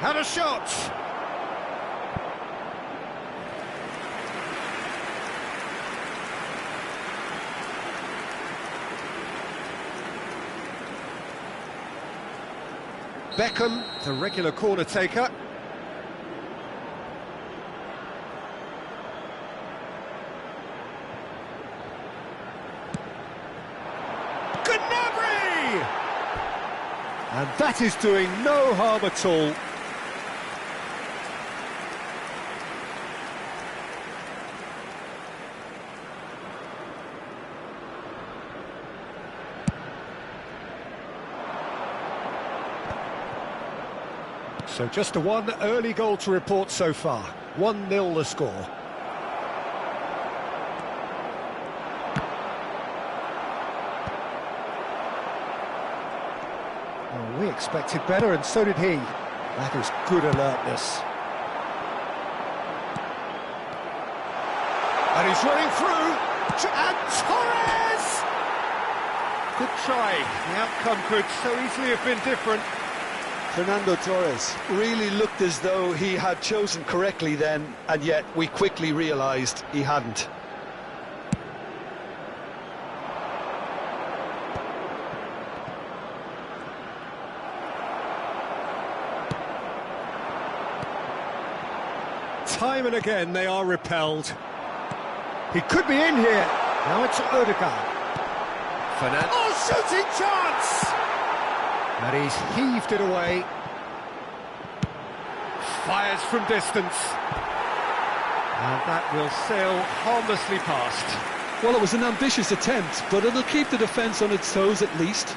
Had a shot! Beckham, the regular corner taker. Gnabry! And that is doing no harm at all. So just a one early goal to report so far. 1-0 the score. expected better, and so did he. That is good alertness. And he's running through, and Torres! Good try. The outcome could so easily have been different. Fernando Torres really looked as though he had chosen correctly then, and yet we quickly realised he hadn't. Time and again they are repelled. He could be in here. Now it's Odegaard. Fernando. Oh, shooting chance! And he's heaved it away. Fires from distance. And that will sail harmlessly past. Well, it was an ambitious attempt, but it'll keep the defence on its toes at least.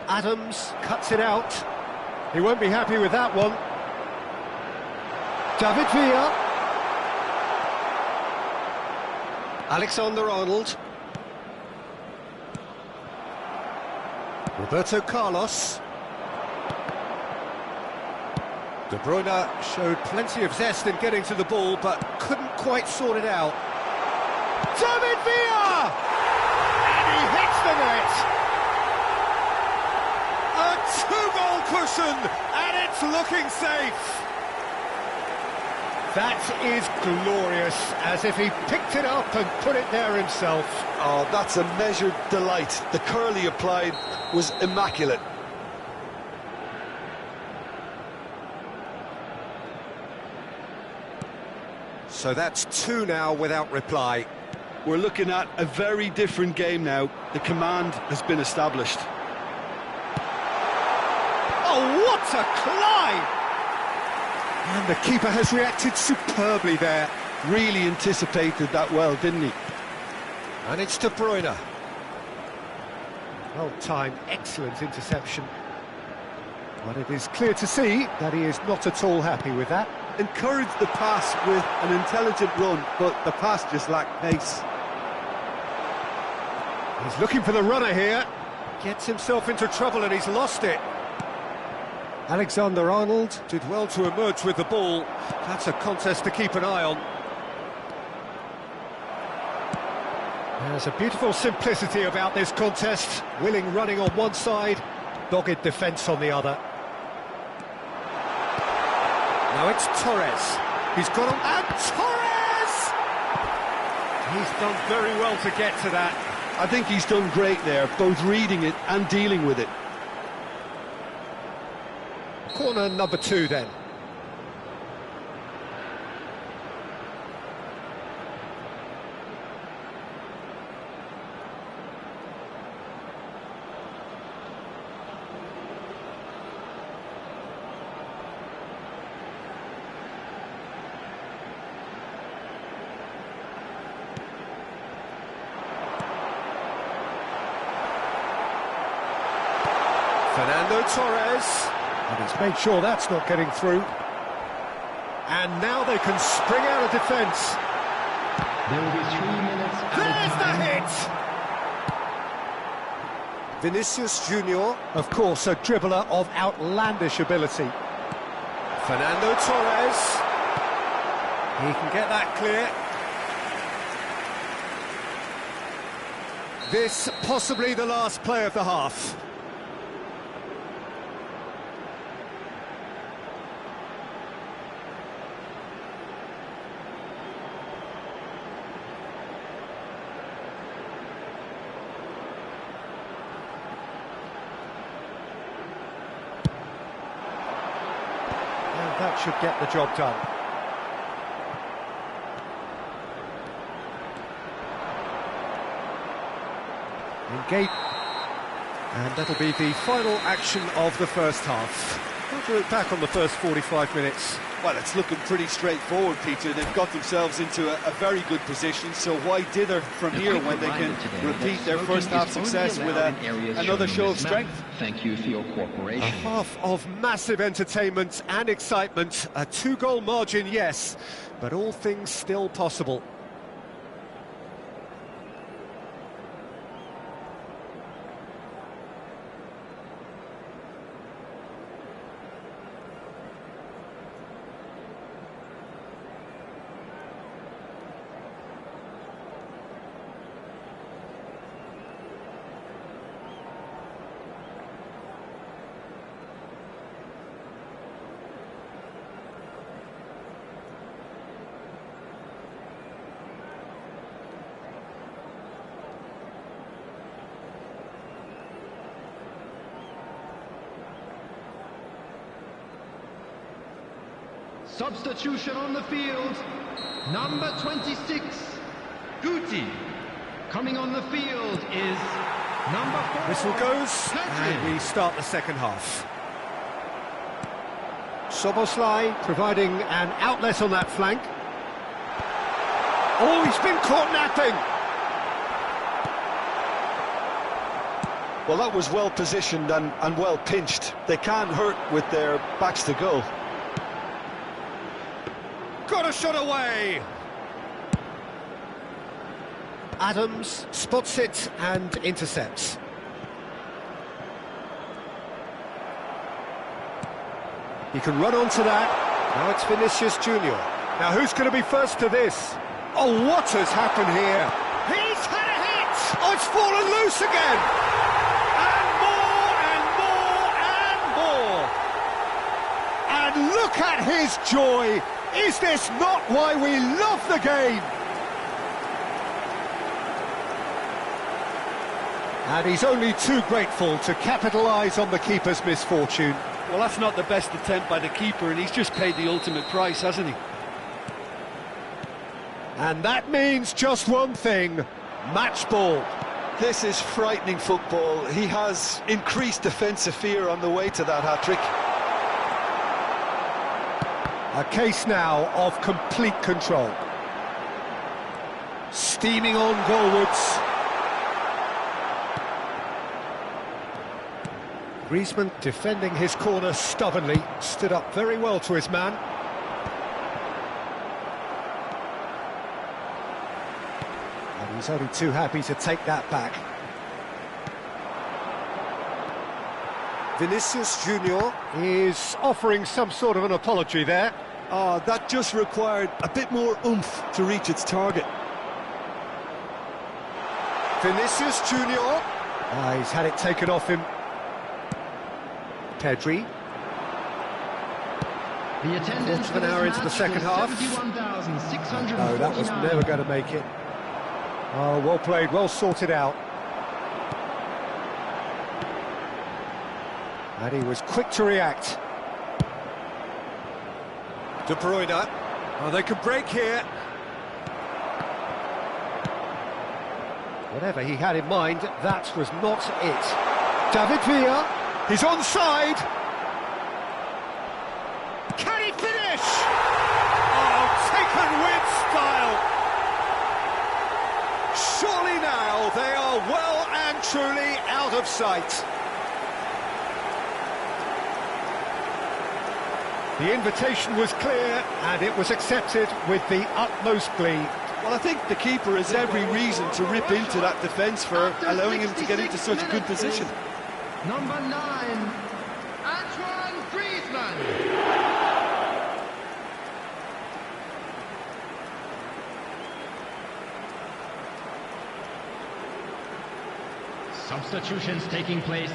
Adams cuts it out. He won't be happy with that one. David Villa. Alexander-Arnold. Roberto Carlos. De Bruyne showed plenty of zest in getting to the ball, but couldn't quite sort it out. David Villa! And he hits the net! A two-goal cushion, and it's looking safe. That is glorious, as if he picked it up and put it there himself. Oh, that's a measured delight. The curl he applied was immaculate. So that's two now without reply. We're looking at a very different game now. The command has been established. Oh, what a climb! And the keeper has reacted superbly there. Really anticipated that well, didn't he? And it's De Bruyne. Well timed, excellent interception. But it is clear to see that he is not at all happy with that. Encouraged the pass with an intelligent run, but the pass just lacked pace. He's looking for the runner here. Gets himself into trouble and he's lost it. Alexander-Arnold did well to emerge with the ball. That's a contest to keep an eye on. There's a beautiful simplicity about this contest. Willing running on one side, dogged defence on the other. Now it's Torres. He's got him, and Torres! He's done very well to get to that. I think he's done great there, both reading it and dealing with it. Corner number 2 then. Fernando Torres. And he's made sure that's not getting through. And now they can spring out of defence. There will be 3 minutes. There's the hit! Vinicius Junior, of course, a dribbler of outlandish ability. Fernando Torres. He can get that clear. This possibly the last play of the half. That should get the job done. Engage. And that'll be the final action of the first half. How do you look back on the first 45 minutes? Well, it's looking pretty straightforward, Peter. They've got themselves into a very good position, so why dither from here when they can repeat their first half success with another show of strength? Thank you for your cooperation. A half of massive entertainment and excitement. A 2-goal margin, yes, but all things still possible. Substitution on the field. Number 26, Guti. Coming on the field is number 4. Whistle goes, Pedri. and we start the second half. Szoboszlai providing an outlet on that flank. Oh, he's been caught napping. Well, that was well positioned and well pinched. They can't hurt with their backs to goal. Got a shot away. Adams spots it and intercepts. He can run onto that. Now it's Vinicius Junior. Now who's going to be first to this? Oh, what has happened here? He's had a hit! Oh, it's fallen loose again! And more, and more, and more! And look at his joy! Is this not why we love the game? And he's only too grateful to capitalise on the keeper's misfortune. Well, that's not the best attempt by the keeper, and he's just paid the ultimate price, hasn't he? And that means just one thing, match ball. This is frightening football. He has increased defensive fear on the way to that hat-trick. A case now of complete control. Steaming on goalwards. Griezmann defending his corner stubbornly, stood up very well to his man. And he's only too happy to take that back. Vinicius Junior is offering some sort of an apology there. Oh, that just required a bit more oomph to reach its target. Vinicius Junior. He's had it taken off him. Pedri. The attendance Quarter of an hour into the second half. No, that was never going to make it. Oh, well played, well sorted out. And he was quick to react. De Bruyne. Oh, they can break here. Whatever he had in mind, that was not it. David Villa, he's onside. Can he finish? Oh, taken with style. Surely now they are well and truly out of sight. The invitation was clear, and it was accepted with the utmost glee. Well, I think the keeper has every reason to rip into that defence for allowing him to get into such a good position. Number 9, Antoine Griezmann. Substitutions taking place.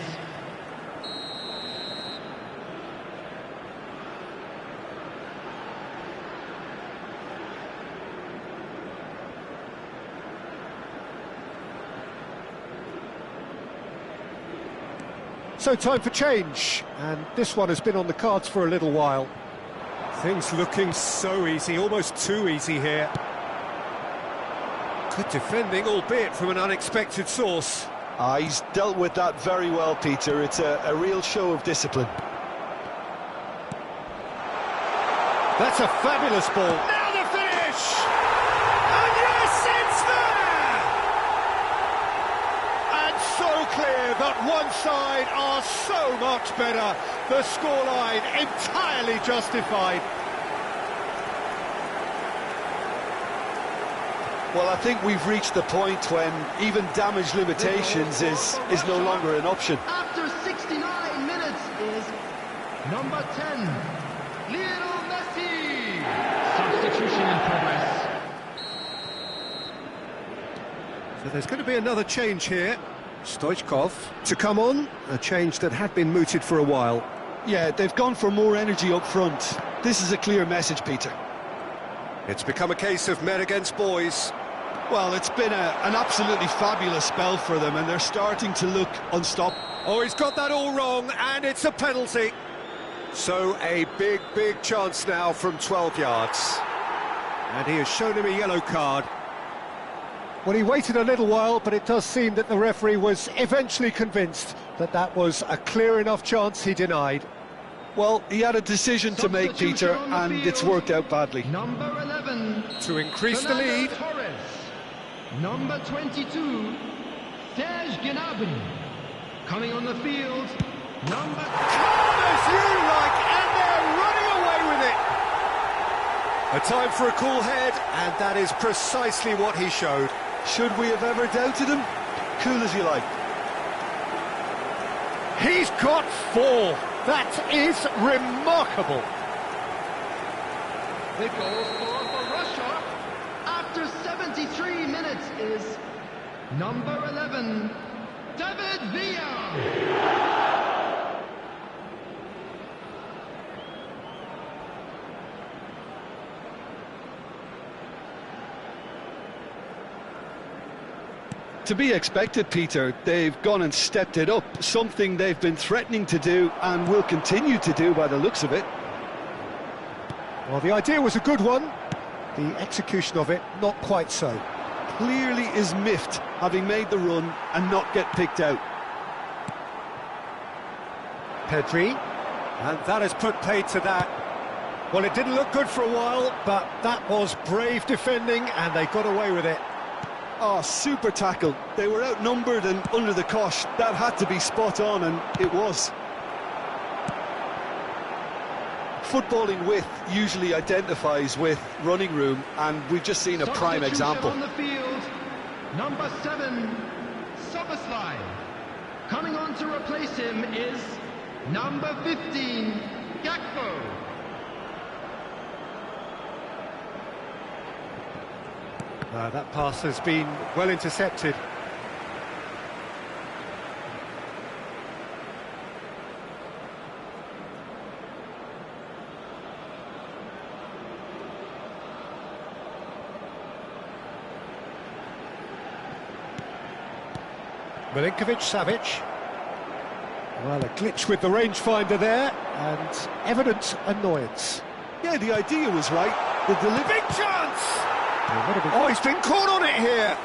So time for change, and this one has been on the cards for a little while. Things looking so easy, almost too easy here. Good defending, albeit from an unexpected source. He's dealt with that very well, Peter. It's a real show of discipline. That's a fabulous ball. Now the finish! And yes, it's there! And so clear that one side are so much better. The scoreline entirely justified. Well, I think we've reached the point when even damage limitations is no longer an option. After 69 minutes is number 10, Lionel Messi. Substitution in progress. So there's going to be another change here. Stoichkov to come on, a change that had been mooted for a while. Yeah, they've gone for more energy up front. This is a clear message, Peter. It's become a case of men against boys. Well, it's been an absolutely fabulous spell for them, and they're starting to look unstoppable. Oh, he's got that all wrong, and it's a penalty. So a big, big chance now from 12 yards. And he has shown him a yellow card. Well, he waited a little while, but it does seem that the referee was eventually convinced that that was a clear enough chance he denied. Well, he had a decision to make, Peter, and it's worked out badly. Number 11. To increase the lead. Torres. Number 22, Serge Gnabry. Coming on the field, number... Calm as you like, and they're running away with it. A time for a cool head, and that is precisely what he showed. Should we have ever doubted him? Cool as you like. He's got 4. That is remarkable. The goal scorer for Russia after 73 minutes is number 11, David Villa. To be expected, Peter. They've gone and stepped it up, something they've been threatening to do and will continue to do by the looks of it. Well, the idea was a good one. The execution of it, not quite so. Clearly is miffed, having made the run and not get picked out. Pedri, and that has put paid to that. Well, it didn't look good for a while, but that was brave defending, and they got away with it. Oh, super tackle. They were outnumbered and under the cosh. That had to be spot on, and it was. Footballing width usually identifies with running room, and we've just seen a prime example. On the field, number 7, Soboslai. Coming on to replace him is number 15, Gakpo. That pass has been well intercepted. Milinkovic-Savic. Well, a glitch with the rangefinder there, and evident annoyance. Yeah, the idea was right. The delivery. Big chance! Oh, he's been caught on it here.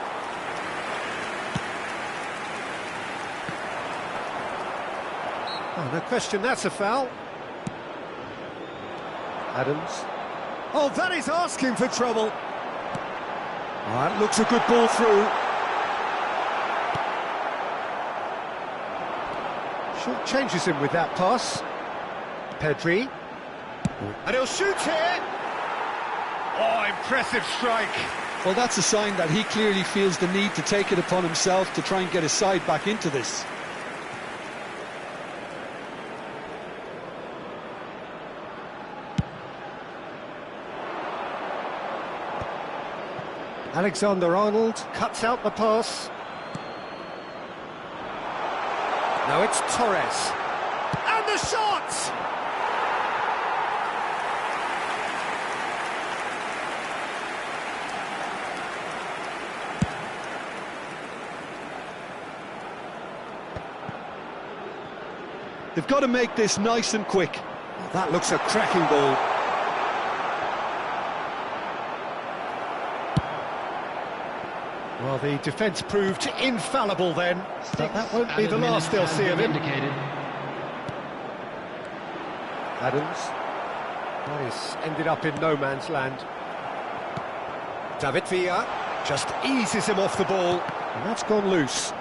Oh, no question, that's a foul. Adams. Oh, that is asking for trouble. Oh, that looks a good ball through. Short changes him with that pass. Pedri. And he'll shoot here. Oh, impressive strike. Well, that's a sign that he clearly feels the need to take it upon himself to try and get his side back into this. Alexander-Arnold cuts out the pass. Now it's Torres. And the shot! They've got to make this nice and quick. Oh, that looks a cracking ball. Well, the defence proved infallible then, but that won't be the last they'll see of him. Indicated. Adams. That is ended up in no man's land. David Villa just eases him off the ball, and that's gone loose.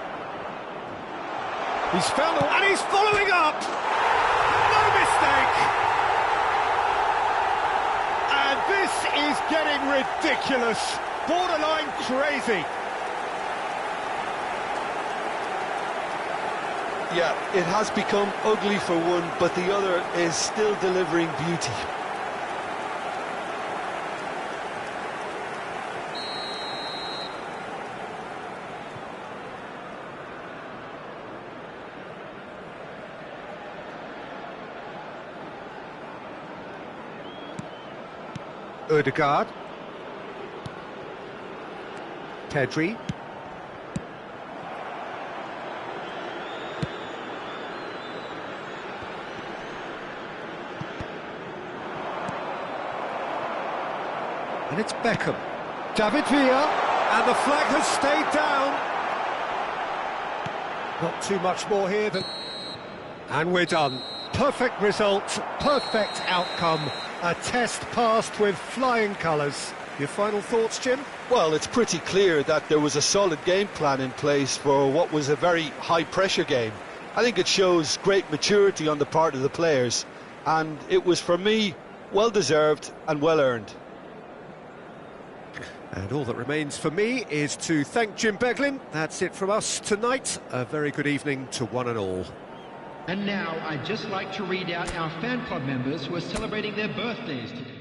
He's found and he's following up! No mistake! And this is getting ridiculous, borderline crazy. Yeah, it has become ugly for one, but the other is still delivering beauty. Ødegaard. Pedri. And it's Beckham. David Villa, and the flag has stayed down. Not too much more here than... And we're done. Perfect result, perfect outcome. A test passed with flying colours. Your final thoughts, Jim? Well, it's pretty clear that there was a solid game plan in place for what was a very high-pressure game. I think it shows great maturity on the part of the players, and it was, for me, well-deserved and well-earned. And all that remains for me is to thank Jim Beglin. That's it from us tonight. A very good evening to one and all. And now I'd just like to read out our fan club members who are celebrating their birthdays today.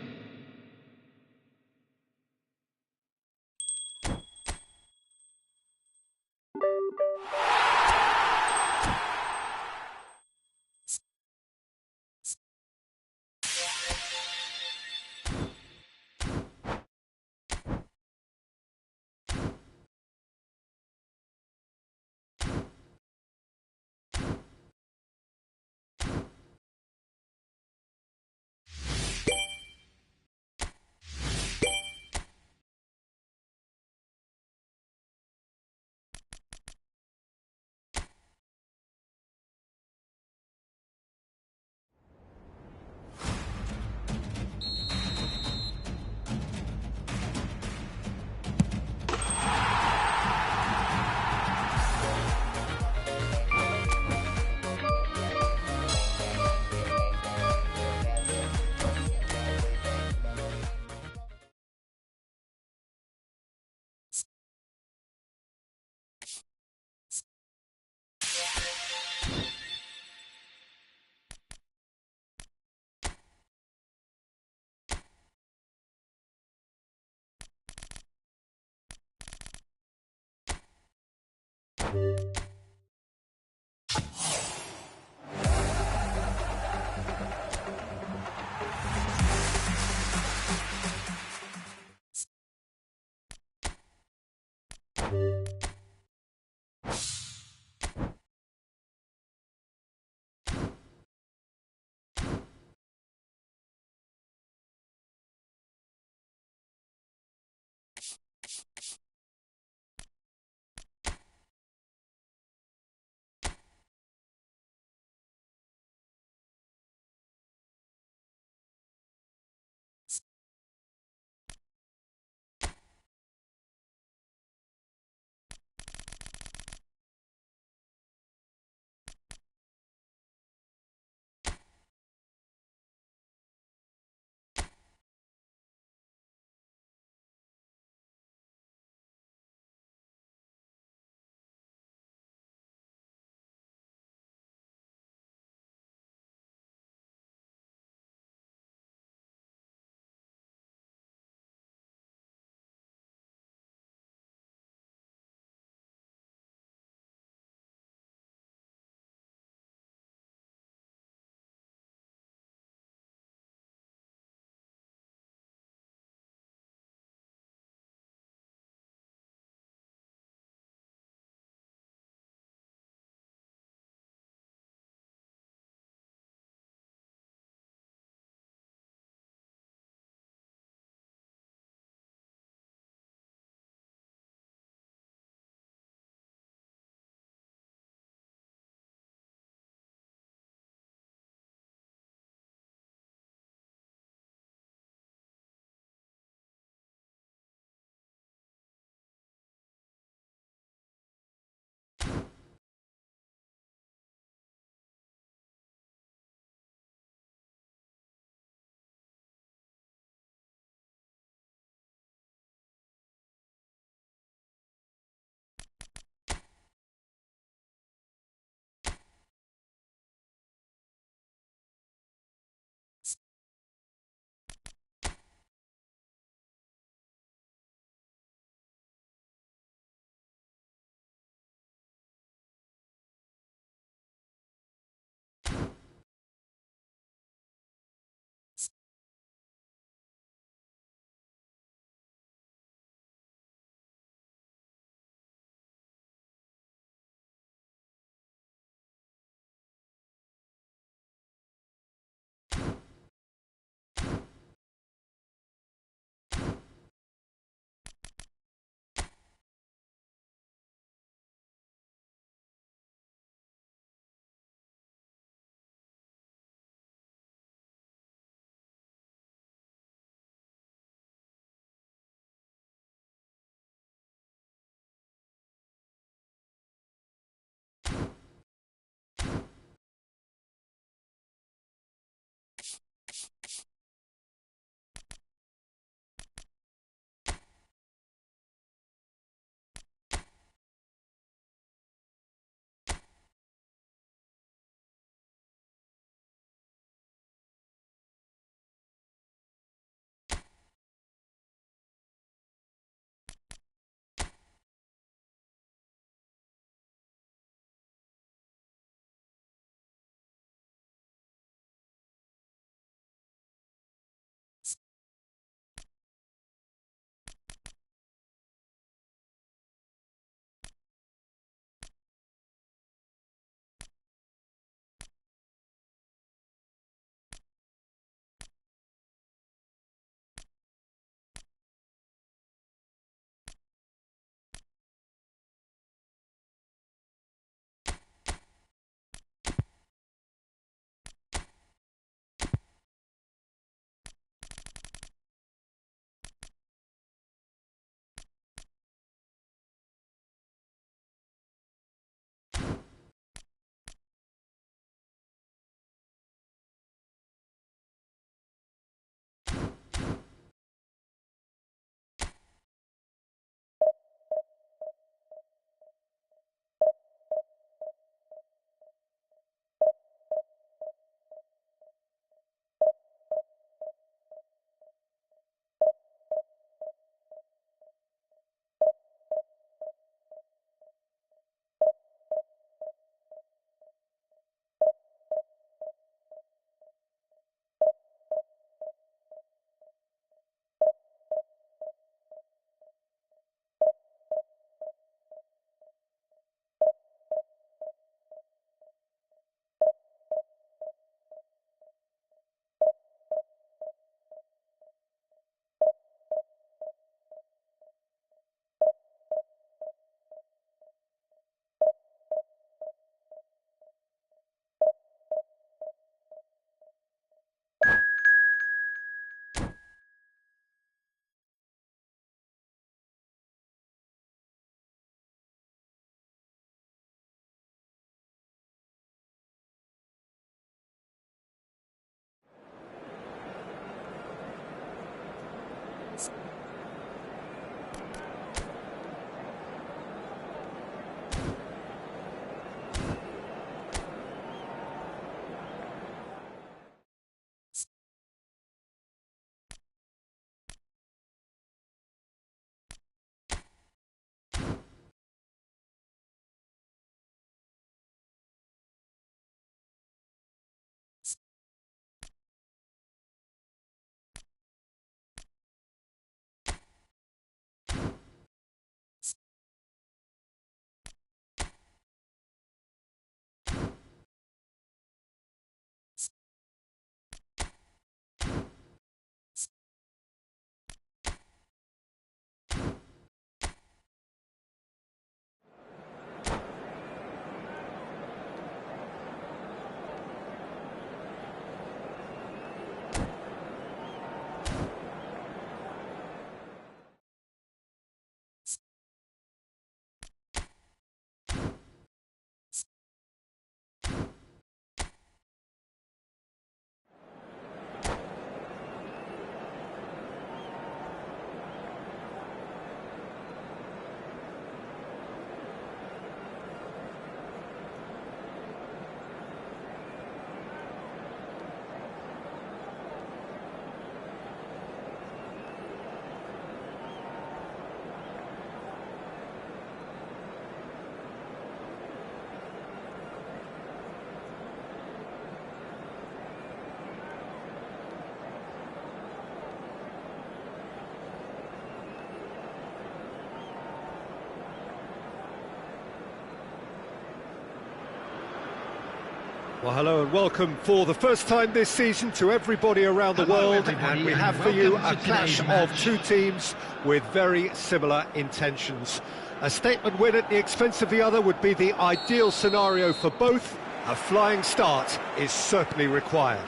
Well, hello and welcome for the first time this season to everybody around the Hello, world, everybody, and we and have for you welcome a to clash today's of match. two teams with very similar intentions. A statement win at the expense of the other would be the ideal scenario for both. A flying start is certainly required.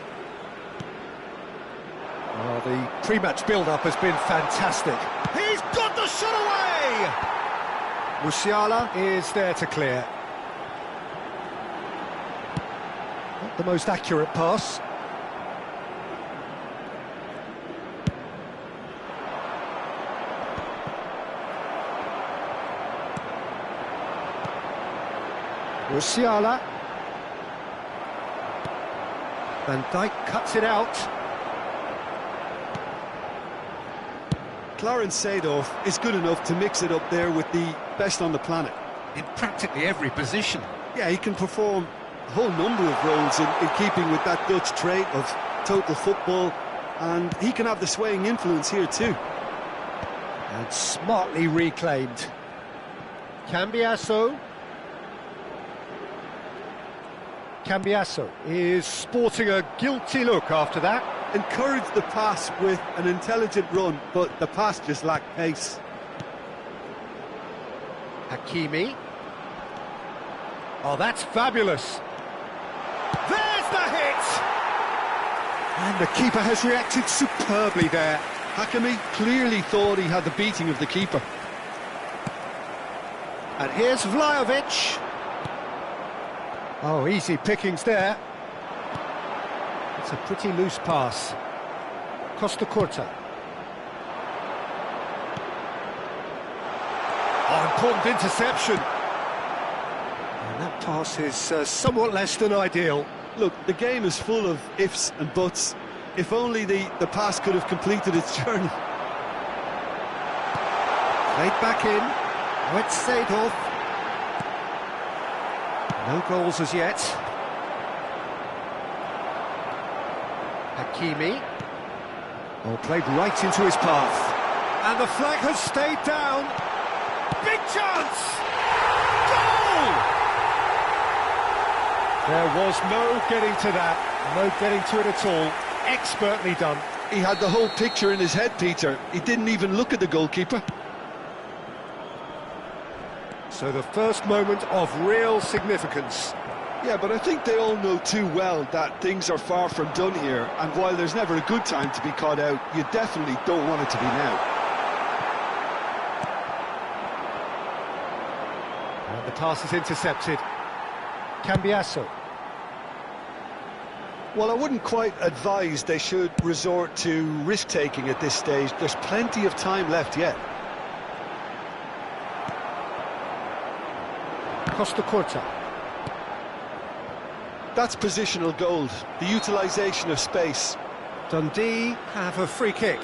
Well, the pre-match build-up has been fantastic. He's got the shot away! Musiala is there to clear. Not the most accurate pass. Musiala. Van Dijk cuts it out. Clarence Seedorf is good enough to mix it up there with the best on the planet. In practically every position. Yeah, he can perform a whole number of roles in keeping with that Dutch trait of total football, and he can have the swaying influence here too. And smartly reclaimed. Cambiasso. Cambiasso is sporting a guilty look after that. Encouraged the pass with an intelligent run, but the pass just lacked pace. Hakimi. Oh, that's fabulous. There's the hit! And the keeper has reacted superbly there. Hakimi clearly thought he had the beating of the keeper. And here's Vlahovic. Oh, easy pickings there. It's a pretty loose pass. Costa Curta. Oh, important interception. And that pass is somewhat less than ideal. Look, the game is full of ifs and buts. If only the pass could have completed its journey. Played back in. Now it's Seedorf. No goals as yet. Hakimi. Oh, played right into his path. And the flag has stayed down. Big chance! Goal! There was no getting to that. No getting to it at all. Expertly done. He had the whole picture in his head, Peter. He didn't even look at the goalkeeper. So the first moment of real significance. Yeah, but I think they all know too well that things are far from done here, and while there's never a good time to be caught out, you definitely don't want it to be now. And the pass is intercepted. Cambiasso. Well, I wouldn't quite advise they should resort to risk-taking at this stage. There's plenty of time left yet. Costa Curta. That's positional gold, the utilisation of space. Dundee have a free kick.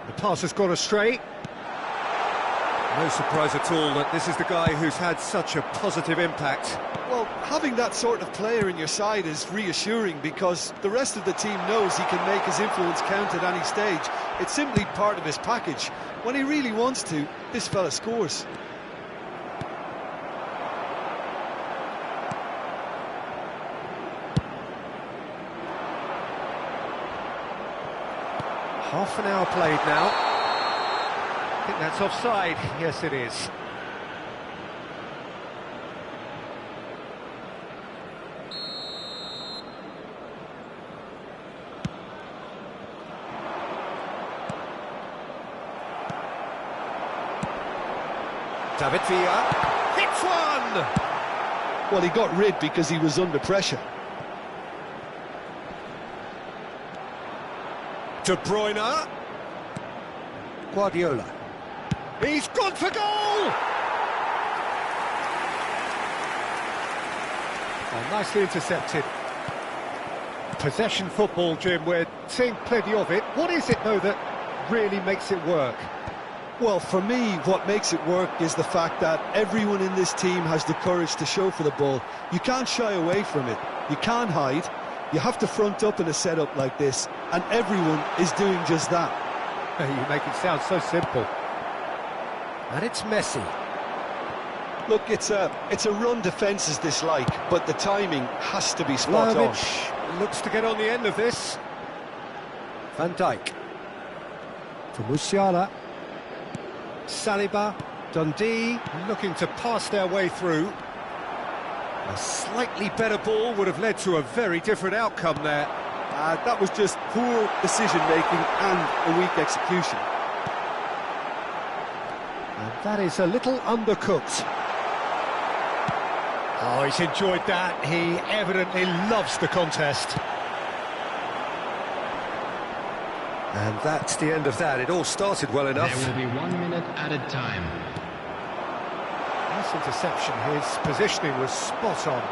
The pass has gone astray. No surprise at all that this is the guy who's had such a positive impact. Well, having that sort of player in your side is reassuring because the rest of the team knows he can make his influence count at any stage. It's simply part of his package. When he really wants to, this fella scores. Half an hour played now. I think that's offside. Yes, it is. David Villa hits one! Well, he got rid because he was under pressure. De Bruyne. Guardiola. He's gone for goal! Oh, nicely intercepted. Possession football, Jim, we're seeing plenty of it. What is it, though, that really makes it work? Well, for me, what makes it work is the fact that everyone in this team has the courage to show for the ball. You can't shy away from it. You can't hide. You have to front up in a setup like this, and everyone is doing just that. You make it sound so simple. And it's Messi. Look, it's a run defence is dislike, but the timing has to be spot on. Vlahovic looks to get on the end of this. Van Dijk. To Musiala. Saliba. Dundee looking to pass their way through. A slightly better ball would have led to a very different outcome there. That was just poor decision-making and a weak execution. And that is a little undercooked. Oh, he's enjoyed that. He evidently loves the contest. And that's the end of that. It all started well enough. There will be 1 minute added time. Nice interception. His positioning was spot on.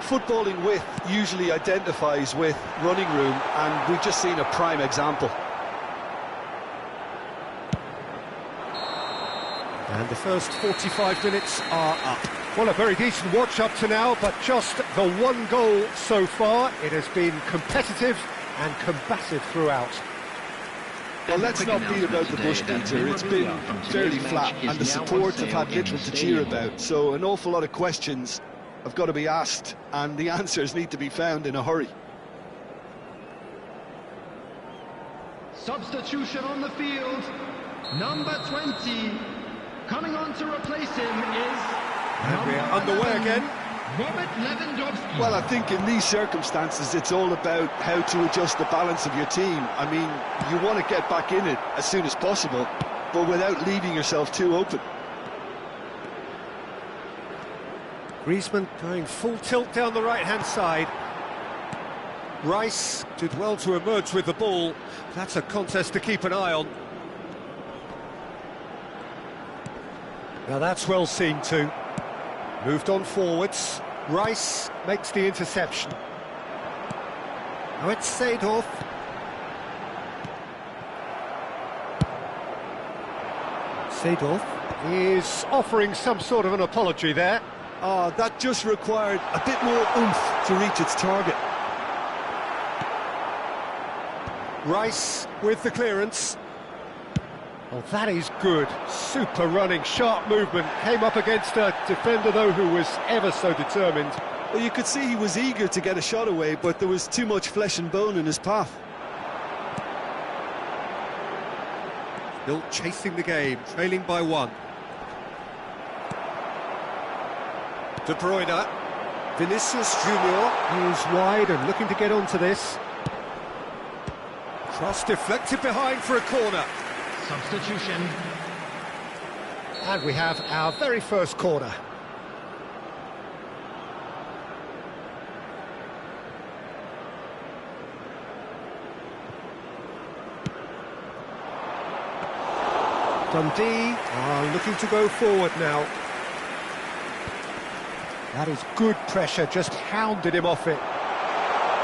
Footballing width usually identifies with running room, and we've just seen a prime example. And the first 45 minutes are up. Well, a very decent watch up to now, but just the one goal so far. It has been competitive and combative throughout. Well, let's not beat about the bush, Peter. It's been fairly flat, and the supports have had little to cheer about, so an awful lot of questions have got to be asked, and the answers need to be found in a hurry. Substitution on the field. Number 20. Coming on to replace him is... And we are underway again. Robert Lewandowski. Well, I think in these circumstances, it's all about how to adjust the balance of your team. I mean, you want to get back in it as soon as possible, but without leaving yourself too open. Griezmann going full tilt down the right-hand side. Rice did well to emerge with the ball. That's a contest to keep an eye on. Now that's well seen too. Moved on forwards. Rice makes the interception. Now it's Seedorf. Seedorf is offering some sort of an apology there. That just required a bit more oomph to reach its target. Rice with the clearance. Oh, that is good. Super running, sharp movement. Came up against a defender, though, who was ever so determined. Well, you could see he was eager to get a shot away, but there was too much flesh and bone in his path. Still chasing the game, trailing by 1. De Bruyne. Vinicius Junior is wide and looking to get onto this. Cross deflected behind for a corner. Substitution. And we have our very first corner. Dundee are looking to go forward now. That is good pressure, just hounded him off it.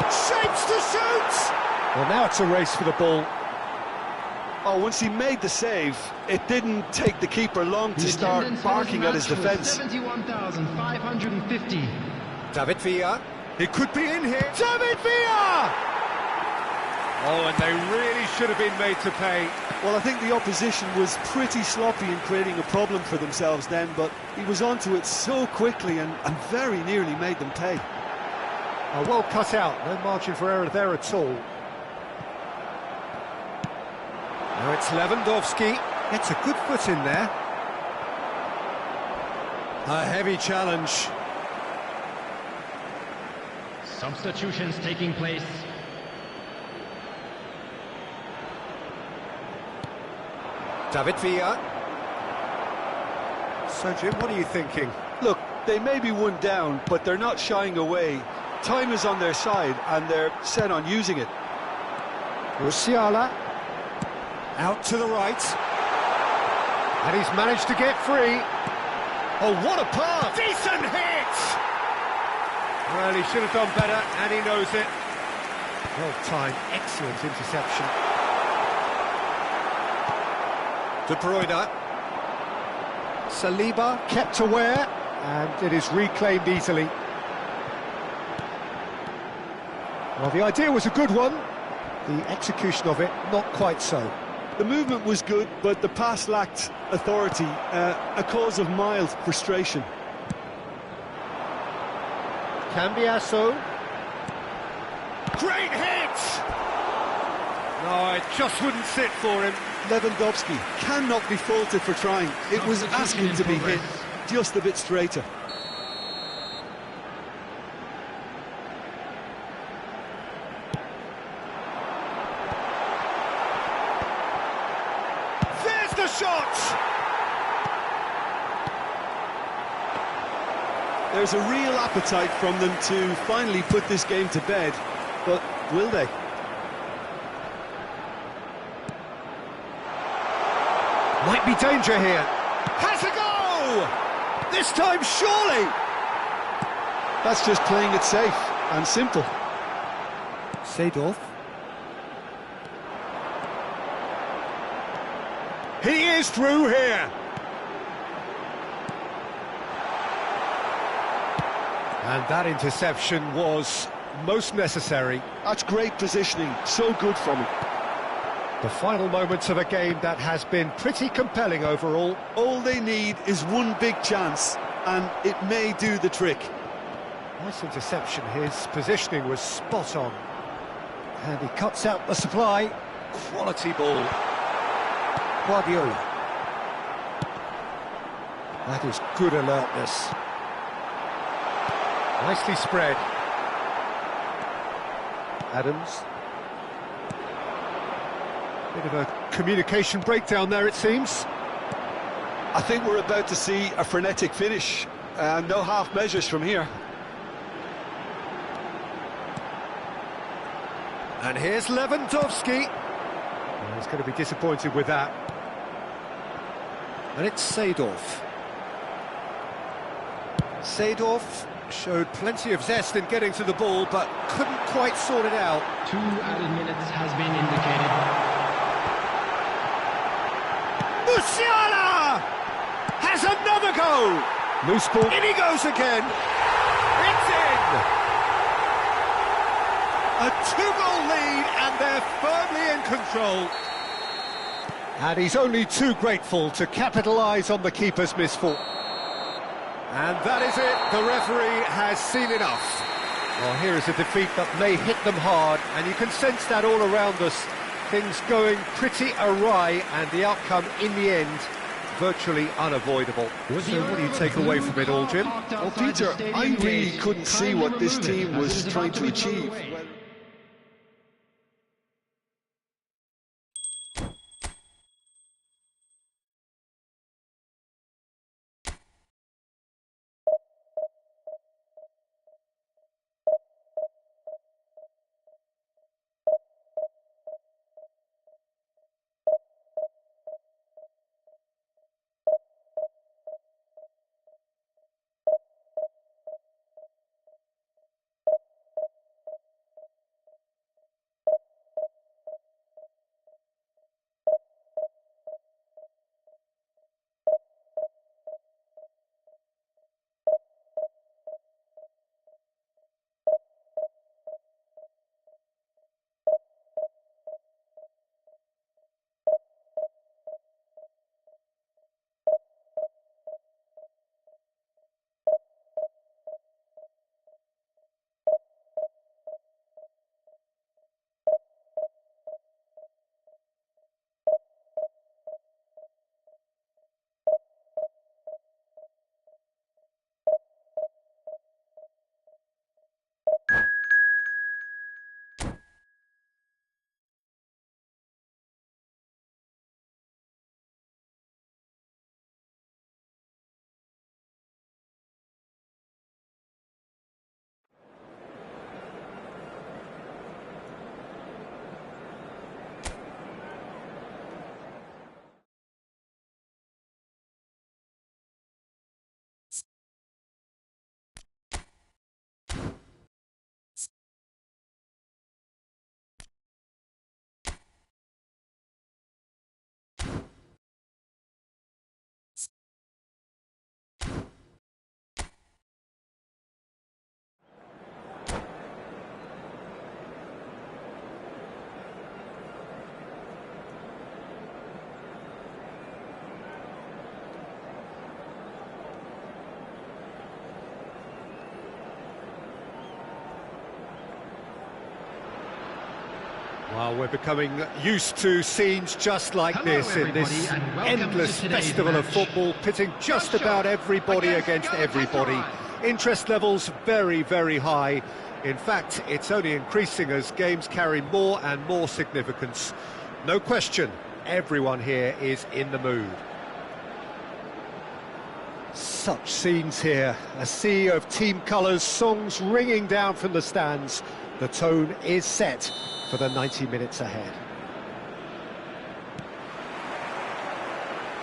Shapes to shoot! Well, now it's a race for the ball. Oh, once he made the save, it didn't take the keeper long to start barking at his defence. 71,550. David Villa. It could be in here. David Villa! Oh, and they really should have been made to pay. Well, I think the opposition was pretty sloppy in creating a problem for themselves then, but he was onto it so quickly and very nearly made them pay. Oh, well cut out, no margin for error there at all. Now it's Lewandowski, gets a good foot in there. A heavy challenge. Substitutions taking place. David Villa. So, Jim, what are you thinking? Look, they may be one down, but they're not shying away. Time is on their side, and they're set on using it. Musiala. Out to the right. And he's managed to get free. Oh, what a pass! Decent hit! Well, he should have done better, and he knows it. Well timed, excellent interception. De Bruyne. Saliba kept aware, and it is reclaimed easily. Well, the idea was a good one. The execution of it, not quite so. The movement was good, but the pass lacked authority, a cause of mild frustration. Cambiasso. Great hit! No, it just wouldn't sit for him. Lewandowski cannot be faulted for trying. It was asking to be hit just a bit straighter. There's the shot! There's a real appetite from them to finally put this game to bed, but will they? Might be danger here. Has a go! This time, surely! That's just playing it safe and simple. Seedorf. He is through here. And that interception was most necessary. That's great positioning, so good from him. The final moments of a game that has been pretty compelling overall. All they need is one big chance, and it may do the trick. Nice interception, his positioning was spot on. And he cuts out the supply. Quality ball. Guardiola. That is good alertness. Nicely spread. Adams. Bit of a communication breakdown there, it seems. I think we're about to see a frenetic finish. No half measures from here. And here's Lewandowski. He's going to be disappointed with that. And it's Seedorf. Seedorf showed plenty of zest in getting to the ball, but couldn't quite sort it out. 2 added minutes has been indicated. Musiala has another go. Loose ball. In he goes again. It's in. A 2-goal lead, and they're firmly in control. And he's only too grateful to capitalise on the keeper's misfortune. And that is it. The referee has seen enough. Well, here is a defeat that may hit them hard, and you can sense that all around us. Things going pretty awry, and the outcome in the end virtually unavoidable. So what do you take away from it all, Jim? Well, Peter, I really couldn't see what this team was trying to achieve. Well, we're becoming used to scenes just like Hello, this in this everybody, and welcome endless to today's festival of match. football, pitting just about everybody against everybody. Interest levels very, very high. In fact, it's only increasing as games carry more and more significance. No question, everyone here is in the mood. Such scenes here, a sea of team colours, songs ringing down from the stands. The tone is set for the 90 minutes ahead.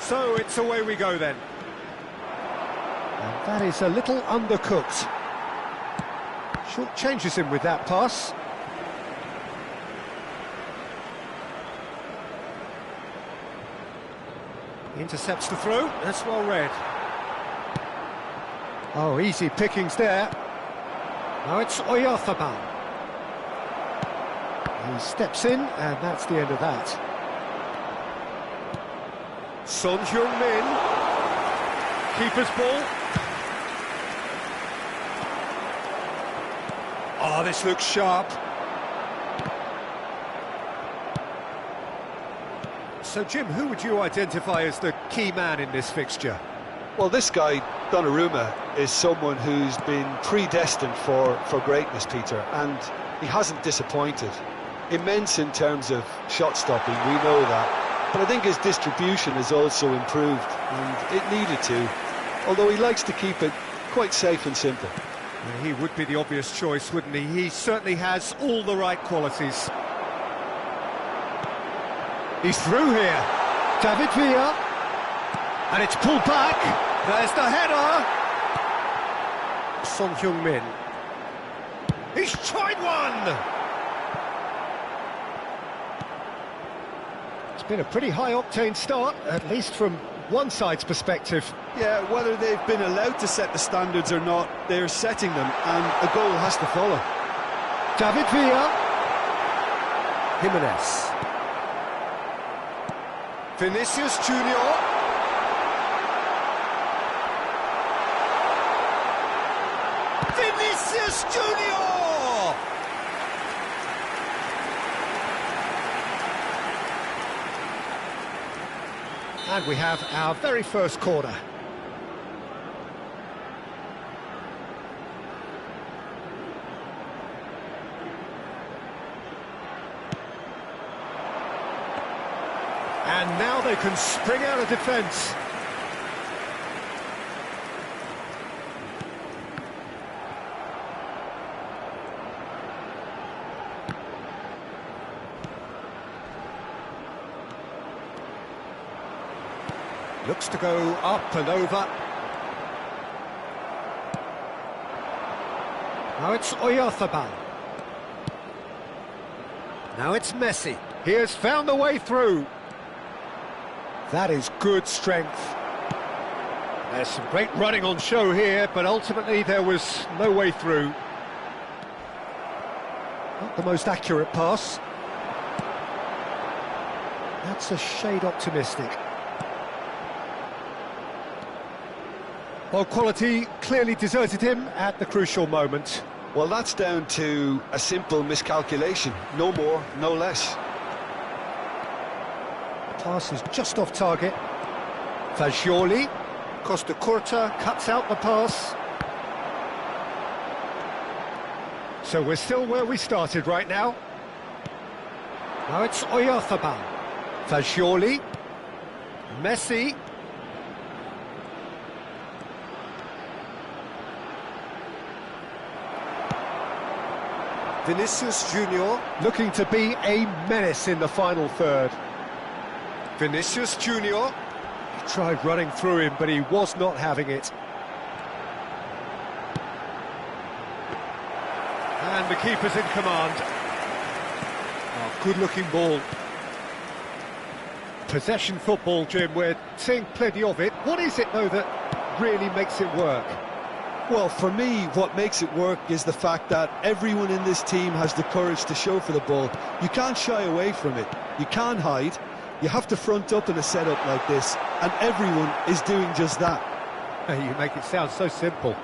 So it's away we go then. And that is a little undercooked. Short changes him with that pass. Intercepts the throw, that's well read. Oh, easy pickings there. Now it's Oyarzabal. He steps in, and that's the end of that. Son Heung-min. Keeper's ball. Oh, this looks sharp. So, Jim, who would you identify as the key man in this fixture? Well, this guy, Donnarumma, is someone who's been predestined for greatness, Peter, and he hasn't disappointed. Immense in terms of shot stopping, we know that, but I think his distribution has also improved, and it needed to, although he likes to keep it quite safe and simple. Yeah, he would be the obvious choice, wouldn't he? He certainly has all the right qualities. He's through here. David Villa. And it's pulled back. There's the header. Son Heung-min. He's tried one. It's been a pretty high-octane start, at least from one side's perspective. Yeah, whether they've been allowed to set the standards or not, they're setting them, and a goal has to follow. David Villa. Jimenez. Vinicius Junior. Vinicius Junior! And we have our very first corner. And now they can spring out of defence. Looks to go up and over. Now it's Oyarzabal. Now it's Messi. He has found the way through. That is good strength. There's some great running on show here, but ultimately there was no way through. Not the most accurate pass. That's a shade optimistic. Well, quality clearly deserted him at the crucial moment. Well, that's down to a simple miscalculation. No more, no less. Pass is just off target. Fagioli. Costa Curta cuts out the pass. So we're still where we started right now. Now it's Oyarzabal. Fagioli. Messi. Vinicius Junior looking to be a menace in the final third. Vinicius Junior. He tried running through him, but he was not having it. And the keeper's in command. Oh, good-looking ball. Possession football, Jim, we're seeing plenty of it. What is it, though, that really makes it work? Well, for me, what makes it work is the fact that everyone in this team has the courage to show for the ball. You can't shy away from it. You can't hide. You have to front up in a setup like this, and everyone is doing just that. You make it sound so simple.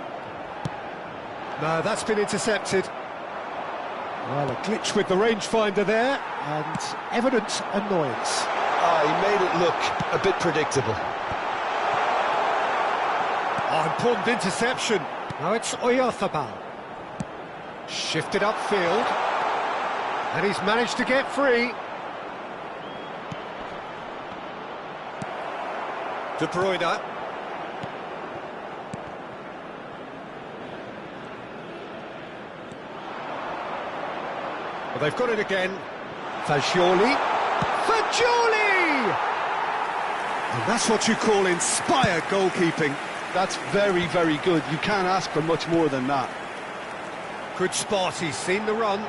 No, that's been intercepted. Well, a glitch with the rangefinder there, and evident annoyance. He made it look a bit predictable. Oh, important interception. Now it's Oyarzabal. Shifted upfield. And he's managed to get free. De Bruyne. Well, they've got it again. Fagioli. And that's what you call inspired goalkeeping. That's very, very good. You can't ask for much more than that. Good spot, he's seen the run.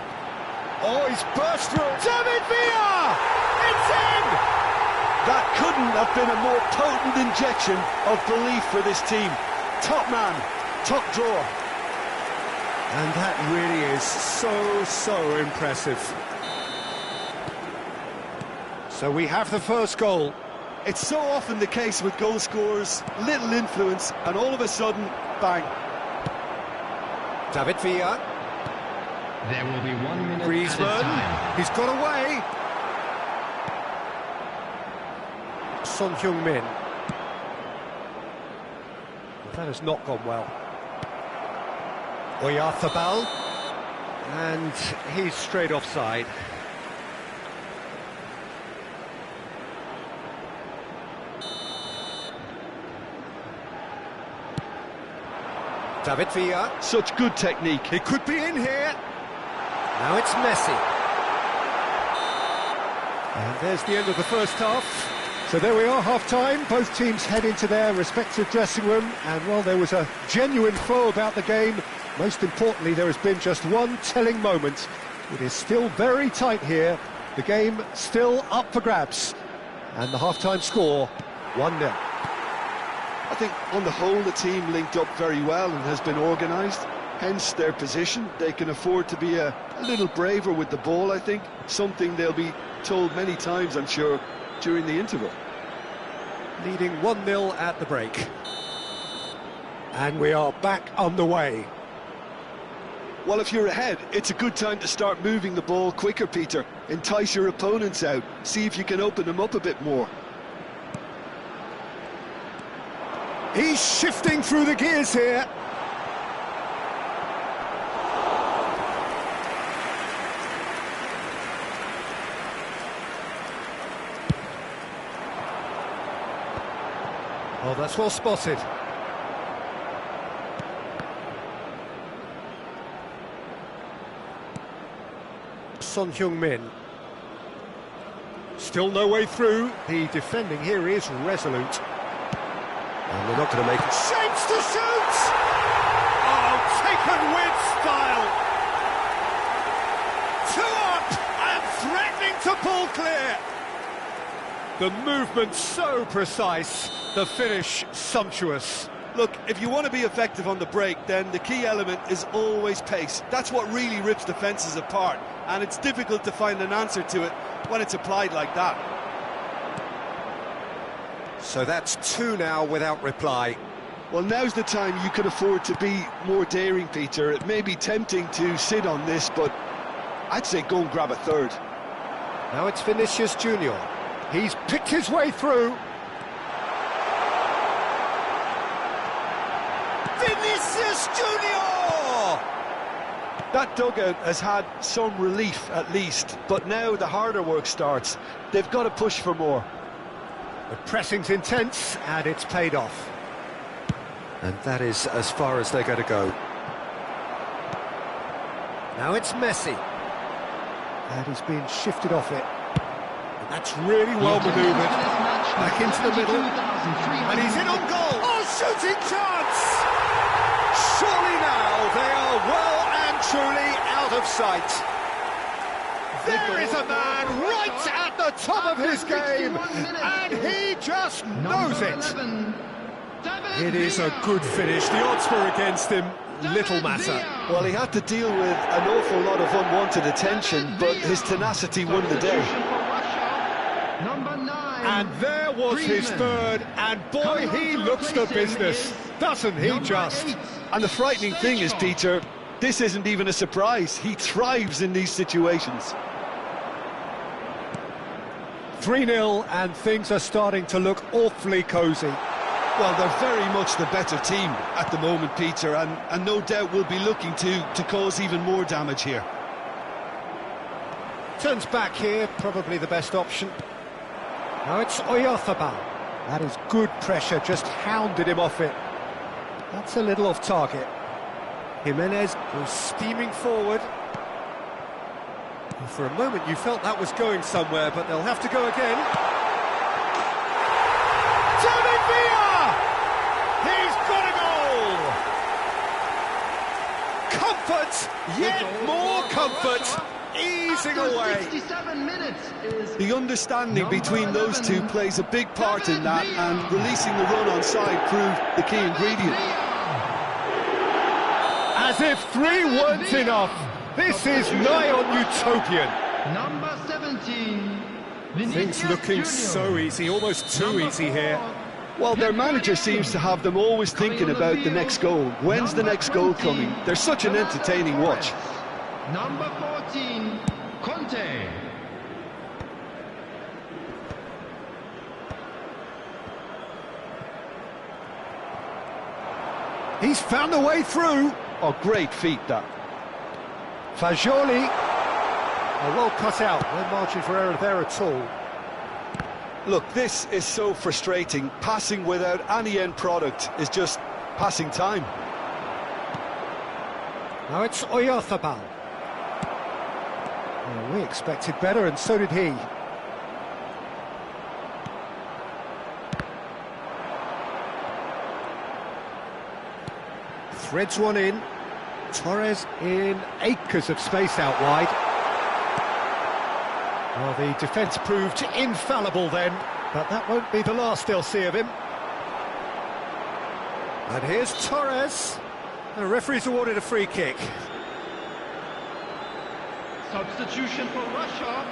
Oh, he's burst through. David Villa! It's in! That couldn't have been a more potent injection of belief for this team. Top man, top draw. And that really is so impressive. So we have the first goal. It's so often the case with goal scorers, little influence, and all of a sudden, bang. David Villa. There will be 1 minute added Griezmann. time. He's got away. Son Heung-min. That has not gone well. Oyarzabal. And he's straight offside. David Villa. Such good technique. He could be in here. Now it's Messi. And there's the end of the first half. So there we are, half-time. Both teams head into their respective dressing room. And, well, there was a genuine flow about the game. Most importantly, there has been just one telling moment. It is still very tight here. The game still up for grabs. And the half-time score, 1-0. I think on the whole the team linked up very well and has been organised, hence their position. They can afford to be a little braver with the ball, I think, something they'll be told many times, I'm sure, during the interval. Leading 1-0 at the break. And we are back on the way. Well, if you're ahead, it's a good time to start moving the ball quicker, Peter. Entice your opponents out, see if you can open them up a bit more. He's shifting through the gears here. Oh, that's well spotted. Son Heung-min. Still no way through. The defending here is resolute. And they're not going to make it. Shapes to shoot! Oh, taken with style! 2 up and threatening to pull clear. The movement so precise, the finish sumptuous. Look, if you want to be effective on the break, then the key element is always pace. That's what really rips defences apart, and it's difficult to find an answer to it when it's applied like that. So that's 2 now without reply. Well, now's the time you can afford to be more daring, Peter. It may be tempting to sit on this, but I'd say go and grab a third. Now it's Vinicius Junior. He's picked his way through. Vinicius Junior! That dugout has had some relief, at least, but now the harder work starts. They've got to push for more. The pressing's intense, and it's paid off. And that is as far as they're going to go. Now it's Messi. And he's being shifted off it. And that's really well manoeuvred. Back into the middle. And he's in on goal. Oh, shooting chance! Surely now they are well and truly out of sight. There is a man right at the top of his game, and he just knows it. It is a good finish. The odds were against him. Little matter. Well, he had to deal with an awful lot of unwanted attention, but his tenacity won the day. And there was his third, and boy, he looks the business, doesn't he just? And the frightening thing is, Peter, This isn't even a surprise. He thrives in these situations. 3-0 and things are starting to look awfully cosy. Well, they're very much the better team at the moment, Peter, and no doubt will be looking to cause even more damage here. Turns back here, probably the best option. Now it's Oyarzabal. That is good pressure, just hounded him off it. That's a little off target. Jimenez goes steaming forward. For a moment you felt that was going somewhere, but they'll have to go again. David Villa! He's got a goal! Comfort, yet more comfort, easing away. 67 minutes is The understanding between those two plays a big part in that, and releasing the run on side proved the key ingredient. As if 3 weren't enough. This is nigh on utopian. number 17. Things looking so easy, almost too easy here. Well, their manager seems to have them always thinking about the next goal. When's the next goal coming? They're such an entertaining watch. Number 14, Conte. He's found a way through. Oh, great feat, that. Fagioli. Oh, well cut out, no margin for error there at all. Look, this is so frustrating. Passing without any end product is just passing time. Now it's Oyarzabal. Well, we expected better, and so did he. Threads one in. Torres in acres of space out wide. Well, the defence proved infallible then, but that won't be the last they'll see of him. And here's Torres. The referee's awarded a free kick. Substitution for Russia,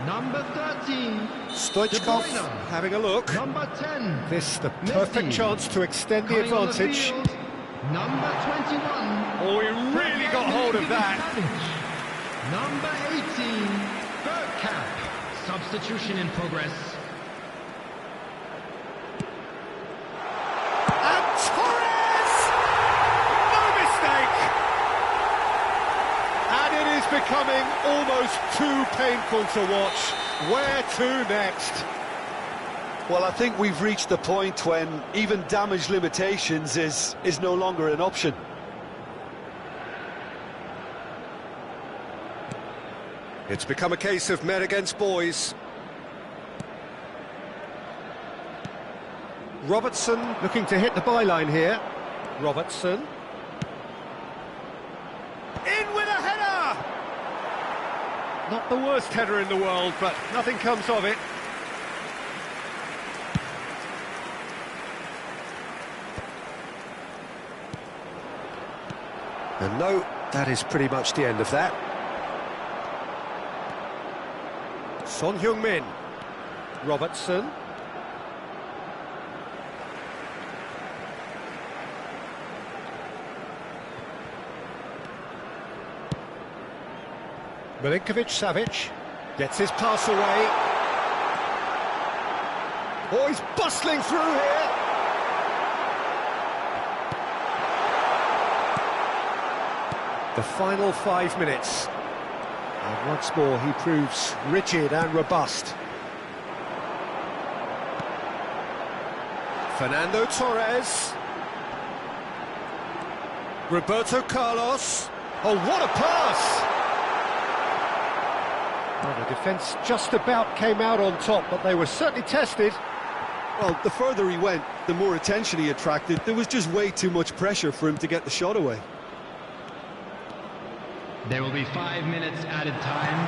number 13. Stoichkov De Bruyne. having a look. Number 10. This the perfect Messi. chance to extend the Coming on the advantage. field, number 21. Oh, he really got hold of that. Number 18, Bergkamp. Substitution in progress. And Torres! No mistake! And it is becoming almost too painful to watch. Where to next? Well, I think we've reached the point when even damage limitations is no longer an option. It's become a case of men against boys. Robertson looking to hit the byline here. Robertson. In with a header! Not the worst header in the world, but nothing comes of it. And no, that is pretty much the end of that. Son Heung-min. Robertson. Milinkovic-Savic gets his pass away. Oh, he's bustling through here. The final 5 minutes. And once more he proves rigid and robust. Fernando Torres. Roberto Carlos. Oh, what a pass! Well, the defence just about came out on top, but they were certainly tested. Well, the further he went, the more attention he attracted. There was just way too much pressure for him to get the shot away. There will be 5 minutes added time.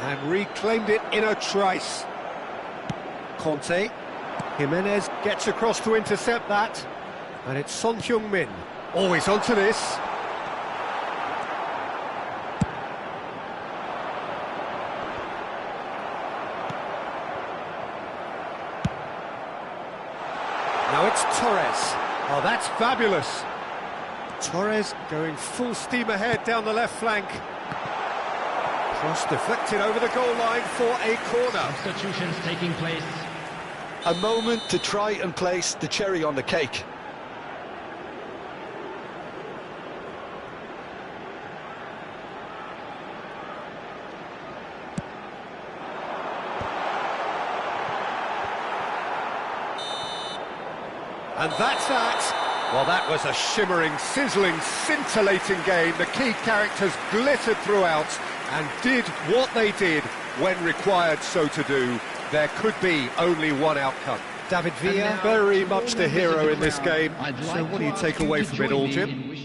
And reclaimed it in a trice. Conte. Jimenez gets across to intercept that. And it's Son Heung-min. Always onto this. Now it's Torres. Oh, that's fabulous. Torres going full steam ahead down the left flank. Cross deflected over the goal line for a corner. Substitutions taking place. A moment to try and place the cherry on the cake. And that's that. Well, that was a shimmering, sizzling, scintillating game. The key characters glittered throughout and did what they did when required so to do. There could be only one outcome. David Villa, very much the hero in this game. So what do you take away from it all, Jim?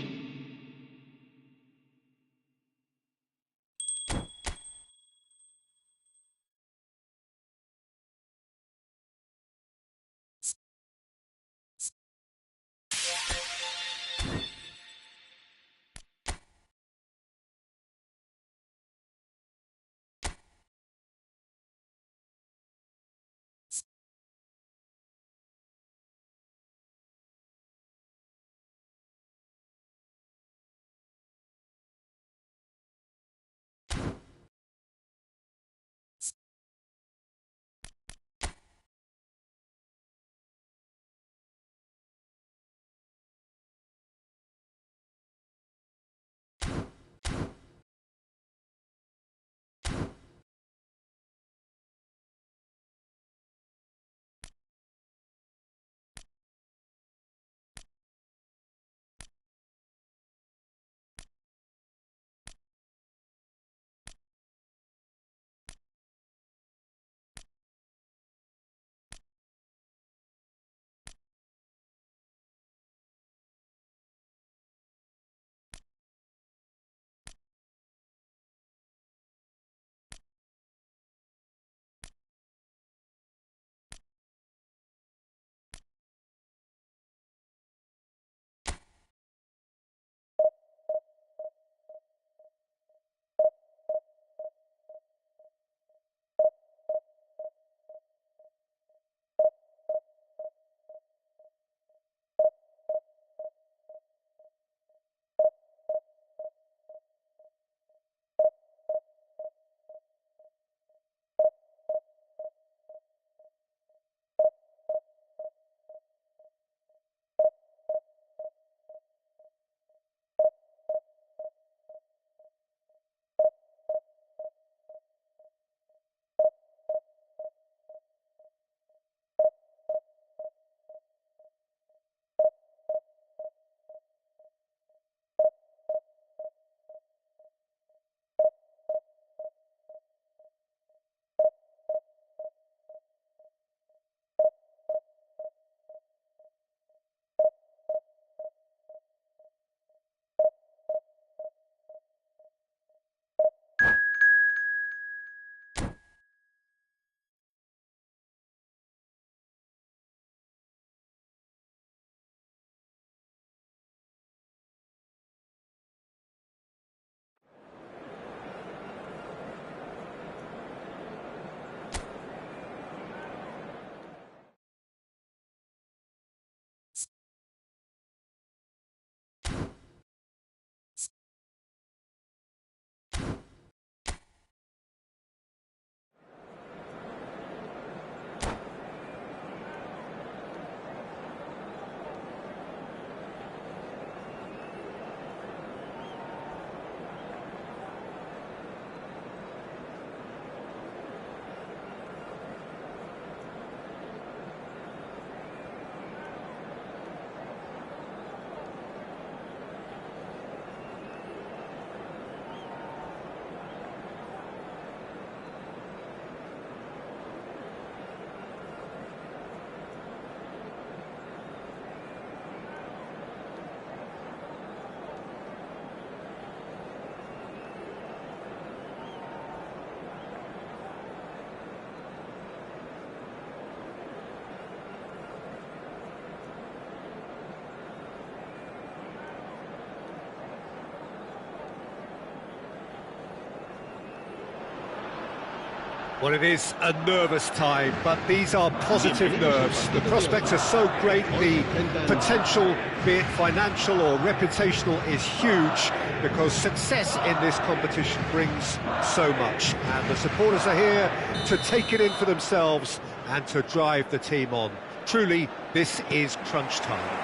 Well, it is a nervous time, but these are positive nerves. The prospects are so great, the potential, be it financial or reputational, is huge, because success in this competition brings so much. And the supporters are here to take it in for themselves and to drive the team on. Truly, this is crunch time.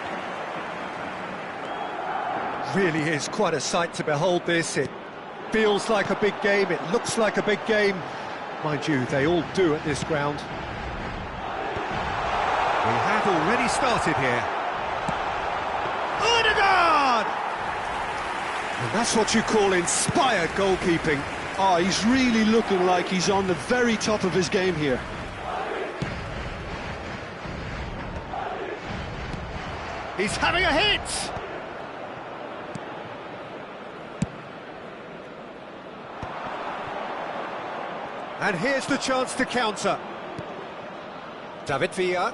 Really is quite a sight to behold this. It feels like a big game, it looks like a big game. Mind you, they all do at this ground. We have already started here. Odegaard! And that's what you call inspired goalkeeping. Oh, he's really looking like he's on the very top of his game here. He's having a hit! And here's the chance to counter. David Villa.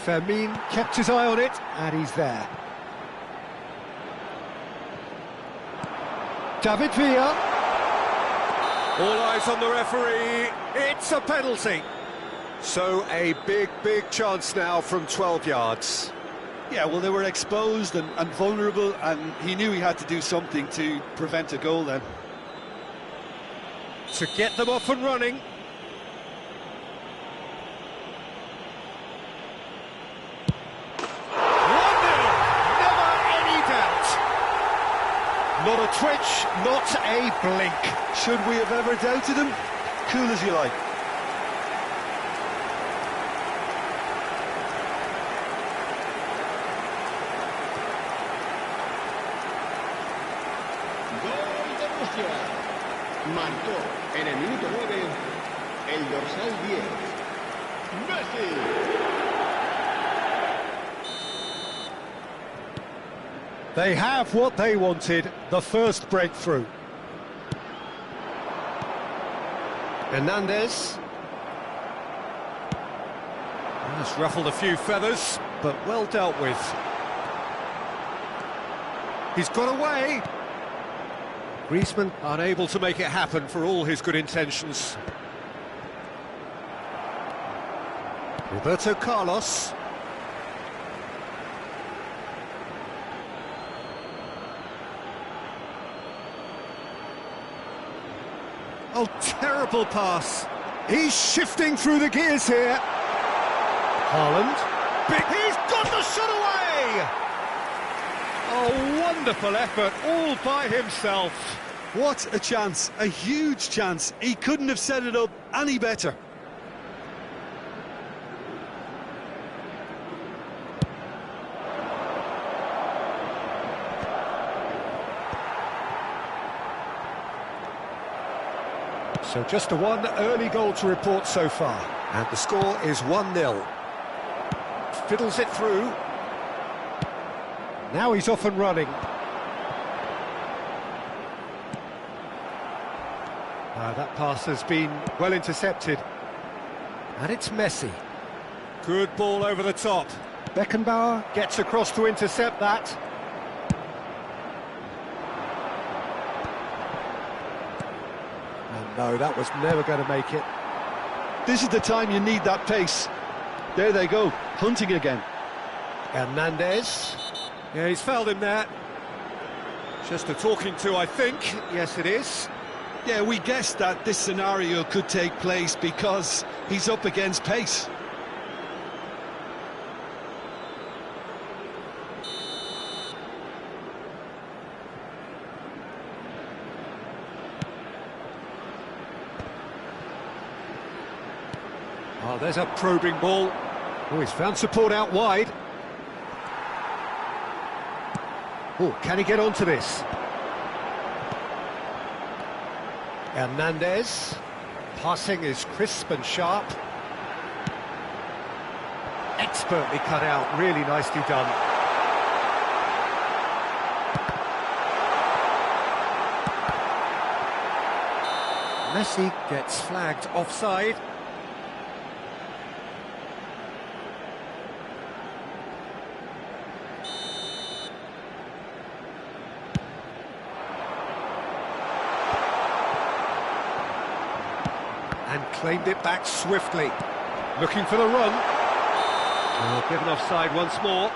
Fermin kept his eye on it, and he's there. David Villa. All eyes on the referee. It's a penalty. So a big chance now from 12 yards. Yeah, well, they were exposed and vulnerable, and he knew he had to do something to prevent a goal then. To get them off and running. 1-0, never any doubt. Not a twitch, not a blink. Should we have ever doubted him? Cool as you like. Marcó en el minuto 9 el dorsal 10, Messi. They have what they wanted, the first breakthrough. Hernandez. Has ruffled a few feathers, but well dealt with. He's got away. Griezmann unable to make it happen for all his good intentions. Roberto Carlos. Oh, terrible pass. He's shifting through the gears here. Haaland. He's got the shot away! Oh, wonderful effort, all by himself. What a chance, a huge chance. He couldn't have set it up any better. So just the one early goal to report so far. And the score is 1-0. Fiddles it through. Now he's off and running. That pass has been well intercepted. And it's Messi. Good ball over the top. Beckenbauer gets across to intercept that. And no, that was never going to make it. This is the time you need that pace. There they go, hunting again. Hernandez. Yeah, he's fouled him there. Just a talking to, I think. Yes, it is. Yeah, we guessed that this scenario could take place because he's up against pace. Oh, there's a probing ball. Oh, he's found support out wide. Oh, can he get onto this? Hernandez. Passing is crisp and sharp. Expertly cut out, really nicely done. Messi gets flagged offside. claimed it back swiftly. Looking for the run. Oh, given offside once more.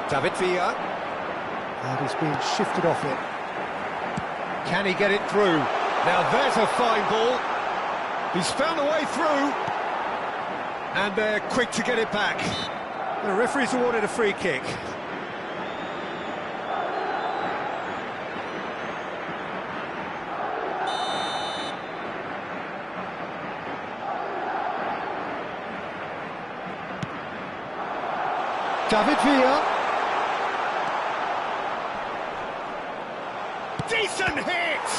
David Villa. And he's been shifted off it. Can he get it through? Now there's a fine ball. He's found a way through. And they're quick to get it back. The referee's awarded a free kick. David Villa. Decent hit!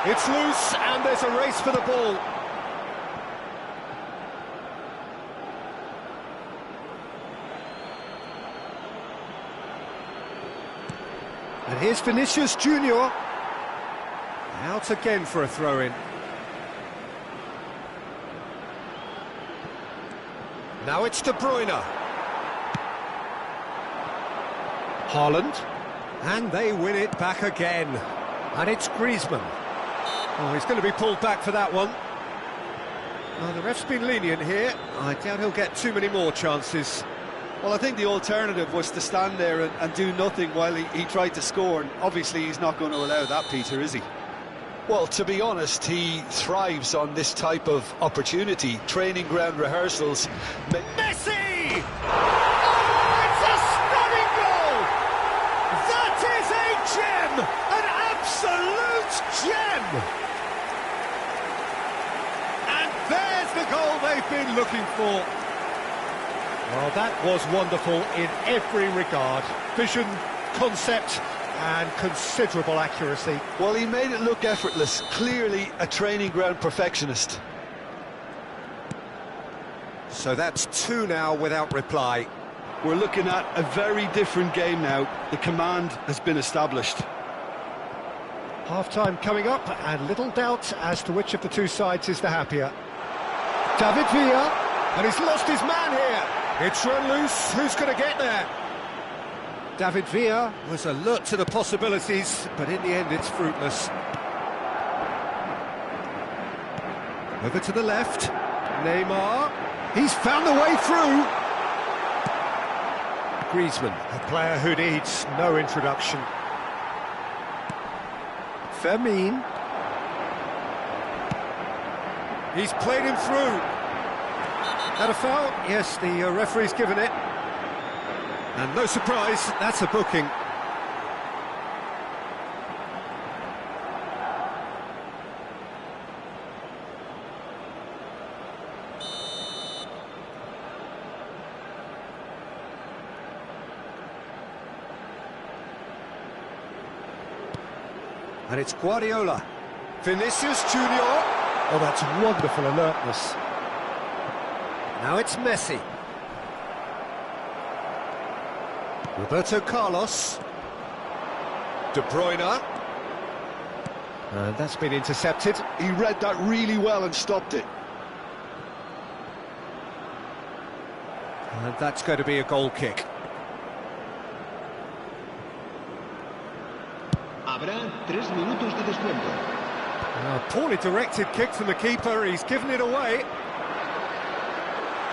It's loose and there's a race for the ball. And here's Vinicius Junior. Out again for a throw-in. Now it's De Bruyne. Haaland. And they win it back again. And it's Griezmann. Oh, he's going to be pulled back for that one. Oh, the ref's been lenient here. I doubt he'll get too many more chances. Well, I think the alternative was to stand there and do nothing while he tried to score, and obviously he's not going to allow that, Peter, is he? Well, to be honest, he thrives on this type of opportunity. Training ground rehearsals. Messi! Oh, it's a stunning goal! That is a gem! An absolute gem! And there's the goal they've been looking for. Well, that was wonderful in every regard. Vision, concept, and considerable accuracy. Well, he made it look effortless. Clearly a training ground perfectionist. So that's 2 now without reply. We're looking at a very different game now. The command has been established. Half-time coming up, and little doubt as to which of the two sides is the happier. David Villa, and he's lost his man here. It's run loose, who's going to get there? David Villa was alert to the possibilities, but in the end it's fruitless. Over to the left, Neymar, he's found the way through! Griezmann, a player who needs no introduction. Fermin. He's played him through. That a foul? Yes, the referee's given it. And no surprise, that's a booking. And it's Guardiola. Vinicius Junior. Oh, that's wonderful alertness. Now it's Messi. Roberto Carlos. De Bruyne. And that's been intercepted. He read that really well and stopped it. And that's going to be a goal kick. Habrá 3 minutos de descuento. A poorly directed kick from the keeper, he's given it away.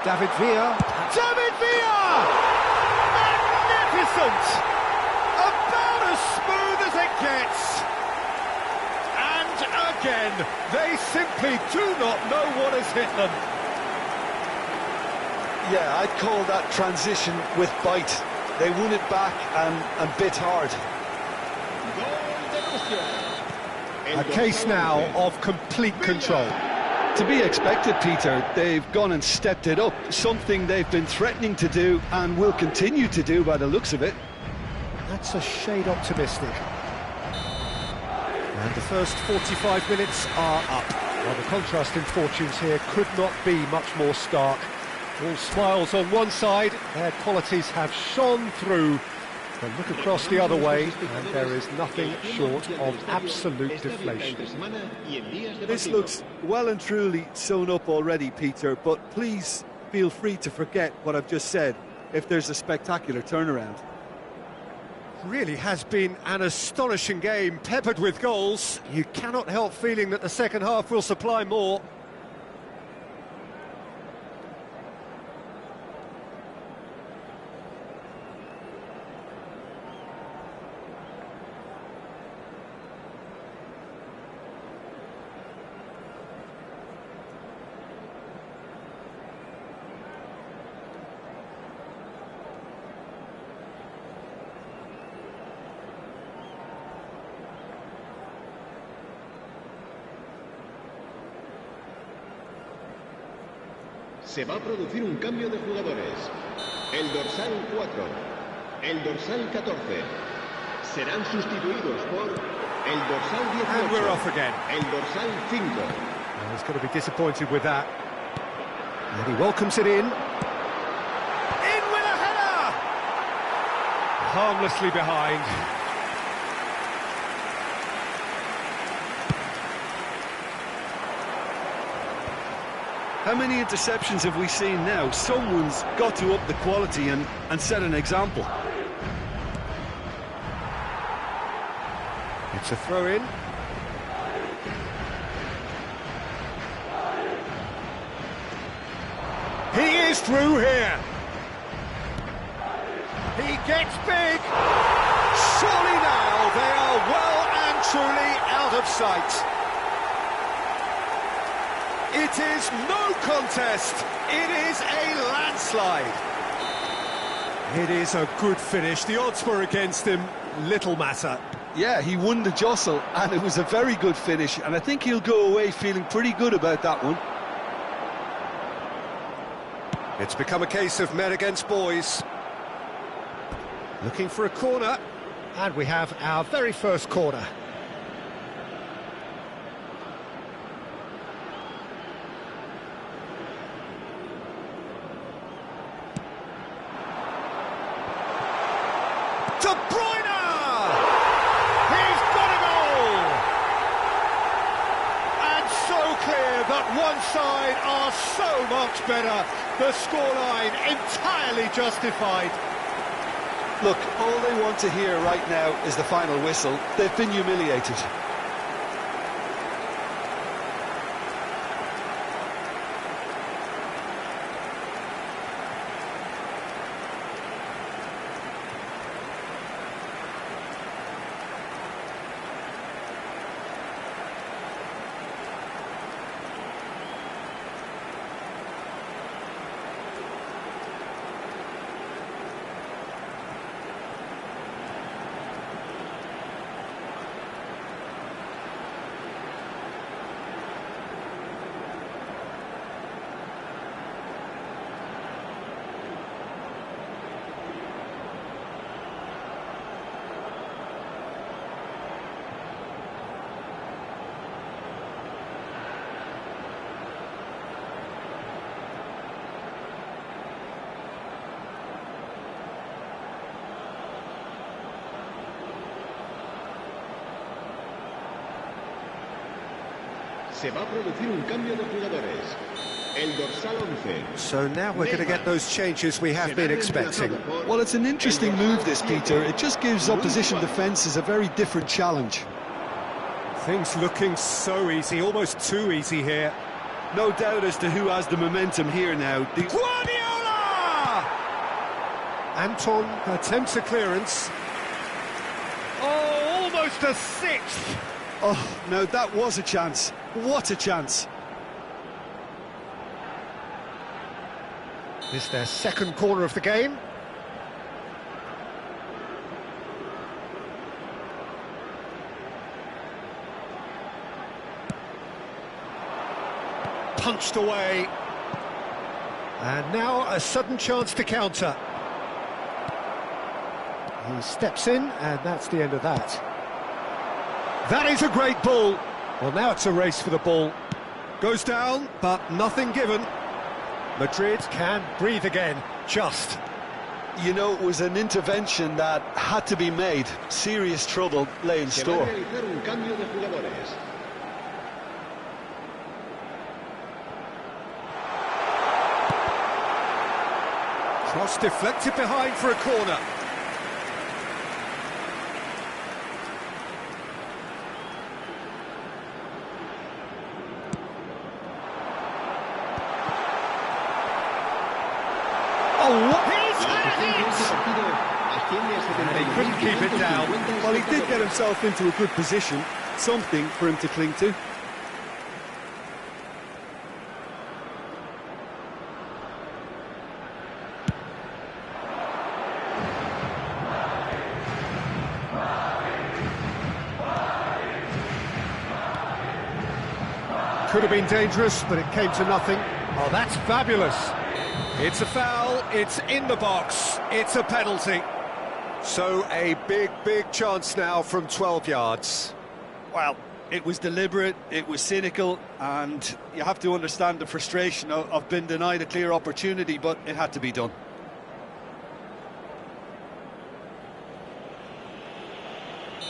David Villa. David Villa! Magnificent! About as smooth as it gets. And again, they simply do not know what has hit them. Yeah, I'd call that transition with bite. They won it back and bit hard. A case now of complete control. To be expected, Peter. They've gone and stepped it up, something they've been threatening to do and will continue to do by the looks of it. That's a shade optimistic. And the first 45 minutes are up. Well, the contrast in fortunes here could not be much more stark. All smiles on one side, their qualities have shone through. But look across the other way, and there is nothing short of absolute deflation. This looks well and truly sewn up already, Peter, but please feel free to forget what I've just said if there's a spectacular turnaround. Really has been an astonishing game, peppered with goals. You cannot help feeling that the second half will supply more. Se va a producir un cambio de jugadores. El dorsal 4, el dorsal 14 serán sustituidos por el dorsal 18. And we're off again. El dorsal 5. Well, he's got to be disappointed with that. And he welcomes it in. In with a header! Harmlessly behind. How many interceptions have we seen now? Someone's got to up the quality and set an example. It's a throw-in. He is through here. He gets big. Surely now they are well and truly out of sight. It is no contest. It is a landslide. It is a good finish. The odds were against him. Little matter. Yeah, he won the jostle, and it was a very good finish, and I think he'll go away feeling pretty good about that one. It's become a case of men against boys. Looking for a corner. And we have our very first corner. De Bruyne! He's got a goal! And so clear that one side are so much better. The scoreline entirely justified. Look, all they want to hear right now is the final whistle. They've been humiliated. Se va a producir un cambio de jugadores. El dorsal 11. So now we're going to get those changes we have been expecting. Well, it's an interesting move, this, Peter. It just gives opposition defences a very different challenge. Things looking so easy, almost too easy here. No doubt as to who has the momentum here now. Guardiola! Anton attempts a clearance. Oh, almost a sixth. Oh, now that was a chance. What a chance. This is their second corner of the game. Punched away. And now a sudden chance to counter. He steps in, and that's the end of that. That is a great ball. Well, now it's a race for the ball. Goes down, but nothing given. Madrid can breathe again, just. You know, it was an intervention that had to be made. Serious trouble lay in Se va a store. realizar un cambio de jugadores. Cross deflected behind for a corner. Oh, what? He's had it! And he couldn't keep it down. Well, he did get himself into a good position, something for him to cling to. Could have been dangerous, but it came to nothing. Oh, that's fabulous. It's a foul, it's in the box, it's a penalty. So a big chance now from 12 yards. Well, it was deliberate, it was cynical, and you have to understand the frustration of being denied a clear opportunity, but it had to be done.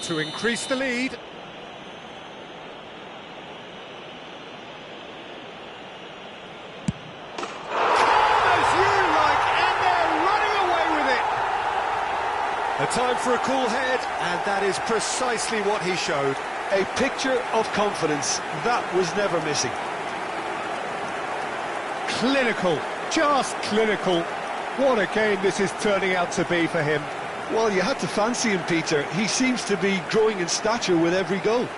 To increase the lead. A time for a cool head, and that is precisely what he showed. A picture of confidence, that was never missing. Clinical, just clinical. What a game this is turning out to be for him. Well, you had to fancy him, Peter. He seems to be growing in stature with every goal.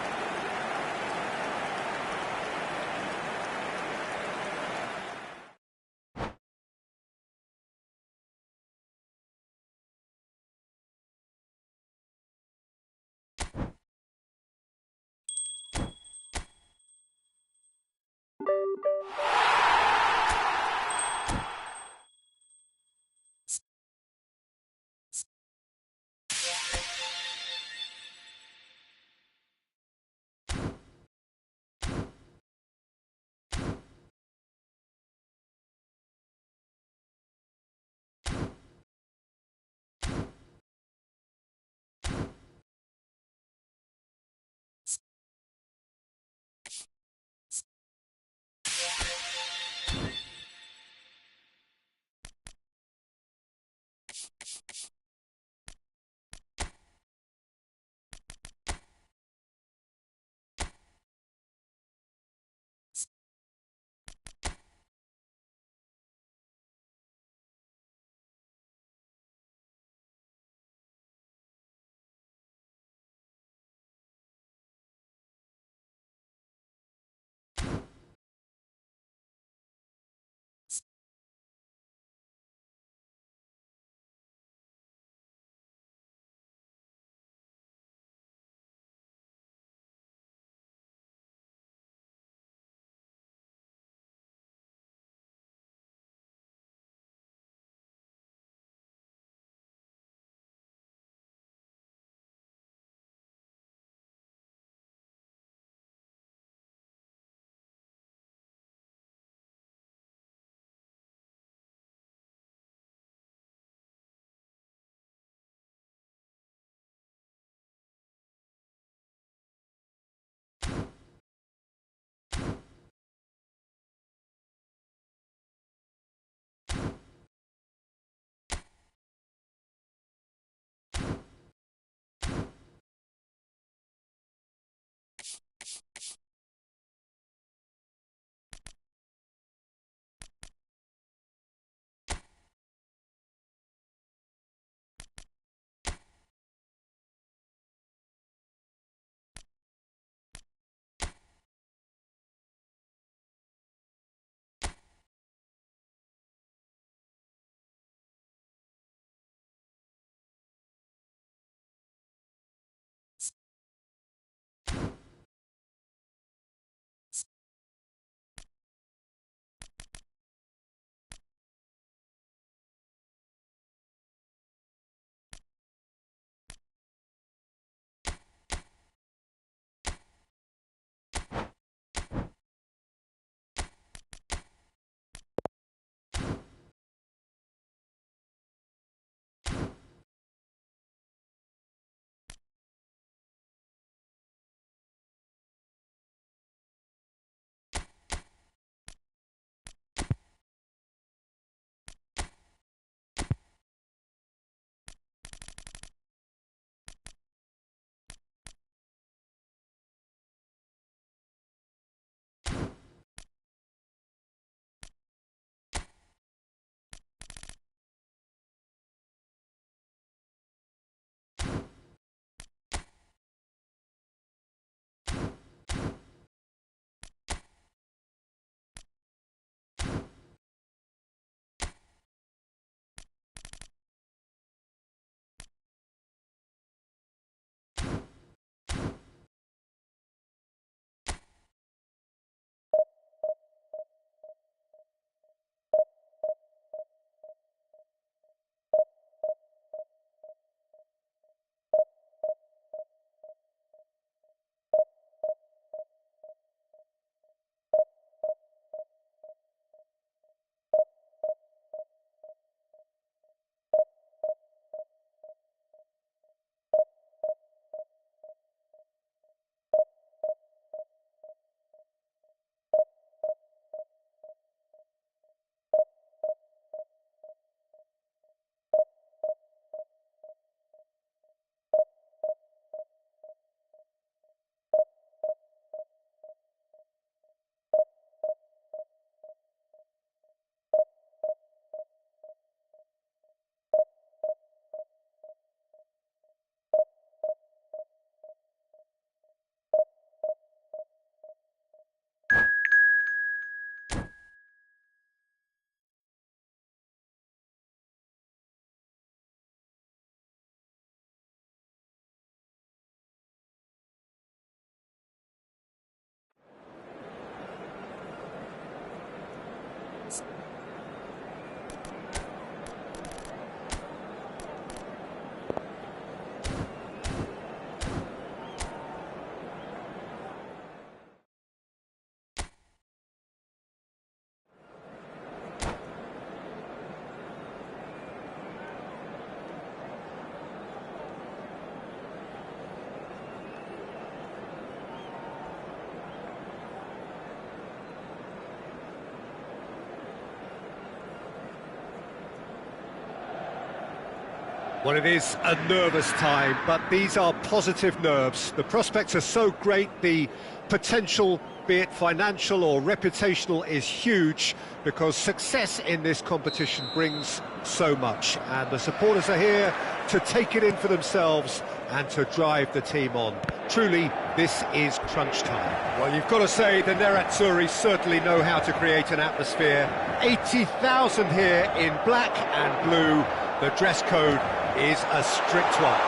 Well, it is a nervous time, but these are positive nerves. The prospects are so great, the potential, be it financial or reputational, is huge, because success in this competition brings so much, and the supporters are here to take it in for themselves and to drive the team on. Truly, this is crunch time. Well, you've got to say the Nerazzurri certainly know how to create an atmosphere. 80,000 here in black and blue. The dress code is a strict one.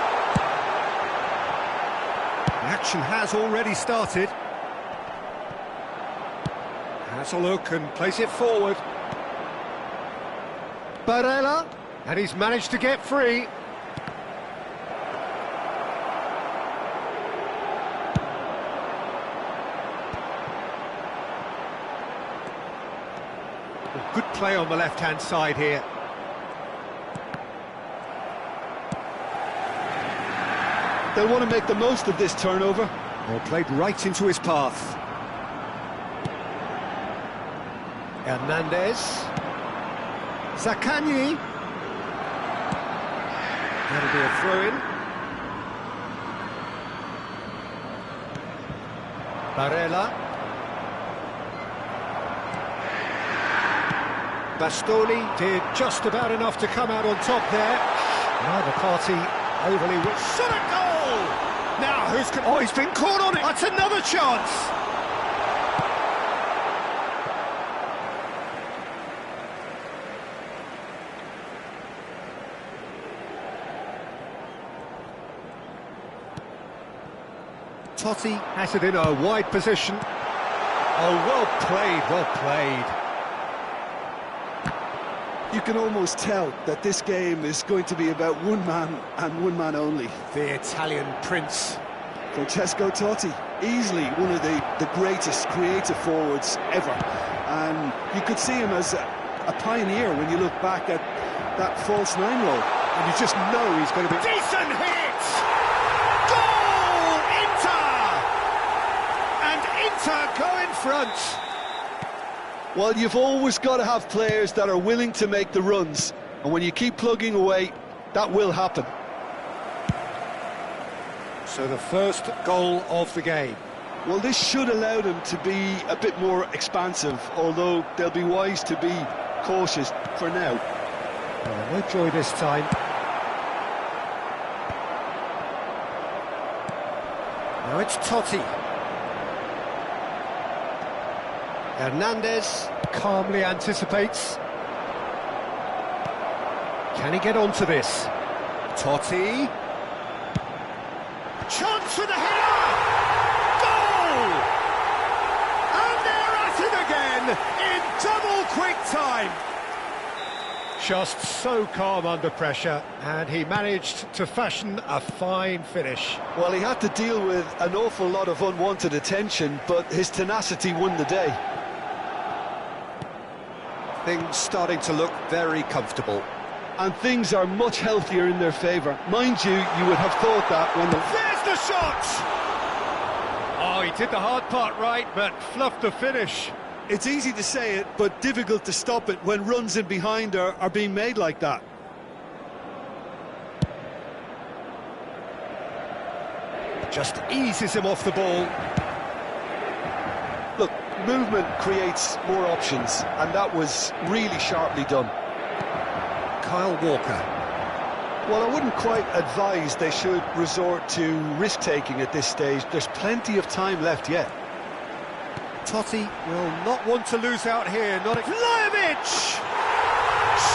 The action has already started. Has a look and plays it forward. Barella, and he's managed to get free. Good play on the left-hand side here. They'll want to make the most of this turnover. Well, played right into his path. Hernandez. Zaccagni. That'll be a throw-in. Barella. Bastoni did just about enough to come out on top there. Neither party overly rich. Shot a goal! Now, who's... Oh, he's been caught on it! That's another chance! Totti has it in a wide position. Oh, well played, well played. You can almost tell that this game is going to be about one man and one man only. The Italian prince. Francesco Totti, easily one of the greatest creative forwards ever. And you could see him as a pioneer when you look back at that false nine role. And you just know he's going to be... Decent hit! Goal! Inter! And Inter go in front. Well, you've always got to have players that are willing to make the runs, and when you keep plugging away, that will happen. So the first goal of the game. Well, this should allow them to be a bit more expansive, although they'll be wise to be cautious for now. No joy this time. Now it's Totti. Hernandez calmly anticipates. Can he get onto this? Totti. Chance for the header! Goal! And they're at it again in double quick time. Just so calm under pressure, and he managed to fashion a fine finish. Well, he had to deal with an awful lot of unwanted attention, but his tenacity won the day. Things starting to look very comfortable. And things are much healthier in their favour. Mind you, you would have thought that when the... There's the shot! Oh, he did the hard part right, but fluffed the finish. It's easy to say it, but difficult to stop it when runs in behind are being made like that. Just eases him off the ball. Look, movement creates more options, and that was really sharply done. Kyle Walker. Well, I wouldn't quite advise they should resort to risk-taking at this stage. There's plenty of time left yet. Totti will not want to lose out here. Not Vlahovic!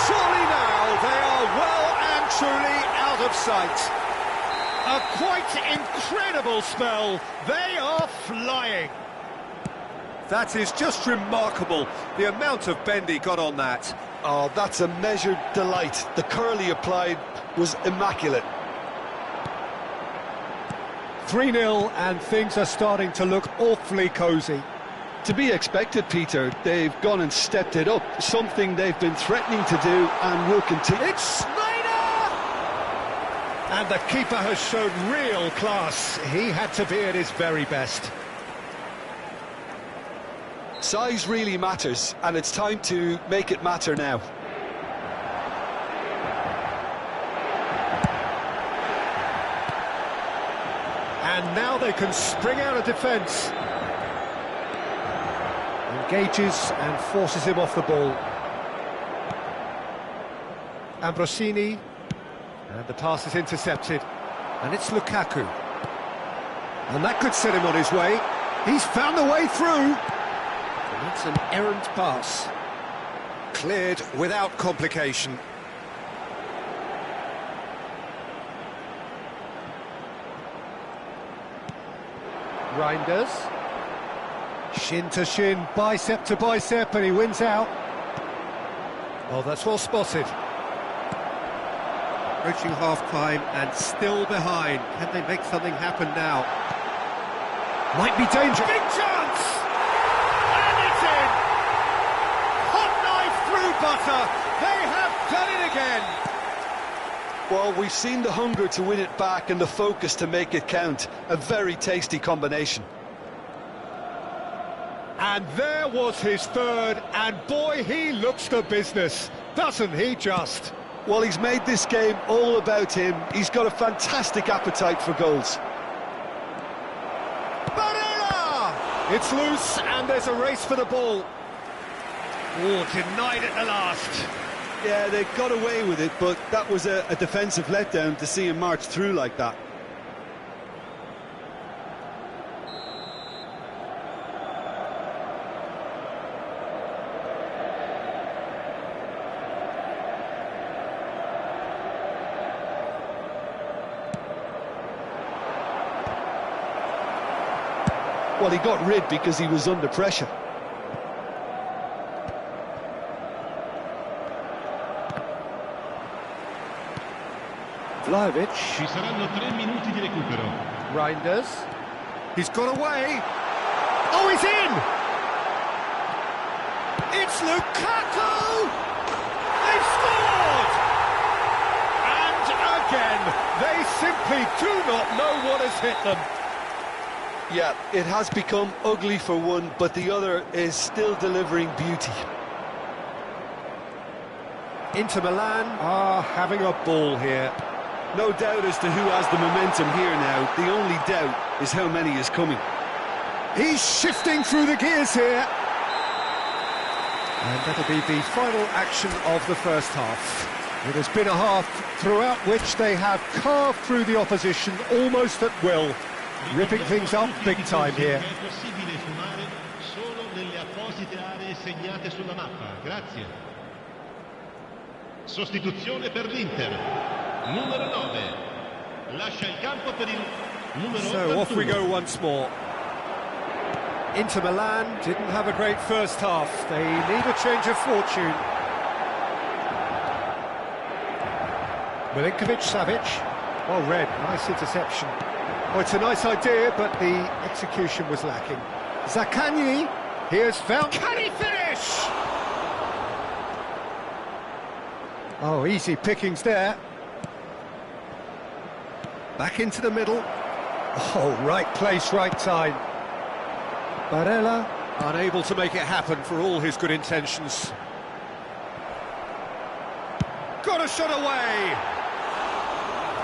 Surely now they are well and truly out of sight. A quite incredible spell. They are flying. That is just remarkable, the amount of bend he got on that. Oh, that's a measured delight. The curl he applied was immaculate. 3-0, and things are starting to look awfully cosy. To be expected, Peter. They've gone and stepped it up, something they've been threatening to do and will continue. It's Snyder! And the keeper has shown real class. He had to be at his very best. Size really matters, and it's time to make it matter now. and now they can spring out of defence. Engages and forces him off the ball. Ambrosini, and the pass is intercepted, and it's Lukaku. And that could set him on his way. He's found the way through. And that's an errant pass. Cleared without complication. Reinders. Shin to shin, bicep to bicep, and he wins out. Oh, that's well spotted. Approaching half-time and still behind. Can they make something happen now? Might be dangerous. Big chance! And it's in! Hot knife through butter. They have done it again. Well, we've seen the hunger to win it back and the focus to make it count. A very tasty combination. And there was his third, and boy, he looks the business, doesn't he just? Well, he's made this game all about him. He's got a fantastic appetite for goals. Barella! It's loose, and there's a race for the ball. Oh, denied at the last. Yeah, they got away with it, but that was a defensive letdown to see him march through like that. Well, he got rid because he was under pressure. Vlahovic. Ci saranno 3 minuti di recupero. Reinders. He's got away. Oh, he's in! It's Lukaku! They've scored! And again, they simply do not know what has hit them. Yeah, it has become ugly for one, but the other is still delivering beauty. Inter Milan are having a ball here. No doubt as to who has the momentum here now. The only doubt is how many is coming. He's shifting through the gears here. And that'll be the final action of the first half. It has been a half throughout which they have carved through the opposition almost at will. Ripping things up big time here. È possibile fumare solo nelle apposite aree segnate sulla mappa. Grazie. Sostituzione per l'Inter. Numero 9. Lascia il campo per il numero 81. So off we go once more. Inter Milan didn't have a great first half. They need a change of fortune. Milinkovic-Savic. Oh, red. Nice interception. Oh, it's a nice idea, but the execution was lacking. Zaccagni, he has found... Can he finish? Oh, easy pickings there. Back into the middle. Oh, right place, right time. Barella, unable to make it happen for all his good intentions. Got a shot away!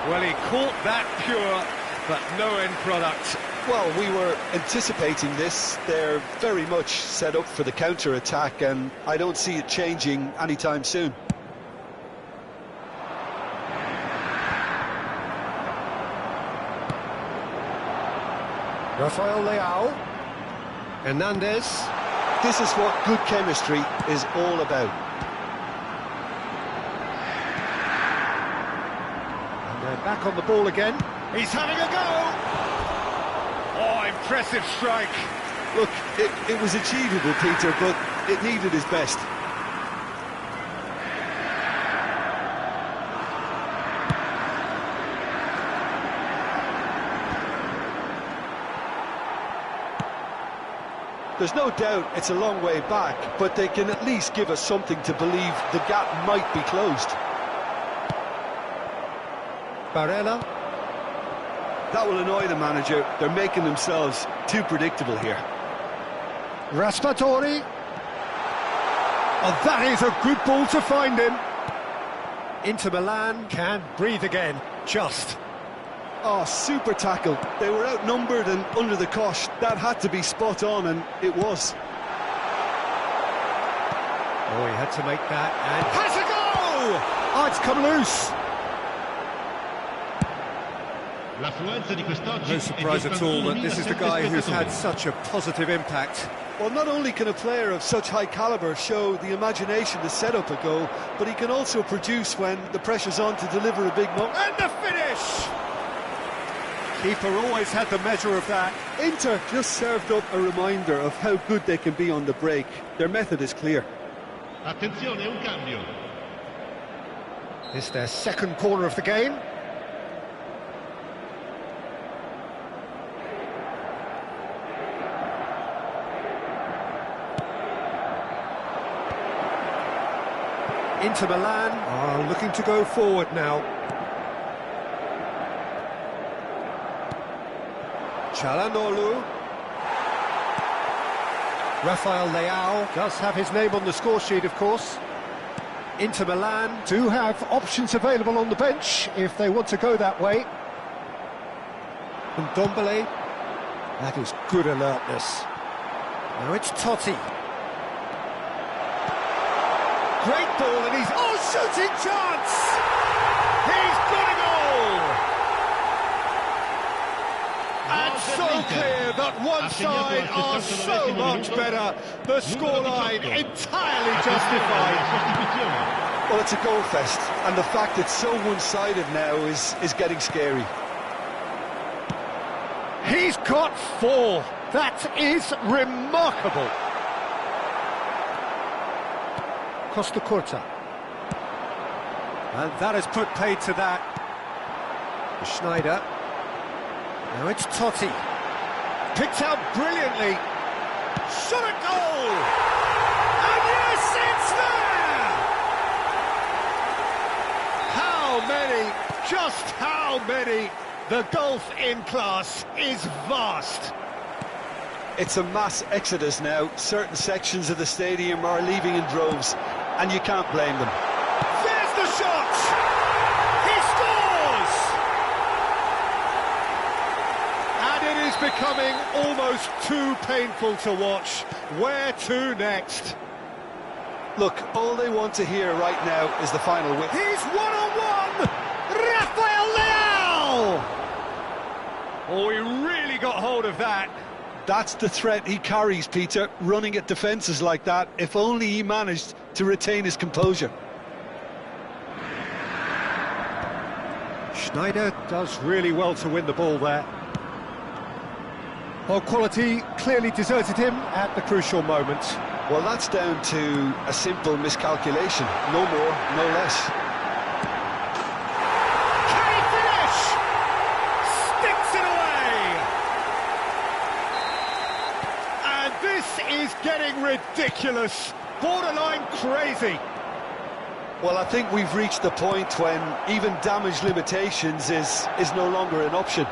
Well, he caught that pure, but no end product. Well, we were anticipating this. They're very much set up for the counter-attack, and I don't see it changing anytime soon. Rafael Leao. Hernandez. This is what good chemistry is all about. And they're back on the ball again. He's having a go! Oh, impressive strike. Look, it was achievable, Peter, but it needed his best. There's no doubt it's a long way back, but they can at least give us something to believe the gap might be closed. Barella. That will annoy the manager. They're making themselves too predictable here. Raspadori. Oh, that is a good ball to find him. Inter Milan can breathe again, just. Oh, super tackle. They were outnumbered and under the cosh. That had to be spot on, and it was. Oh, he had to make that, and... has a go! Oh, it's come loose. No surprise at all that this is the guy who's had such a positive impact. Well, not only can a player of such high calibre show the imagination to set up a goal, but he can also produce when the pressure's on to deliver a big moment. And the finish! Keeper always had the measure of that. Inter just served up a reminder of how good they can be on the break. Their method is clear. Attenzione, un cambio. It's their second corner of the game. Inter Milan are looking to go forward now. Çalhanoğlu. Rafael Leao does have his name on the score sheet, of course. Inter Milan do have options available on the bench if they want to go that way. And Ndombele, that is good alertness. Now it's Totti. Great ball, and he's... oh, shooting chance! He's got a goal! And so clear that one side are so much better. The scoreline entirely justified. Well, it's a goal fest, and the fact it's so one-sided now is getting scary. He's got 4. That is remarkable. Costa Curta. And that has put paid to that. Schneider. Now it's Totti. Picked out brilliantly. Shot a goal! And yes, it's there! How many, just how many? The gulf in class is vast. It's a mass exodus now. Certain sections of the stadium are leaving in droves, and you can't blame them. There's the shot! He scores! And it is becoming almost too painful to watch. Where to next? Look, all they want to hear right now is the final whistle. He's one-on-one! Rafael Leao! Oh, he really got hold of that. That's the threat he carries, Peter, running at defences like that, if only he managed to retain his composure. Schneider does really well to win the ball there. Well, quality clearly deserted him at the crucial moment. Well, that's down to a simple miscalculation, no more, no less. Can he finish? Sticks it away! And this is getting ridiculous, borderline crazy. Well, I think we've reached the point when even damage limitations is no longer an option.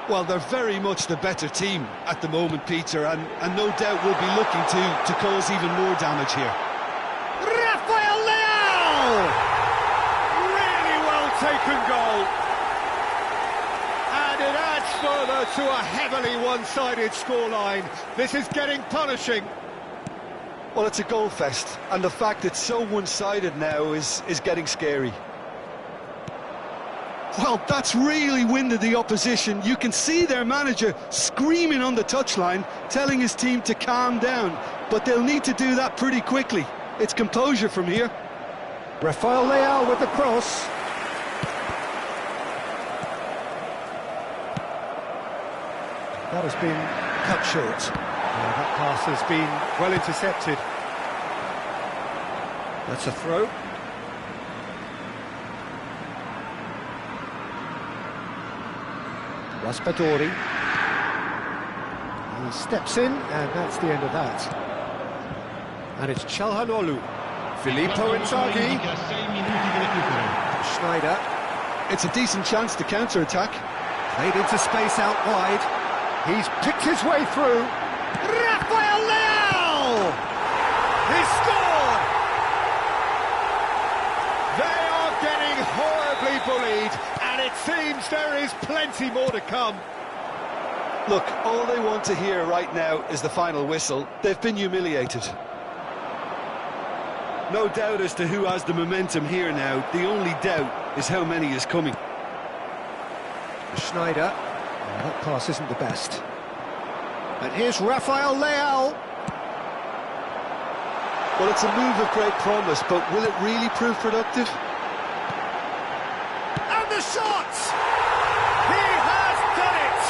Well, they're very much the better team at the moment, Peter, and no doubt will be looking to cause even more damage here. Rafael Leao! Really well taken goal. And it adds further to a heavily one-sided scoreline. This is getting punishing. Well, it's a goal fest, and the fact it's so one-sided now is getting scary. Well, that's really winded the opposition. You can see their manager screaming on the touchline, telling his team to calm down. But they'll need to do that pretty quickly. It's composure from here. Rafael Leao with the cross. That has been cut short. That pass has been well intercepted. That's a throw. Raspadori. He steps in, and that's the end of that. And it's Çalhanoğlu. Filippo Inzaghi. Schneider. It's a decent chance to counter-attack. Played into space out wide. He's picked his way through. Rafael Leao! He scored! They are getting horribly bullied, And it seems there is plenty more to come. Look, all they want to hear right now is the final whistle. They've been humiliated. No doubt as to who has the momentum here now. The only doubt is how many is coming. Schneider. Oh, that pass isn't the best. And here's Rafael Leao. Well, it's a move of great promise, but will it really prove productive? And the shot! He has done it!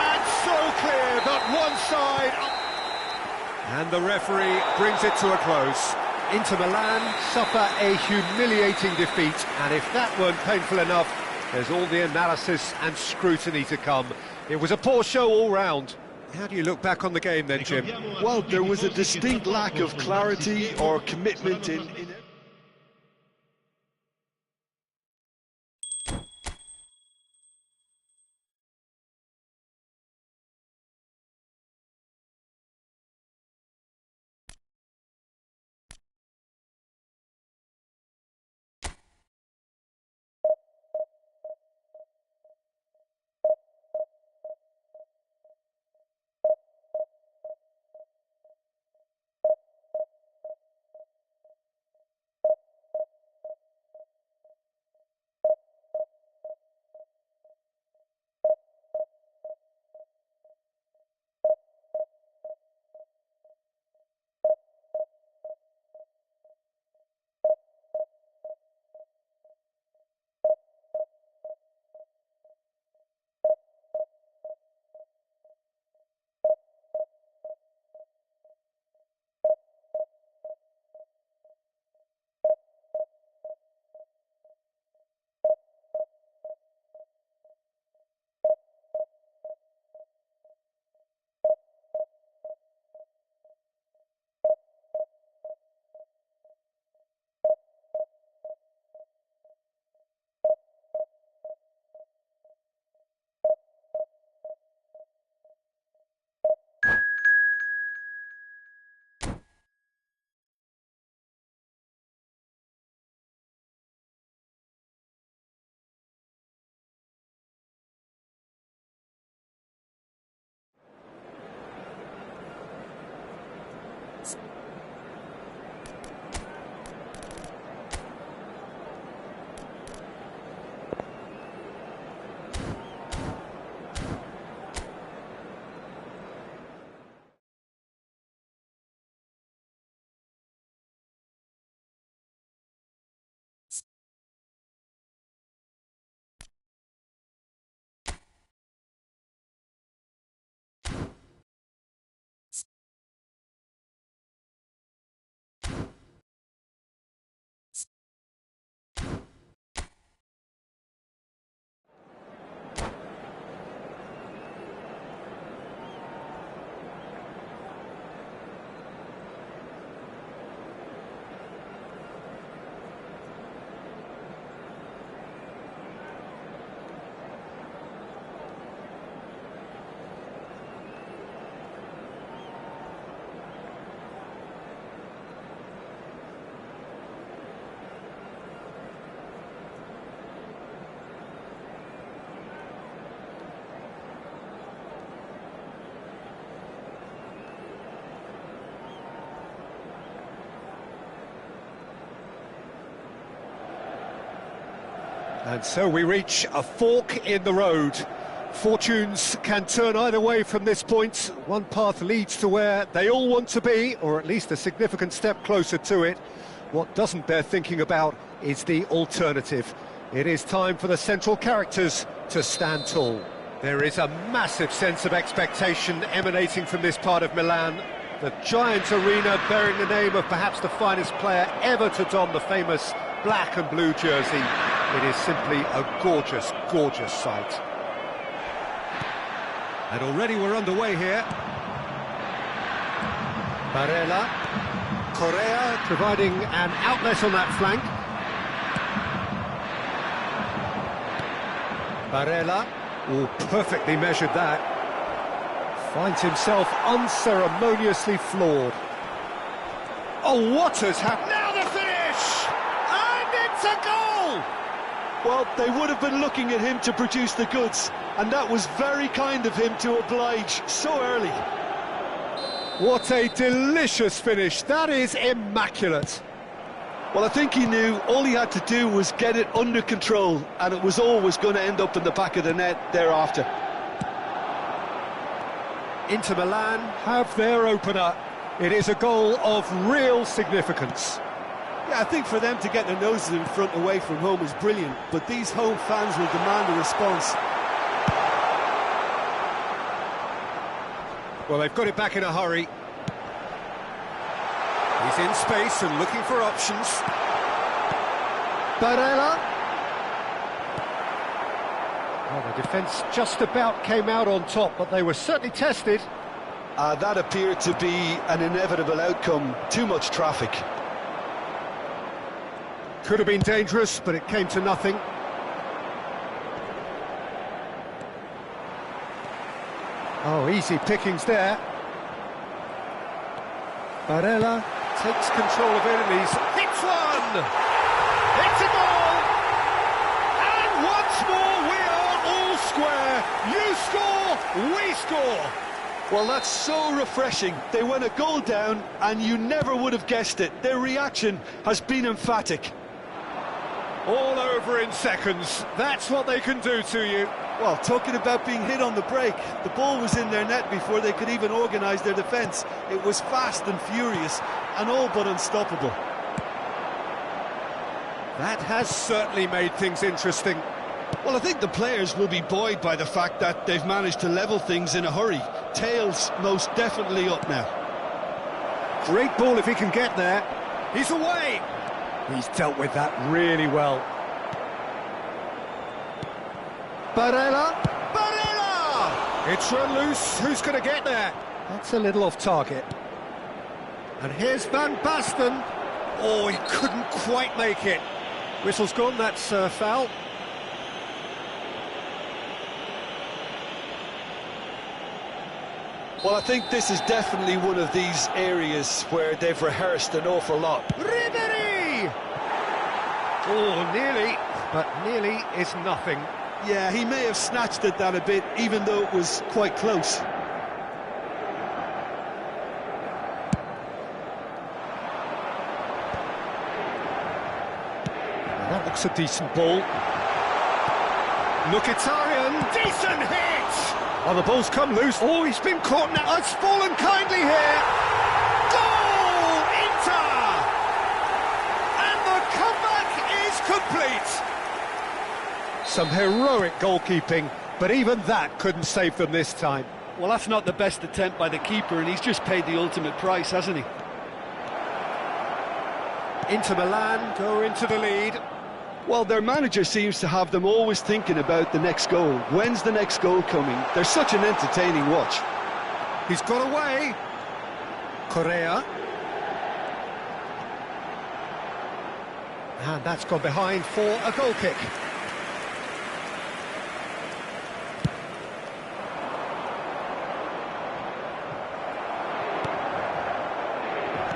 And so clear that one side... And the referee brings it to a close. Inter Milan suffer a humiliating defeat, and if that weren't painful enough, there's all the analysis and scrutiny to come. It was a poor show all round. How do you look back on the game then, Jim? Well, there was a distinct lack of clarity or commitment in And so we reach a fork in the road. Fortunes can turn either way from this point. One path leads to where they all want to be, or at least a significant step closer to it. What doesn't bear thinking about is the alternative. It is time for the central characters to stand tall. There is a massive sense of expectation emanating from this part of Milan. The giant arena bearing the name of perhaps the finest player ever to don the famous black and blue jersey. It is simply a gorgeous, gorgeous sight. And already we're underway here. Barella. Correa providing an outlet on that flank. Barella. Oh, perfectly measured that. Finds himself unceremoniously floored. Oh, what has happened? Now the finish! And it's a goal! Well, they would have been looking at him to produce the goods, and that was very kind of him to oblige so early. What a delicious finish. That is immaculate. Well, I think he knew all he had to do was get it under control, and it was always going to end up in the back of the net thereafter. Inter Milan have their opener. It is a goal of real significance. Yeah, I think for them to get their noses in front away from home is brilliant, but these home fans will demand a response. Well, they've got it back in a hurry. He's in space and looking for options. Barella. Well, the defence just about came out on top, but they were certainly tested. That appeared to be an inevitable outcome. Too much traffic. Could have been dangerous, but it came to nothing. Oh, easy pickings there. Barella takes control of it and he's hits one! It's a goal! And once more we are all square. You score, we score. Well, that's so refreshing. They went a goal down and you never would have guessed it. Their reaction has been emphatic. All over in seconds. That's what they can do to you. Well, talking about being hit on the break, the ball was in their net before they could even organise their defence. It was fast and furious and all but unstoppable. That has certainly made things interesting. Well, I think the players will be buoyed by the fact that they've managed to level things in a hurry. Tails most definitely up now. Great ball if he can get there. He's away. He's dealt with that really well. Barella! Barella! It's run loose. Who's going to get there? That's a little off target. And here's Van Basten. Oh, he couldn't quite make it. Whistle's gone, that's foul. Well, I think this is definitely one of these areas where they've rehearsed an awful lot. Ribery! Oh, nearly, but nearly is nothing. Yeah, he may have snatched at that a bit, even though it was quite close. Well, that looks a decent ball. Mkhitaryan, decent hit! Oh, the ball's come loose. Oh, he's been caught now. It's fallen kindly here. Goal! Inter! And the comeback is complete. Some heroic goalkeeping, but even that couldn't save them this time. Well, that's not the best attempt by the keeper, and he's just paid the ultimate price, hasn't he? Inter Milan go into the lead. Well, their manager seems to have them always thinking about the next goal. When's the next goal coming? They're such an entertaining watch. He's got away. Correa. And that's gone behind for a goal kick.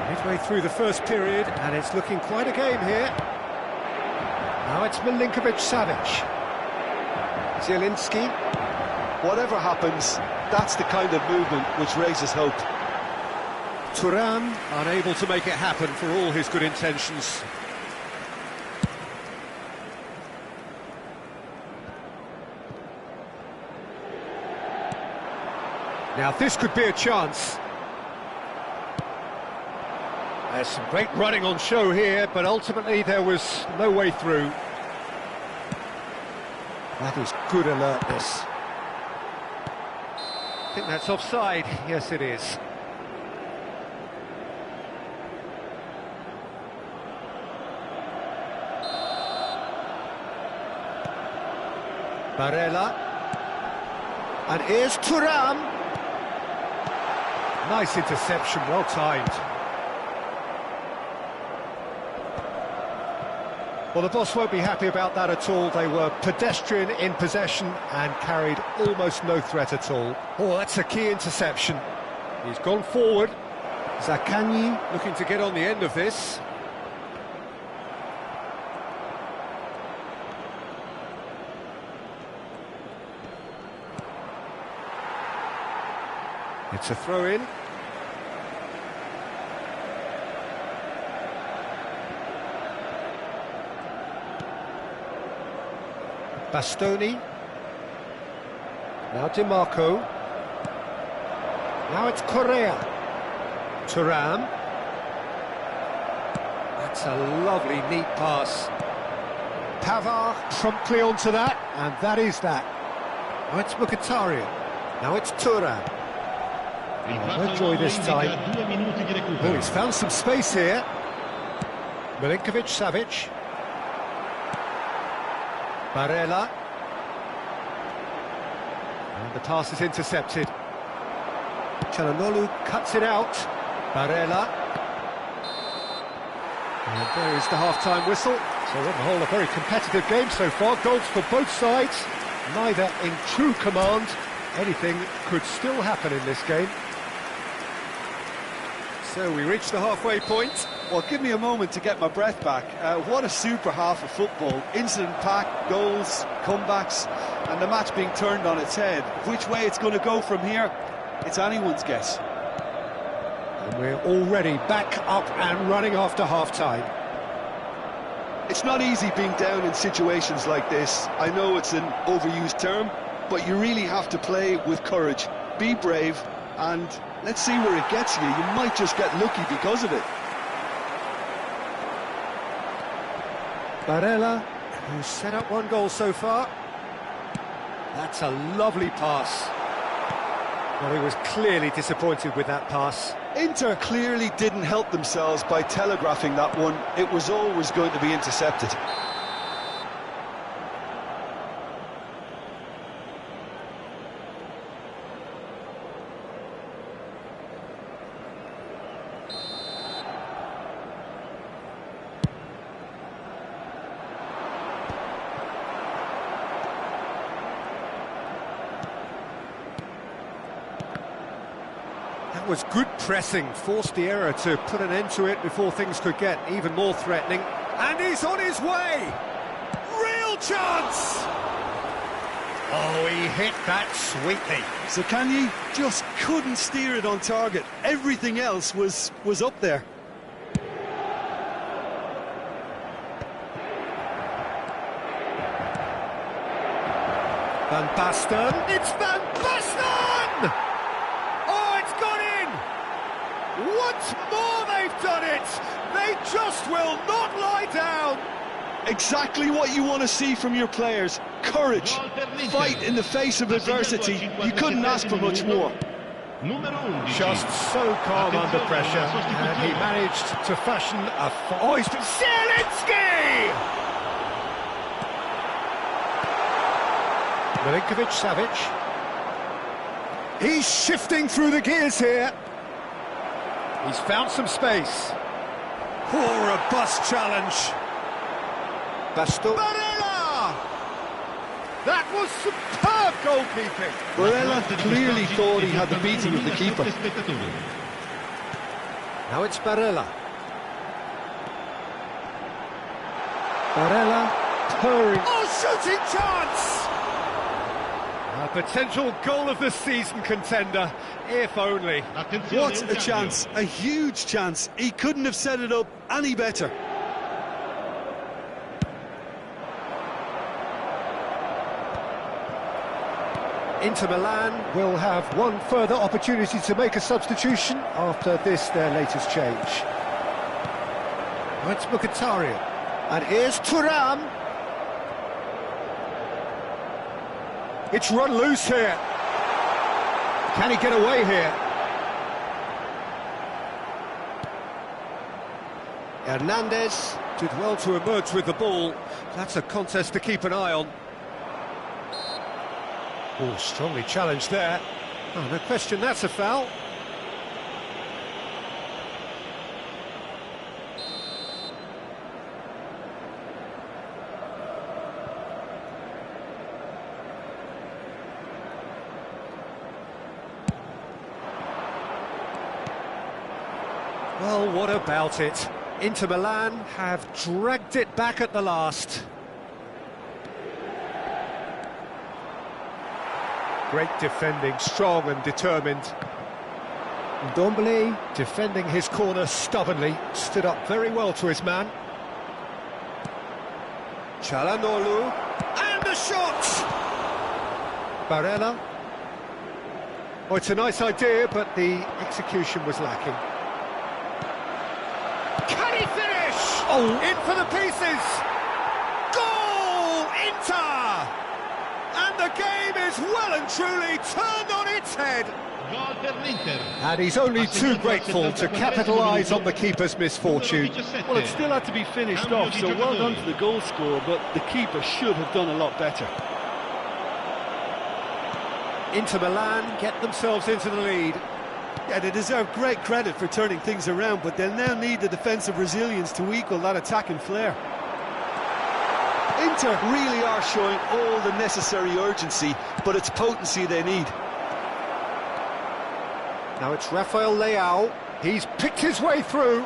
Midway through the first period, and it's looking quite a game here. Now it's Milinkovic-Savic. Zielinski. Whatever happens, that's the kind of movement which raises hope. Thuram unable to make it happen for all his good intentions. Now this could be a chance. There's some great running on show here, but ultimately there was no way through. That is good alertness. I think that's offside. Yes, it is. Barella. And here's Thuram. Nice interception, well timed. Well, the boss won't be happy about that at all. They were pedestrian in possession and carried almost no threat at all. Oh, that's a key interception. He's gone forward. Zaccagni looking to get on the end of this. It's a throw-in. Bastoni. Now DiMarco. Now it's Correa. Thuram. That's a lovely, neat pass. Pavard promptly onto that, and that is that. Now it's Mkhitaryan. Now it's Thuram. No joy this time. Oh, he's found some space here. Milinkovic-Savic. Barella. And the pass is intercepted. Çalhanoğlu cuts it out. Barella. And there is the half-time whistle. So on the whole, a very competitive game so far. Goals for both sides. Neither in true command. Anything could still happen in this game. So we reach the halfway point. Well, give me a moment to get my breath back. What a super half of football. Incident-packed, goals, comebacks, and the match being turned on its head. Which way it's going to go from here, it's anyone's guess. And we're already back up and running after half-time. It's not easy being down in situations like this. I know it's an overused term, but you really have to play with courage. Be brave, and let's see where it gets you. You might just get lucky because of it. Barella, who's set up one goal so far. That's a lovely pass. Well, he was clearly disappointed with that pass. Inter clearly didn't help themselves by telegraphing that one. It was always going to be intercepted. That was good pressing, forced the error to put an end to it before things could get even more threatening. And he's on his way! Real chance! Oh, he hit that sweetly. Zaccagni just couldn't steer it on target. Everything else was up there. Van Basten, it's Van Basten! Oh, it's gone in! Once more they've done it! They just will not lie down! Exactly what you want to see from your players. Courage, fight in the face of adversity. You couldn't ask for much more. Just so calm under pressure, and he managed to fashion a... Oh, he's been... Zielinski! Milinkovic-Savic. He's shifting through the gears here. He's found some space. Oh, robust challenge. Bastos. Barella! That was superb goalkeeping. Barella clearly thought he had the beating of the keeper. Now it's Barella. Barella purring. Oh, shooting chance! A potential goal of the season contender, if only. What a chance, a huge chance. He couldn't have set it up any better. Inter Milan will have one further opportunity to make a substitution after this, their latest change. It's Mkhitaryan. And here's Thuram. It's run loose here. Can he get away here? Hernandez did well to emerge with the ball. That's a contest to keep an eye on. Oh, strongly challenged there. Oh, no question, that's a foul. Well, what about it? Inter Milan have dragged it back at the last. Great defending, strong and determined. Ndombele, defending his corner stubbornly, stood up very well to his man. Çalhanoğlu, and the shot! Barella. Oh, it's a nice idea, but the execution was lacking. Can he finish? Oh, in for the pieces! Goal! Inter! And the game is well and truly turned on its head. Gol per l'Inter. And he's only too grateful to capitalise on the keeper's misfortune. Well, it still had to be finished off, so well done to the goal scorer, but the keeper should have done a lot better. Inter Milan get themselves into the lead. Yeah, they deserve great credit for turning things around, but they'll now need the defensive resilience to equal that attacking flair. Inter really are showing all the necessary urgency, but it's potency they need. Now it's Rafael Leao. He's picked his way through.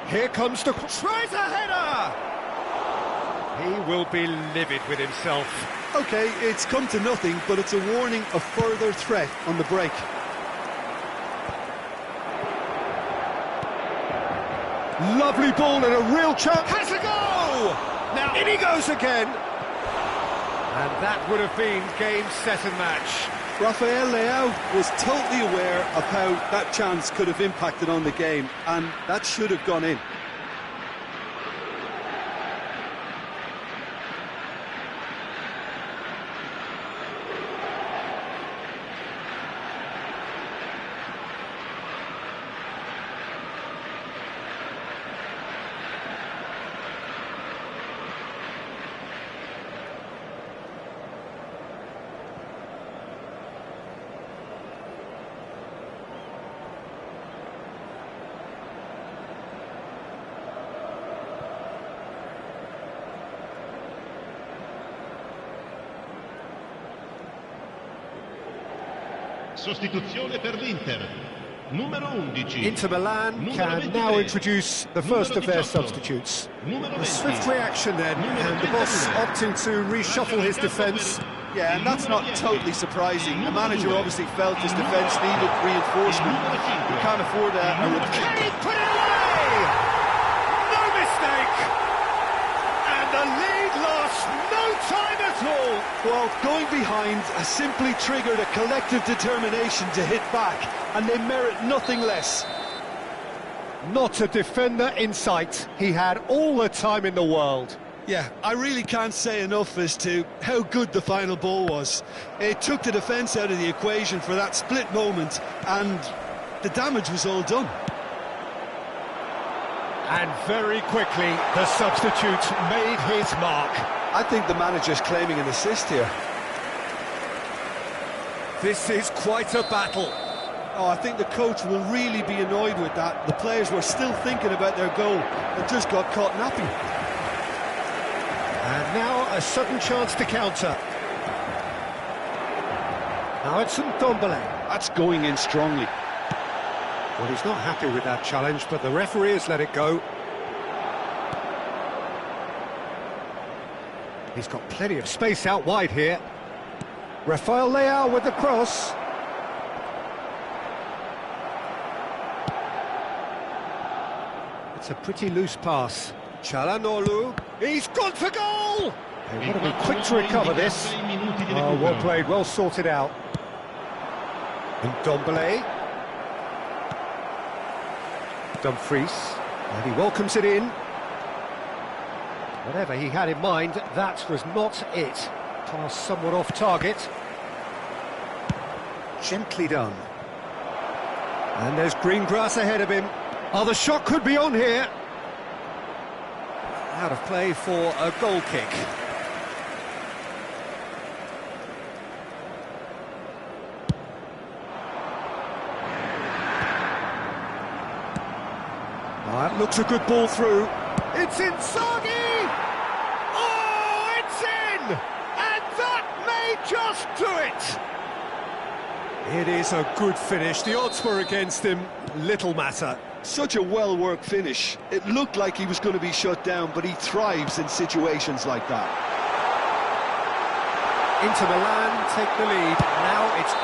Here comes the... Tries a header! He will be livid with himself. OK, it's come to nothing, but it's a warning of further threat on the break. Lovely ball and a real chance. Has a go! Now in he goes again. And that would have been game, set and match. Rafael Leao was totally aware of how that chance could have impacted on the game, and that should have gone in. Sostituzione per l'Inter. Numero 11. Inter Milan can now introduce the first of their substitutes. A swift reaction then, and the boss opting to reshuffle his defence. Yeah, and that's not totally surprising. The manager obviously felt his defence needed reinforcement. He can't afford a Can he put it away? No mistake! And the lead lost no time at all. Well, going behind has simply triggered a collective determination to hit back, and they merit nothing less. Not a defender in sight. He had all the time in the world. Yeah, I really can't say enough as to how good the final ball was. It took the defence out of the equation for that split moment, and the damage was all done. And very quickly, the substitute made his mark. I think the manager's claiming an assist here. This is quite a battle. Oh, I think the coach will really be annoyed with that. The players were still thinking about their goal and just got caught napping. And now a sudden chance to counter. Now it's Ndombele. That's going in strongly. Well, he's not happy with that challenge, but the referee has let it go. He's got plenty of space out wide here. Rafael Leao with the cross. It's a pretty loose pass. Çalhanoğlu. He's gone for goal! They want to be quick to recover this. Oh, well played, well sorted out. Ndombele. Dumfries, and he welcomes it in. Whatever he had in mind, that was not it. Pass somewhat off target. Gently done. And there's green grass ahead of him. Oh, the shot could be on here. Out of play for a goal kick. That looks a good ball through. It's Inzaghi! Oh, it's in! And that may just do it! It is a good finish. The odds were against him. Little matter. Such a well-worked finish. It looked like he was going to be shut down, but he thrives in situations like that. Inter Milan take the lead. Now it's...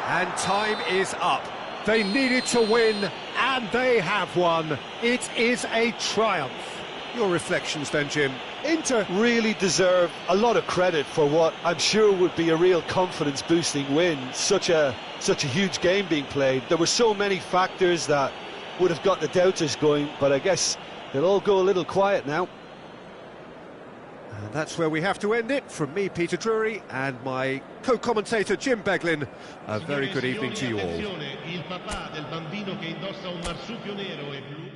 And time is up. They needed to win, and they have won. It is a triumph. Your reflections then, Jim? Inter really deserve a lot of credit for what I'm sure would be a real confidence-boosting win. Such a huge game being played. There were so many factors that would have got the doubters going, but I guess they'll all go a little quiet now. And that's where we have to end it. From me, Peter Drury, and my co-commentator, Jim Beglin. A very good evening to you all. Il papà del bambino che indossa un marsupio nero e blu